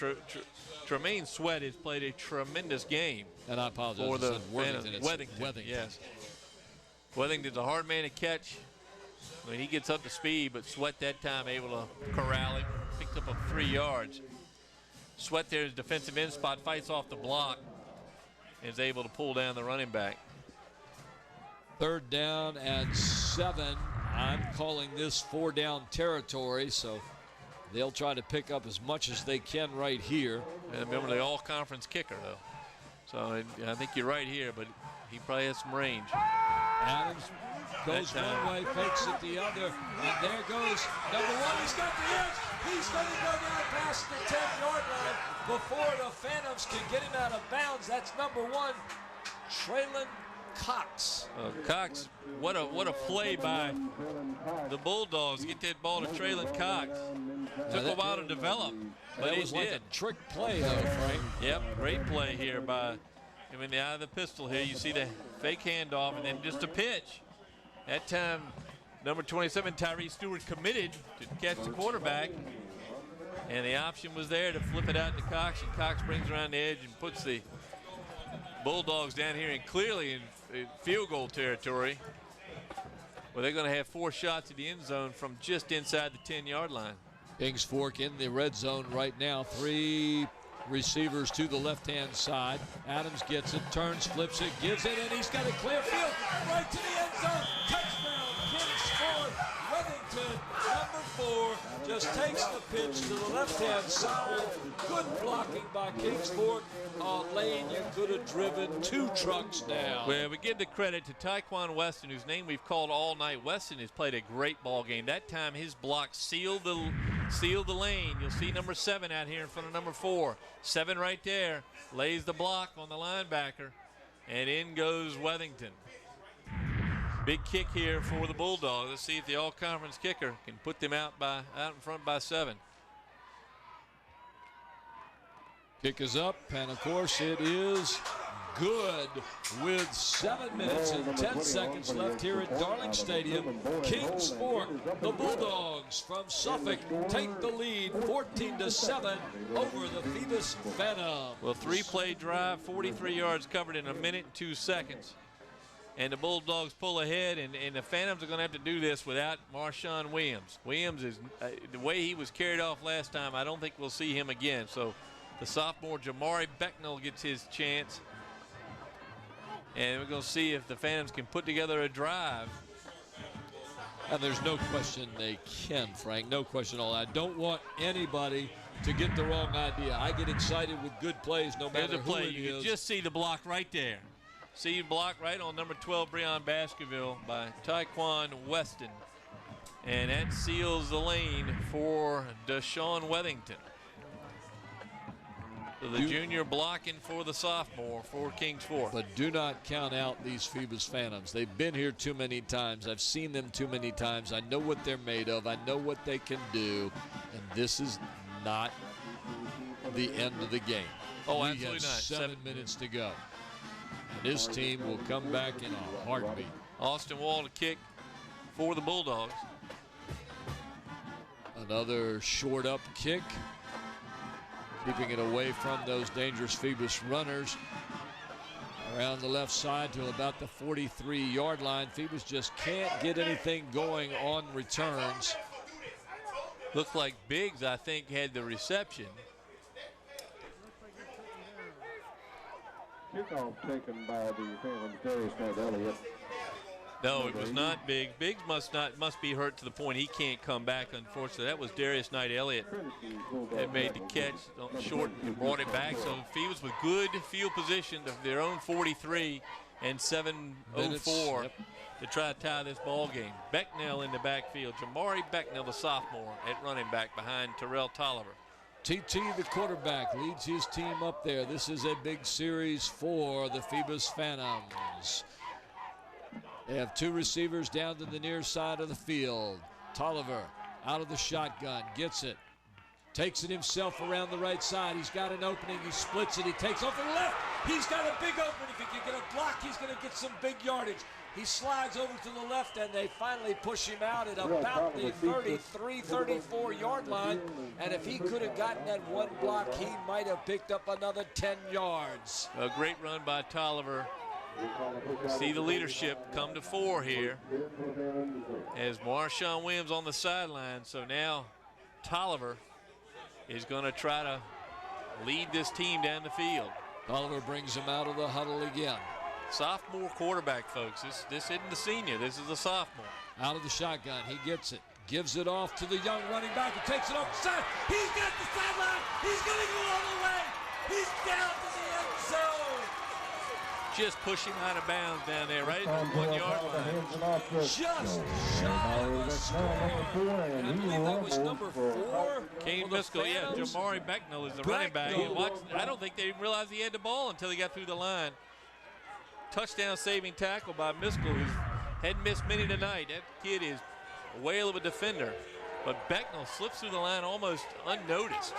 Tremaine Sweat has played a tremendous game. And I apologize for the Worthington. Yes. Worthington's a hard man to catch when he gets up to speed, but Sweat that time able to corral him, picked up 3 yards. Sweat there is defensive end spot, fights off the block, and is able to pull down the running back. 3rd down and 7. I'm calling this 4-down territory, so they'll try to pick up as much as they can right here. And remember the all-conference kicker, though. So I think you're right here, but he probably has some range. Adams goes one way, fakes it the other, and there goes number 1. He's got the edge. He's going to go down past the 10-yard line before the Phantoms can get him out of bounds. That's number 1, Traylon Cox. Cox, what a play by the Bulldogs to get that ball to Traylon Cox. Took a while to develop, but it was like a trick play, though, Frank. Yep, great play here by him in the eye of the pistol here. You see the fake handoff and then just a pitch. That time, number 27, Tyree Stewart, committed to catch the quarterback. And the option was there to flip it out to Cox, and Cox brings around the edge and puts the Bulldogs down here and clearly in field goal territory. Well, they're going to have 4 shots at the end zone from just inside the 10-yard line. Kings Fork in the red zone right now. 3 receivers to the left-hand side. Adams gets it, turns, flips it, gives it, and he's got a clear field right to the end zone. Touchdown, Kings Fork. Worthington, number 4, Phoebus takes the pitch to the left-hand side. Good blocking by Kings Fork. Lane, you could have driven 2 trucks down. Well, we give the credit to Tyquan Weston, whose name we've called all night. Weston has played a great ball game. That time his block sealed the lane. You'll see number 7 out here in front of number 4. 7 right there. Lays the block on the linebacker. And in goes Wethington. Big kick here for the Bulldogs. Let's see if the all-conference kicker can put them out in front by 7. Kick is up, and of course it is good with 7 minutes and 10 seconds left here at Darling Stadium. Kings Fork, the Bulldogs from Suffolk, take the lead 14-7 over the Phoebus Phantoms. Well, 3-play drive, 43 yards covered in 1 minute and 2 seconds. And the Bulldogs pull ahead, and the Phantoms are going to have to do this without Marshawn Williams. Williams is the way he was carried off last time, I don't think we'll see him again. So the sophomore Jamari Becknell gets his chance. And we're going to see if the Phantoms can put together a drive. And there's no question they can, Frank. No question at all. I don't want anybody to get the wrong idea. I get excited with good plays no matter who it is. You can just see the block right there. See block right on number 12, Breon Baskerville by Tyquan Weston. And that seals the lane for Deshaun Wethington. So the junior blocking for the sophomore for Kings Fork. But do not count out these Phoebus Phantoms. They've been here too many times. I've seen them too many times. I know what they're made of. I know what they can do. And this is not the end of the game. Oh, we absolutely have not. 7 minutes to go. And this team will come back in a heartbeat. Austin Wall to kick for the Bulldogs. Another short up kick, keeping it away from those dangerous Phoebus runners. Around the left side to about the 43-yard line. Phoebus just can't get anything going on returns. Looked like Biggs, I think, had the reception. Kickoff taken by the Phantoms, Darius Knight Elliott. No, it was not Biggs. Biggs must be hurt to the point he can't come back, unfortunately. That was Darius Knight Elliott that made the catch short and brought it back. So Phoebus with good field position of their own 43 and 7:04 to try to tie this ball game. Becknell in the backfield. Jamari Becknell, the sophomore, at running back behind Terrell Tolliver. TT, the quarterback, leads his team up there. This is a big series for the Phoebus Phantoms. They have 2 receivers down to the near side of the field. Tolliver out of the shotgun, gets it, takes it himself around the right side. He's got an opening, he splits it, he takes off to the left. He's got a big opening. If he can get a block, he's going to get some big yardage. He slides over to the left, and they finally push him out at about the 33, 34-yard line. And if he could have gotten that one block, he might have picked up another 10 yards. A great run by Tolliver. See the leadership come to 4 here as Marshawn Williams on the sideline. So now Tolliver is going to try to lead this team down the field. Tolliver brings him out of the huddle again. Sophomore quarterback, folks. This isn't the senior. This is the sophomore. Out of the shotgun, he gets it. Gives it off to the young running back. He takes it off the side. He's got the sideline. He's going to go all the way. He's down to the end zone. Just push him out of bounds down there, right at the 1-yard line. Just shy of a score. I believe that was number 4. Kane Miskell, yeah. Jamari Becknell is the running back. And I don't think they even realized he had the ball until he got through the line. Touchdown saving tackle by Miskell, who hadn't missed many tonight. That kid is a whale of a defender. But Becknell slips through the line almost unnoticed.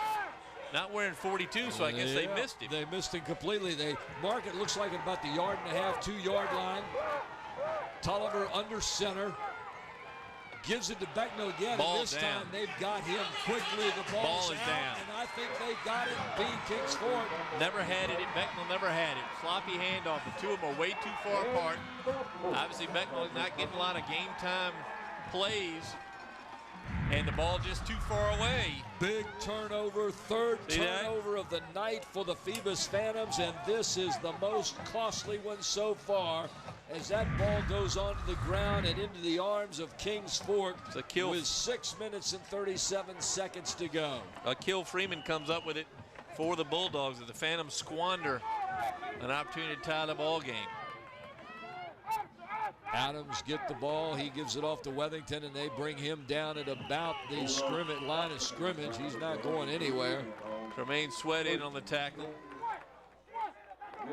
Not wearing 42, so I guess they missed him. They missed him completely. They mark it, looks like at about the 1.5 yard, 2-yard line. Tolliver under center. Gives it to Becknell again, Ball and this down. time they've got him quickly. The ball is down. And I think they got it. Being Kings Fork. Never had it. Becknell never had it. Sloppy handoff. The two of them are way too far apart. Obviously, Becknell not getting a lot of game time plays, and the ball just too far away. Big turnover, third See that? turnover of the night for the Phoebus Phantoms, and this is the most costly one so far as that ball goes onto the ground and into the arms of Kings Fork with 6 minutes and 37 seconds to go. Akil Freeman comes up with it for the Bulldogs as the Phantoms squander an opportunity to tie the ball game. Adams get the ball. He gives it off to Wethington, and they bring him down at about the line of scrimmage. He's not going anywhere. Tremaine Sweat in on the tackle.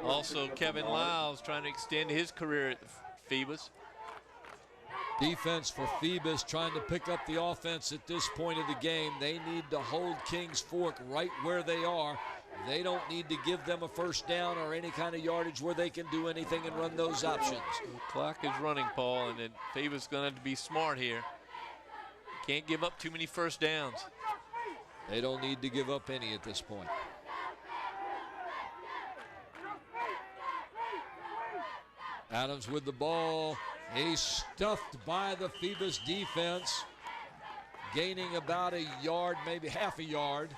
Also, Kevin Lyles trying to extend his career at Phoebus. Defense for Phoebus trying to pick up the offense at this point of the game. They need to hold Kings Fork right where they are. They don't need to give them a first down or any kind of yardage where they can do anything and run those options. The clock is running, Paul, and then Phoebus going to have to be smart here. Can't give up too many first downs. They don't need to give up any at this point. Adams with the ball. He's stuffed by the Phoebus defense, gaining about a yard, maybe half a yard.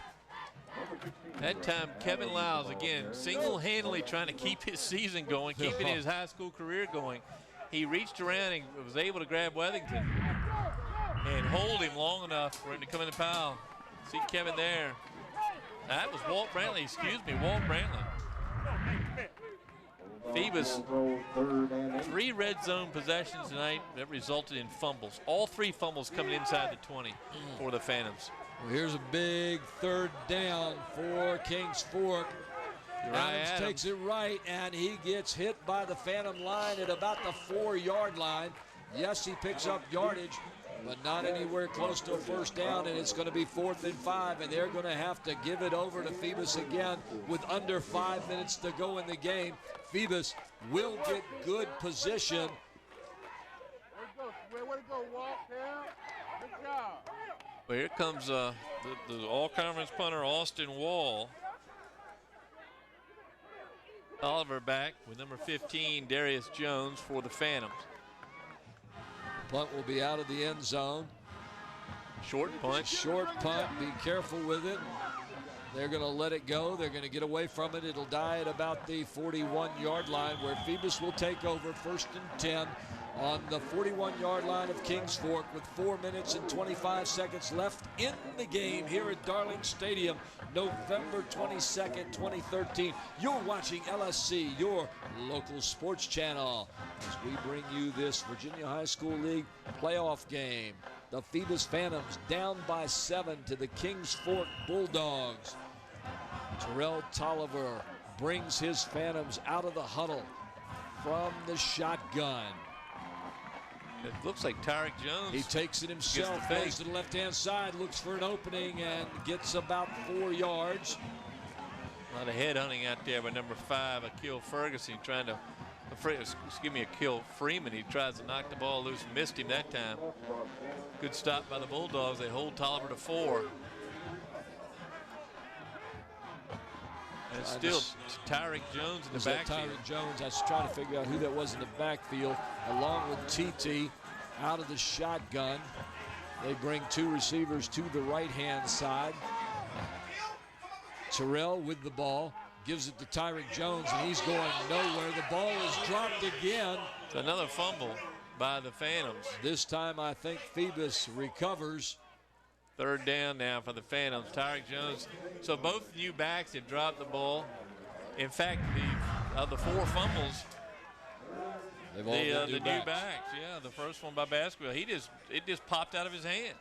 That time, Kevin Lyles, again, single-handedly trying to keep his season going, keeping his high school career going. He reached around and was able to grab Wethington and hold him long enough for him to come in the pile. See Kevin there. That was Walt Brantley, Walt Brantley. Phoebus, 3 red zone possessions tonight that resulted in fumbles. All 3 fumbles coming inside the 20 for the Phantoms. Well, here's a big third down for Kings Fork. Adams takes it right, and he gets hit by the Phantom line at about the 4-yard line. Yes, he picks up yardage, but not anywhere close to a first down, and it's going to be 4th and 5, and they're going to have to give it over to Phoebus again with under 5 minutes to go in the game. Phoebus will get good position. Way to go, Walt. Good job. Well, here comes the all-conference punter, Austin Wall. Oliver back with number 15, Darius Jones, for the Phantoms. Punt will be out of the end zone. Short punt. Short punt. Be careful with it. They're going to let it go. They're going to get away from it. It'll die at about the 41-yard line, where Phoebus will take over 1st and 10 on the 41-yard line of Kings Fork with 4 minutes and 25 seconds left in the game here at Darling Stadium, November 22nd, 2013. You're watching LSC, your local sports channel, as we bring you this Virginia High School League playoff game. The Phoebus Phantoms down by 7 to the Kings Fork Bulldogs. Terrell Tolliver brings his Phantoms out of the huddle from the shotgun. It looks like Tyreek Jones. He takes it himself, goes to the left-hand side, looks for an opening, and gets about 4 yards. A lot of head hunting out there by number 5, Akil Ferguson, trying to, Akil Freeman. He tries to knock the ball loose, missed him that time. Good stop by the Bulldogs. They hold Tolliver to 4. And it's still Tyreek Jones in the backfield. Tyreek Jones. I was trying to figure out who that was in the backfield, along with TT out of the shotgun. They bring 2 receivers to the right-hand side. Terrell with the ball, gives it to Tyreek Jones, and he's going nowhere. The ball is dropped again. It's another fumble by the Phantoms. This time I think Phoebus recovers. 3rd down now for the Phantoms. Tyreek Jones. So both new backs have dropped the ball. In fact, the 4 fumbles, they've all been new backs. Yeah, the first one by Baskerville, it just popped out of his hands.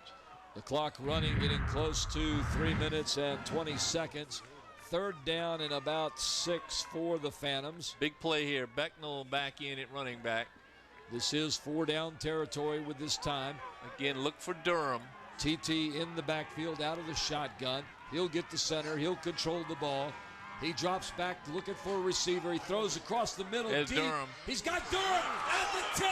The clock running, getting close to 3 minutes and 20 seconds. 3rd down and about 6 for the Phantoms. Big play here. Becknell back in at running back. This is 4-down territory with this time. Again, look for Durham. TT in the backfield out of the shotgun. He'll get the center. He'll control the ball. He drops back looking for a receiver. He throws across the middle. There's Durham. He's got Durham at the 10.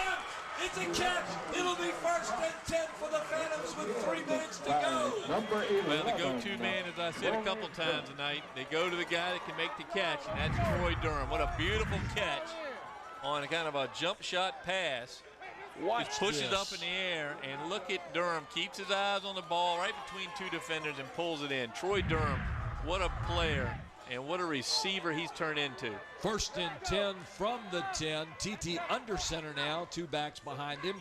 It's a catch. It'll be 1st and 10 for the Phantoms with 3 minutes to go. Well, the go-to man, as I said a couple times tonight, they go to the guy that can make the catch, and that's Troy Durham. What a beautiful catch on a kind of a jump shot pass. Just pushes up in the air, and look at Durham. Keeps his eyes on the ball right between 2 defenders and pulls it in. Troy Durham, what a player. And what a receiver he's turned into. 1st and 10 from the 10. TT under center now, 2 backs behind him.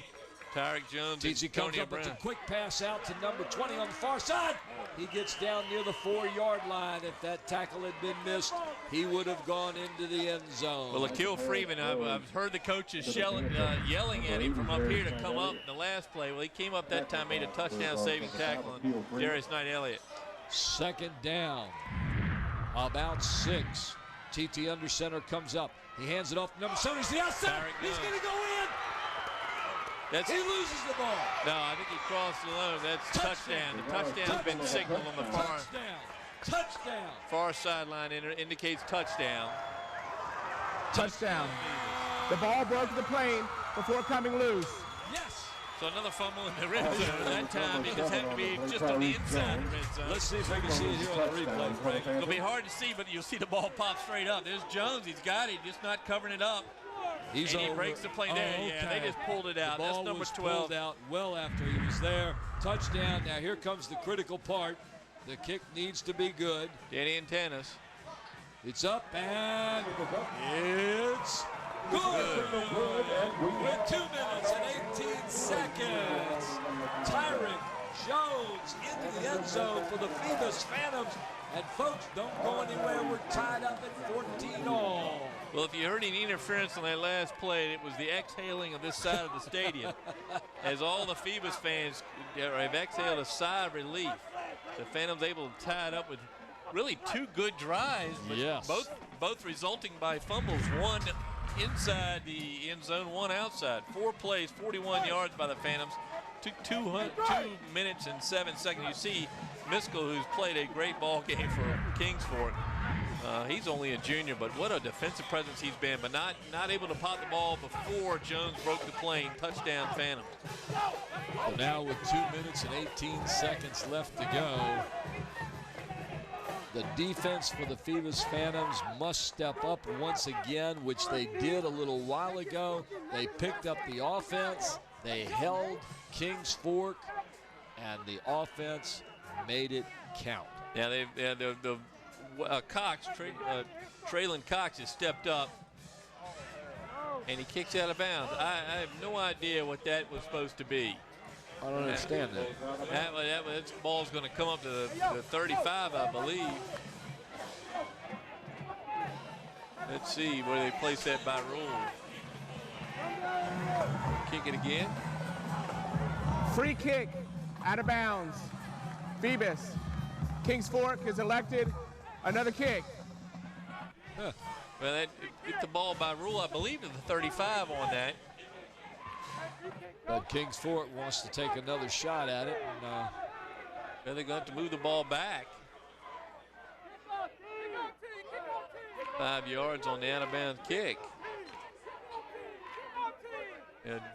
Tyreek Jones and TT comes Tony up with Brown. a quick pass out to number 20 on the far side. He gets down near the 4-yard line. If that tackle had been missed, he would have gone into the end zone. Well, Akil Freeman, I've heard the coaches yelling at him from up here to come up in the last play. Well, he came up that time, made a touchdown-saving tackle on Darius Knight-Elliott. 2nd down, about 6. TT under center comes up. He hands it off to number 7. He's the outside. He's going to go in. He loses the ball. No, I think he crossed the line. That's touchdown. The touchdown's been signaled on the Touchdown. far sideline. Indicates touchdown. Touchdown. The ball broke the plane before coming loose. Yes. So another fumble in the red zone. That time it just had to be just on the inside of the red zone. Let's see if we can see it here on the replay, Frank. It'll be hard to see, but you'll see the ball pop straight up. There's Jones. He's got it, just not covering it up. And he breaks the play there. Okay. Yeah, they just pulled it out. The ball That's number was 12. pulled out well after he was there. Touchdown. Now here comes the critical part. The kick needs to be good. Danny Antanas. It's up and it's good. With 2 minutes and 18 seconds. Tyreek Jones into the end zone for the Phoebus Phantoms. And folks, don't go anywhere. We're tied up at 14 all. Well, if you heard any interference on that last play, it was the exhaling of this side of the stadium. As all the Phoebus fans have exhaled a sigh of relief. The Phantoms able to tie it up with really 2 good drives, but yes, both resulting by fumbles. 1 inside the end zone, 1 outside. 4 plays, 41 yards by the Phantoms. 2 minutes and 7 seconds. You see Miskell, who's played a great ball game for Kings Fork. He's only a junior, but what a defensive presence he's been, but not able to pop the ball before Jones broke the plane. Touchdown Phantoms. So now with 2 minutes and 18 seconds left to go, the defense for the Phoebus Phantoms must step up once again, which they did a little while ago. They picked up the offense. They held Kings Fork, and the offense made it count. Now Cox, Traylon Cox has stepped up, and he kicks out of bounds. I have no idea what that was supposed to be. I don't understand that. That ball's going to come up to the 35, I believe. Let's see where they place that by rule. Kick it again. Free kick out of bounds. Phoebus. Kings Fork is elected another kick. Huh. Well, that get the ball by rule, I believe, to the 35 on that. But Kings Fork wants to take another shot at it. And, they're going to have to move the ball back. 5 yards on the out-of-bounds kick.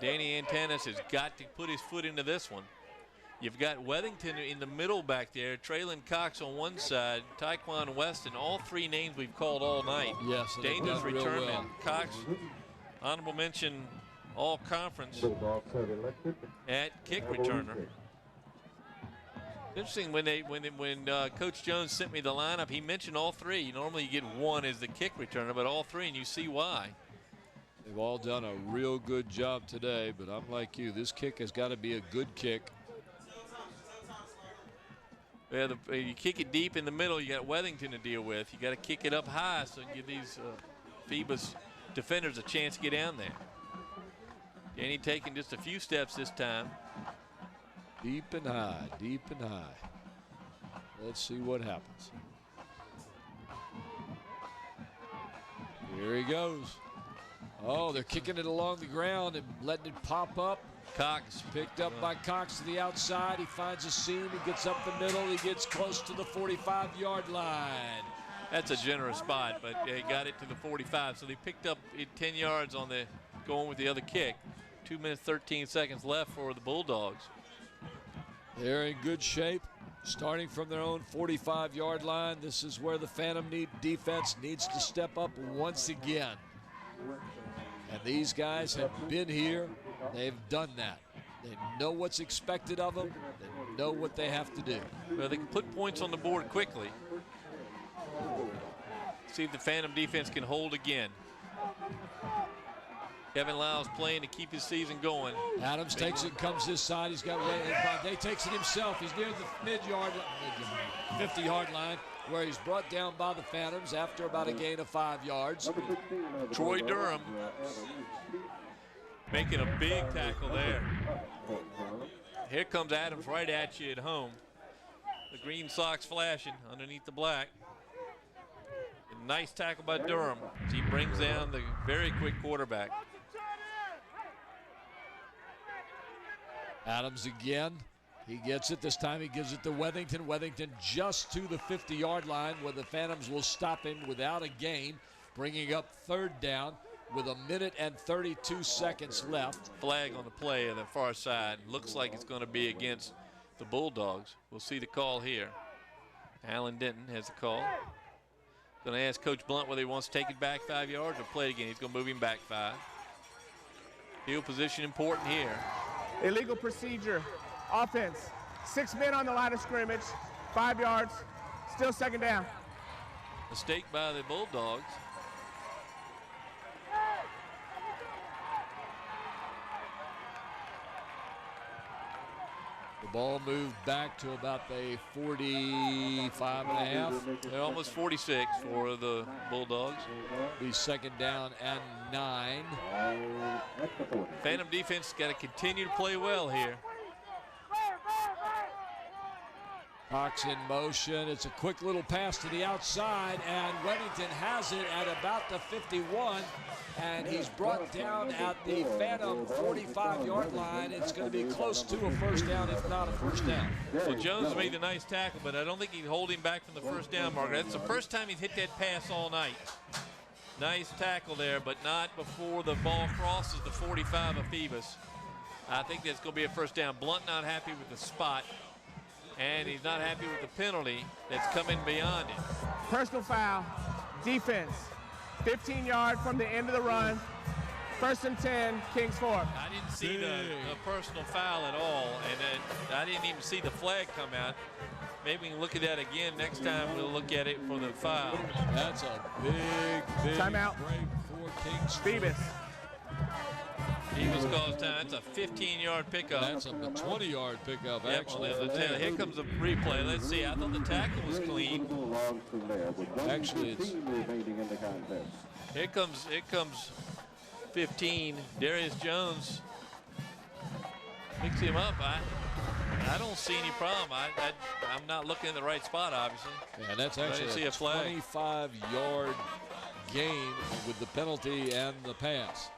Danny Antanas has got to put his foot into this one. You've got Weathington in the middle back there, Traylon Cox on one side, Tyquan Weston, all 3 names we've called all night. yes, Dangerous return man. Cox, honorable mention, all conference at kick returner. Interesting when Coach Jones sent me the lineup, he mentioned all 3. Normally you get 1 as the kick returner, but all 3, and you see why. They've all done a real good job today, but I'm like you. This kick has got to be a good kick. Yeah, you kick it deep in the middle, you got Weathington to deal with. You got to kick it up high so you give these Phoebus defenders a chance to get down there. Danny taking just a few steps this time. Deep and high, deep and high. Let's see what happens. Here he goes. Oh, they're kicking it along the ground and letting it pop up. Cox picked up by Cox to the outside. He finds a seam. He gets up the middle. He gets close to the 45-yard line. That's a generous spot, but they got it to the 45. So they picked up 10 yards on the going with the other kick. 2 minutes, 13 seconds left for the Bulldogs. They're in good shape, starting from their own 45-yard line. This is where the Phantom defense needs to step up once again. And these guys have been here. They've done that. They know what's expected of them. They know what they have to do. Well, they can put points on the board quickly. See if the Phantom defense can hold again. Kevin Lyles playing to keep his season going. Adams takes it and comes this side. He's got Day takes it himself. He's near the 50-yard line, where he's brought down by the Phantoms after about a gain of 5 yards. Troy Durham making a big tackle there. Here comes Adams right at you at home. The green socks flashing underneath the black. A nice tackle by Durham as he brings down the very quick quarterback. Adams again. He gets it. This time he gives it to Wethington. Wethington just to the 50-yard line where the Phantoms will stop him without a gain, bringing up 3rd down with 1 minute and 32 seconds left. Flag on the play on the far side. Looks like it's going to be against the Bulldogs. We'll see the call here. Alan Denton has the call. Going to ask Coach Blunt whether he wants to take it back 5 yards or play it again. He's going to move him back 5. Field position important here. Illegal procedure. Offense. 6 men on the line of scrimmage. 5 yards. Still 2nd down. Mistake by the Bulldogs. The ball moved back to about the 45 and a half. They're almost 46 for the Bulldogs. Be 2nd down and 9. Phantom defense got to continue to play well here. Cox in motion. It's a quick little pass to the outside, and Wethington has it at about the 51, and he's brought down at the Phantom 45-yard line. It's going to be close to a 1st down, if not a 1st down. Well, Jones made the nice tackle, but I don't think he'd hold him back from the 1st down marker. That's the first time he's hit that pass all night. Nice tackle there, but not before the ball crosses the 45 of Phoebus. I think that's going to be a 1st down. Blunt not happy with the spot, and he's not happy with the penalty that's coming beyond it. Personal foul. Defense. 15-yard from the end of the run. 1st and 10, Kings Fork. I didn't see the personal foul at all, and then I didn't even see the flag come out. Maybe we can look at that again next time. We'll look at it for the foul. That's a big timeout break for Kings Phoebus. Phoebus calls time. That's a 15-yard pickup. That's a 20-yard pickup, yep, actually. Here comes the replay. Let's see. I thought the tackle was clean. Actually, it's... Here comes 15. Darius Jones picks him up. I don't see any problem. I'm not looking in the right spot, obviously. Yeah, that's actually a 25-yard gain with the penalty and the pass.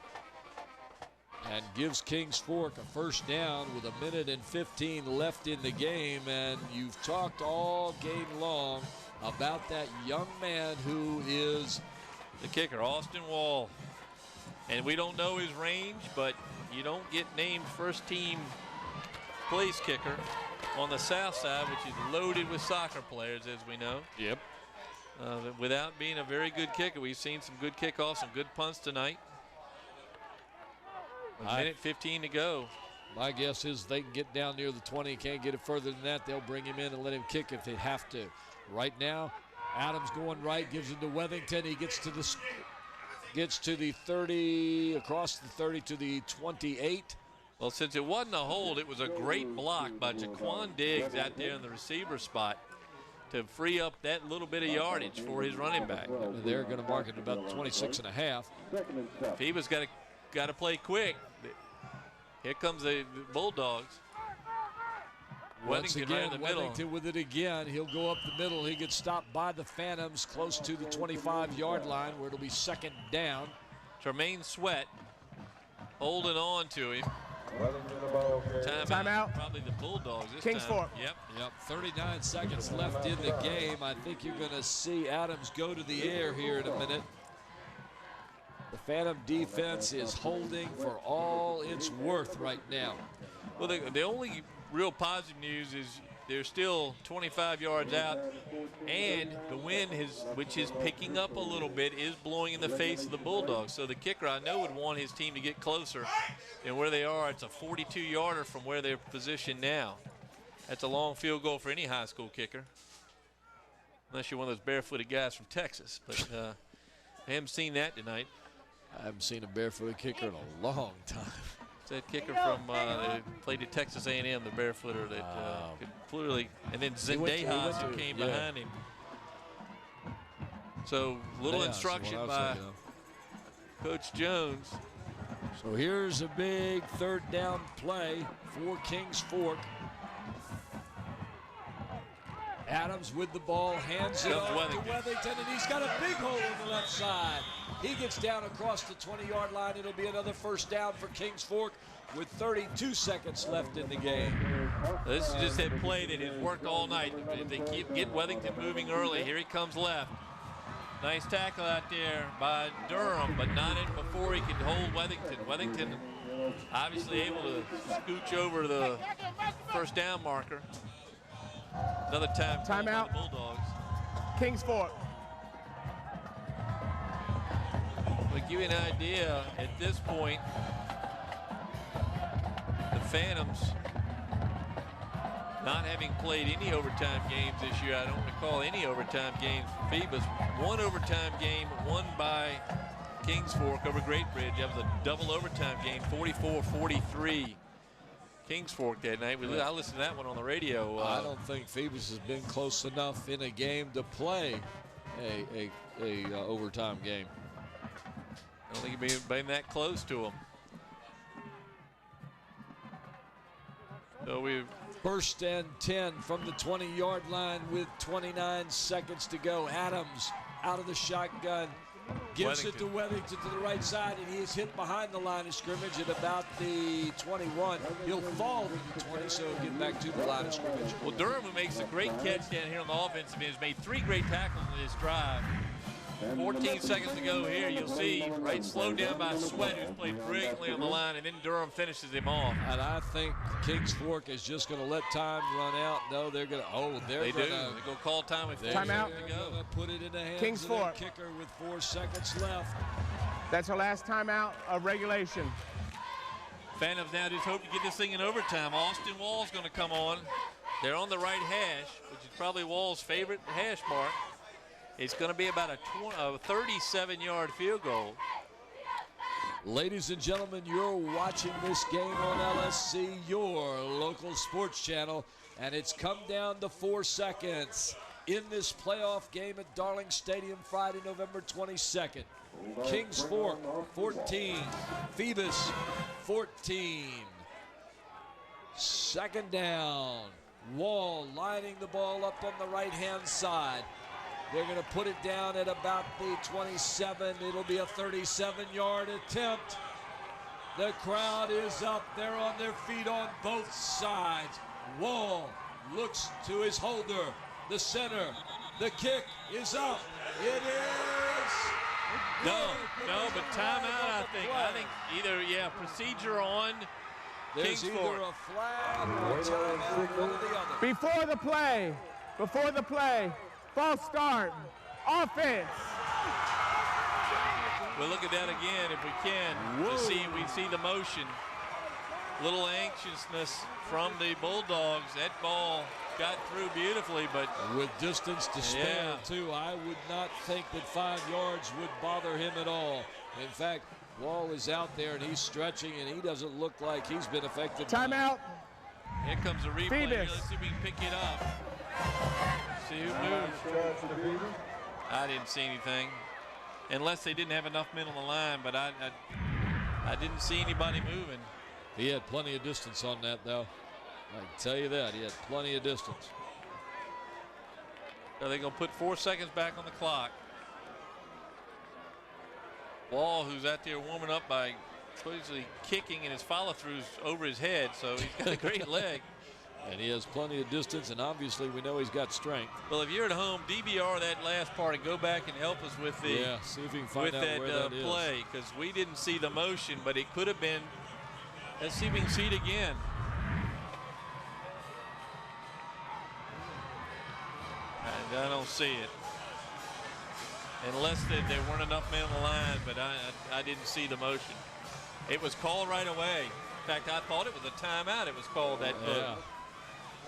And gives Kings Fork a 1st down with 1 minute and 15 left in the game. And you've talked all game long about that young man who is the kicker, Austin Wall. And we don't know his range, but you don't get named 1st team place kicker on the south side, which is loaded with soccer players, as we know. Yep. Without being a very good kicker. We've seen some good kickoffs, some good punts tonight. 1 minute 15 to go. My guess is they can get down near the 20. Can't get it further than that. They'll bring him in and let him kick if they have to. Right now, Adams going right, gives it to Wethington. He gets to the 30, across the 30 to the 28. Well, since it wasn't a hold, it was a great block by Jaquan Diggs out there in the receiver spot to free up that little bit of yardage for his running back. They're going to mark it about 26 and a half. Phoebus got to play quick. Here comes the Bulldogs. Once again, right in the middle. Wethington with it again. He'll go up the middle. He gets stopped by the Phantoms close to the 25-yard line where it'll be 2nd down. Tremaine Sweat holding on to him. Timeout. Probably the Bulldogs this Kings time. Fork. Yep. 39 seconds left in the game. I think you're going to see Adams go to the air here in a minute. The Phantom defense is holding for all it's worth right now. Well, the only real positive news is they're still 25 yards out, and the wind, which is picking up a little bit, is blowing in the face of the Bulldogs. So the kicker, I know, would want his team to get closer than where they are. It's a 42-yarder from where they're positioned now. That's a long field goal for any high school kicker. unless you're one of those barefooted guys from Texas. But I haven't seen that tonight. I haven't seen a barefooted kicker in a long time. It's that kicker from that played at Texas A&M, the barefooter that could clearly, and then Zendejas who came behind him. So little instruction by Coach Jones. So here's a big third down play for Kings Fork. Adams with the ball, hands it off to Wethington, and he's got a big hole on the left side. He gets down across the 20-yard line. It'll be another first down for Kings Fork with 32 seconds left in the game. This is just that play that has worked all night. If they get Wethington moving early, here he comes left. Nice tackle out there by Durham, but not in before he could hold Wethington. Wethington obviously able to scooch over the first down marker. Another timeout. Bulldogs. Kings Fork. To give you an idea, at this point, the Phantoms not having played any overtime games this year. I don't recall any overtime games for Phoebus. One overtime game won by Kings Fork over Great Bridge. That was a double overtime game, 44-43. Kings Fork that night. I listened to that one on the radio. I don't think Phoebus has been close enough in a game to play a overtime game. I don't think he's been that close to him. So we've first and 10 from the 20-yard line with 29 seconds to go. Adams out of the shotgun. Gives it to Wethington to the right side, and he is hit behind the line of scrimmage at about the 21. He'll fall to the 20, so he'll get back to the line of scrimmage. Well, Durham, who makes a great catch down here on the offensive end, has made 3 great tackles in this drive. 14 seconds to go here. You'll see right slowed down by Sweat, who's played brilliantly on the line, and then Durham finishes him off. And I think Kings Fork is just going to let time run out. No, they're going to. They're going to call time with 4 seconds to go. Put it in the hands Kings of Fork. the kicker with 4 seconds left. That's our last timeout of regulation. Phantoms now just hope to get this thing in overtime. Austin Wall's going to come on. They're on the right hash, which is probably Wall's favorite hash mark. It's going to be about a 37-yard field goal. Ladies and gentlemen, you're watching this game on LSC, your local sports channel, and it's come down to 4 seconds in this playoff game at Darling Stadium Friday, November 22nd. Kings Fork 14, Phoebus 14. Second down. Wall lining the ball up on the right-hand side. They're going to put it down at about the 27. It'll be a 37-yard attempt. The crowd is up. They're on their feet on both sides. Wall looks to his holder, the center. The kick is up. It is. No, but timeout, I think. I think either, procedure on There's Kings either Fork. a flag or a timeout, one or the other. Before the play, false start, offense. We'll look at that again if we can. We see the motion. Little anxiousness from the Bulldogs. That ball got through beautifully, but with distance to spare, too, I would not think that 5 yards would bother him at all. In fact, Wall is out there and he's stretching, and he doesn't look like he's been affected. Timeout. Here comes a replay. Phoebus. Let's see if we can pick it up. See who moved. I didn't see anything, unless they didn't have enough men on the line, but I didn't see anybody moving. He had plenty of distance on that, though. I can tell you that. He had plenty of distance. So they're going to put 4 seconds back on the clock. Wall, who's out there warming up by basically kicking, and his follow-throughs over his head, so he's got a great leg. And he has plenty of distance, and obviously we know he's got strength. Well, if you're at home, DVR that last part and go back and help us with the see if we can find out where that play, because we didn't see the motion, but it could have been. Let's see if we can see it again. And I don't see it. Unless there weren't enough men on the line, but I didn't see the motion. It was called right away. In fact, I thought it was a timeout. It was called that.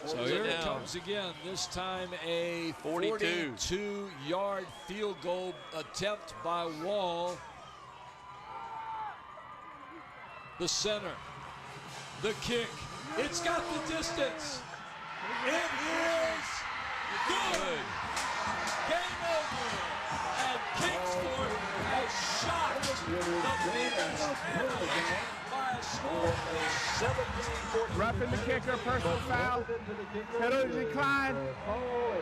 So here it comes again. This time a 42-yard field goal attempt by Wall. The center. The kick. It's got the distance. It is good. Game over. And Kingsport has shocked the Phoebus by a score of 17-14. Roughing the kicker, personal foul. Penalty decline.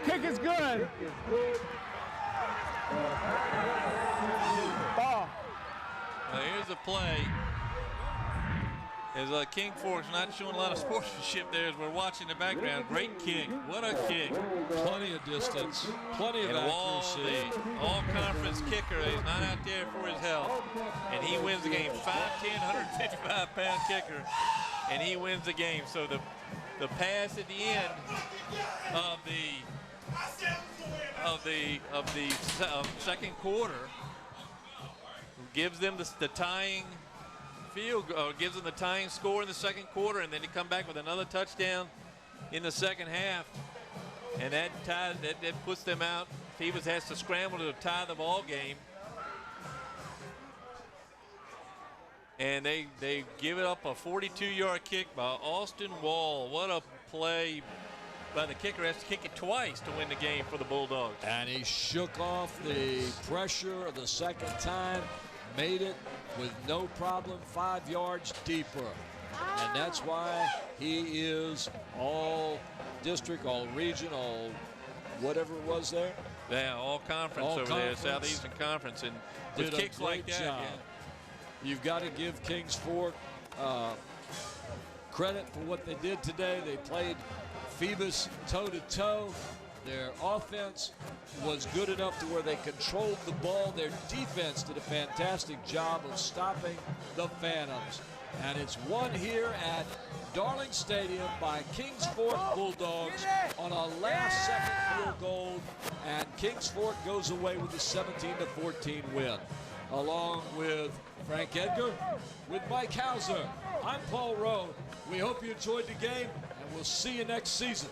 Kick is good. Ball. Now here's the play. As King Fork's not showing a lot of sportsmanship there as we're watching the background. Great kick. What a kick. Plenty of distance. Plenty of accuracy. accuracy. The all-conference kicker is not out there for his health. And he wins the game. 5'10", 155-pound kicker. And he wins the game. So the pass at the end of the second quarter gives them the tying field, gives them the tying score in the second quarter, and then they come back with another touchdown in the second half, and that puts them out. Phoebus has to scramble to tie the ball game, and they give it up a 42-yard kick by Austin Wall. What a play by the kicker. Has to kick it twice to win the game for the Bulldogs. And he shook off the pressure the second time, made it with no problem 5 yards deeper. And that's why he is all district, all region, all whatever it was there. Yeah, all conference All over conference. there, Southeastern Conference. And with Did a kicks like great that, job. yeah. You've got to give Kings Fork credit for what they did today. They played Phoebus toe-to-toe. Their offense was good enough to where they controlled the ball. Their defense did a fantastic job of stopping the Phantoms. And it's won here at Darling Stadium by Kings Fork Bulldogs on a last-second field goal. And Kings Fork goes away with a 17-14 win. Along with Frank Edgar, with Mike Hauser, I'm Paul Rowe. We hope you enjoyed the game, and we'll see you next season.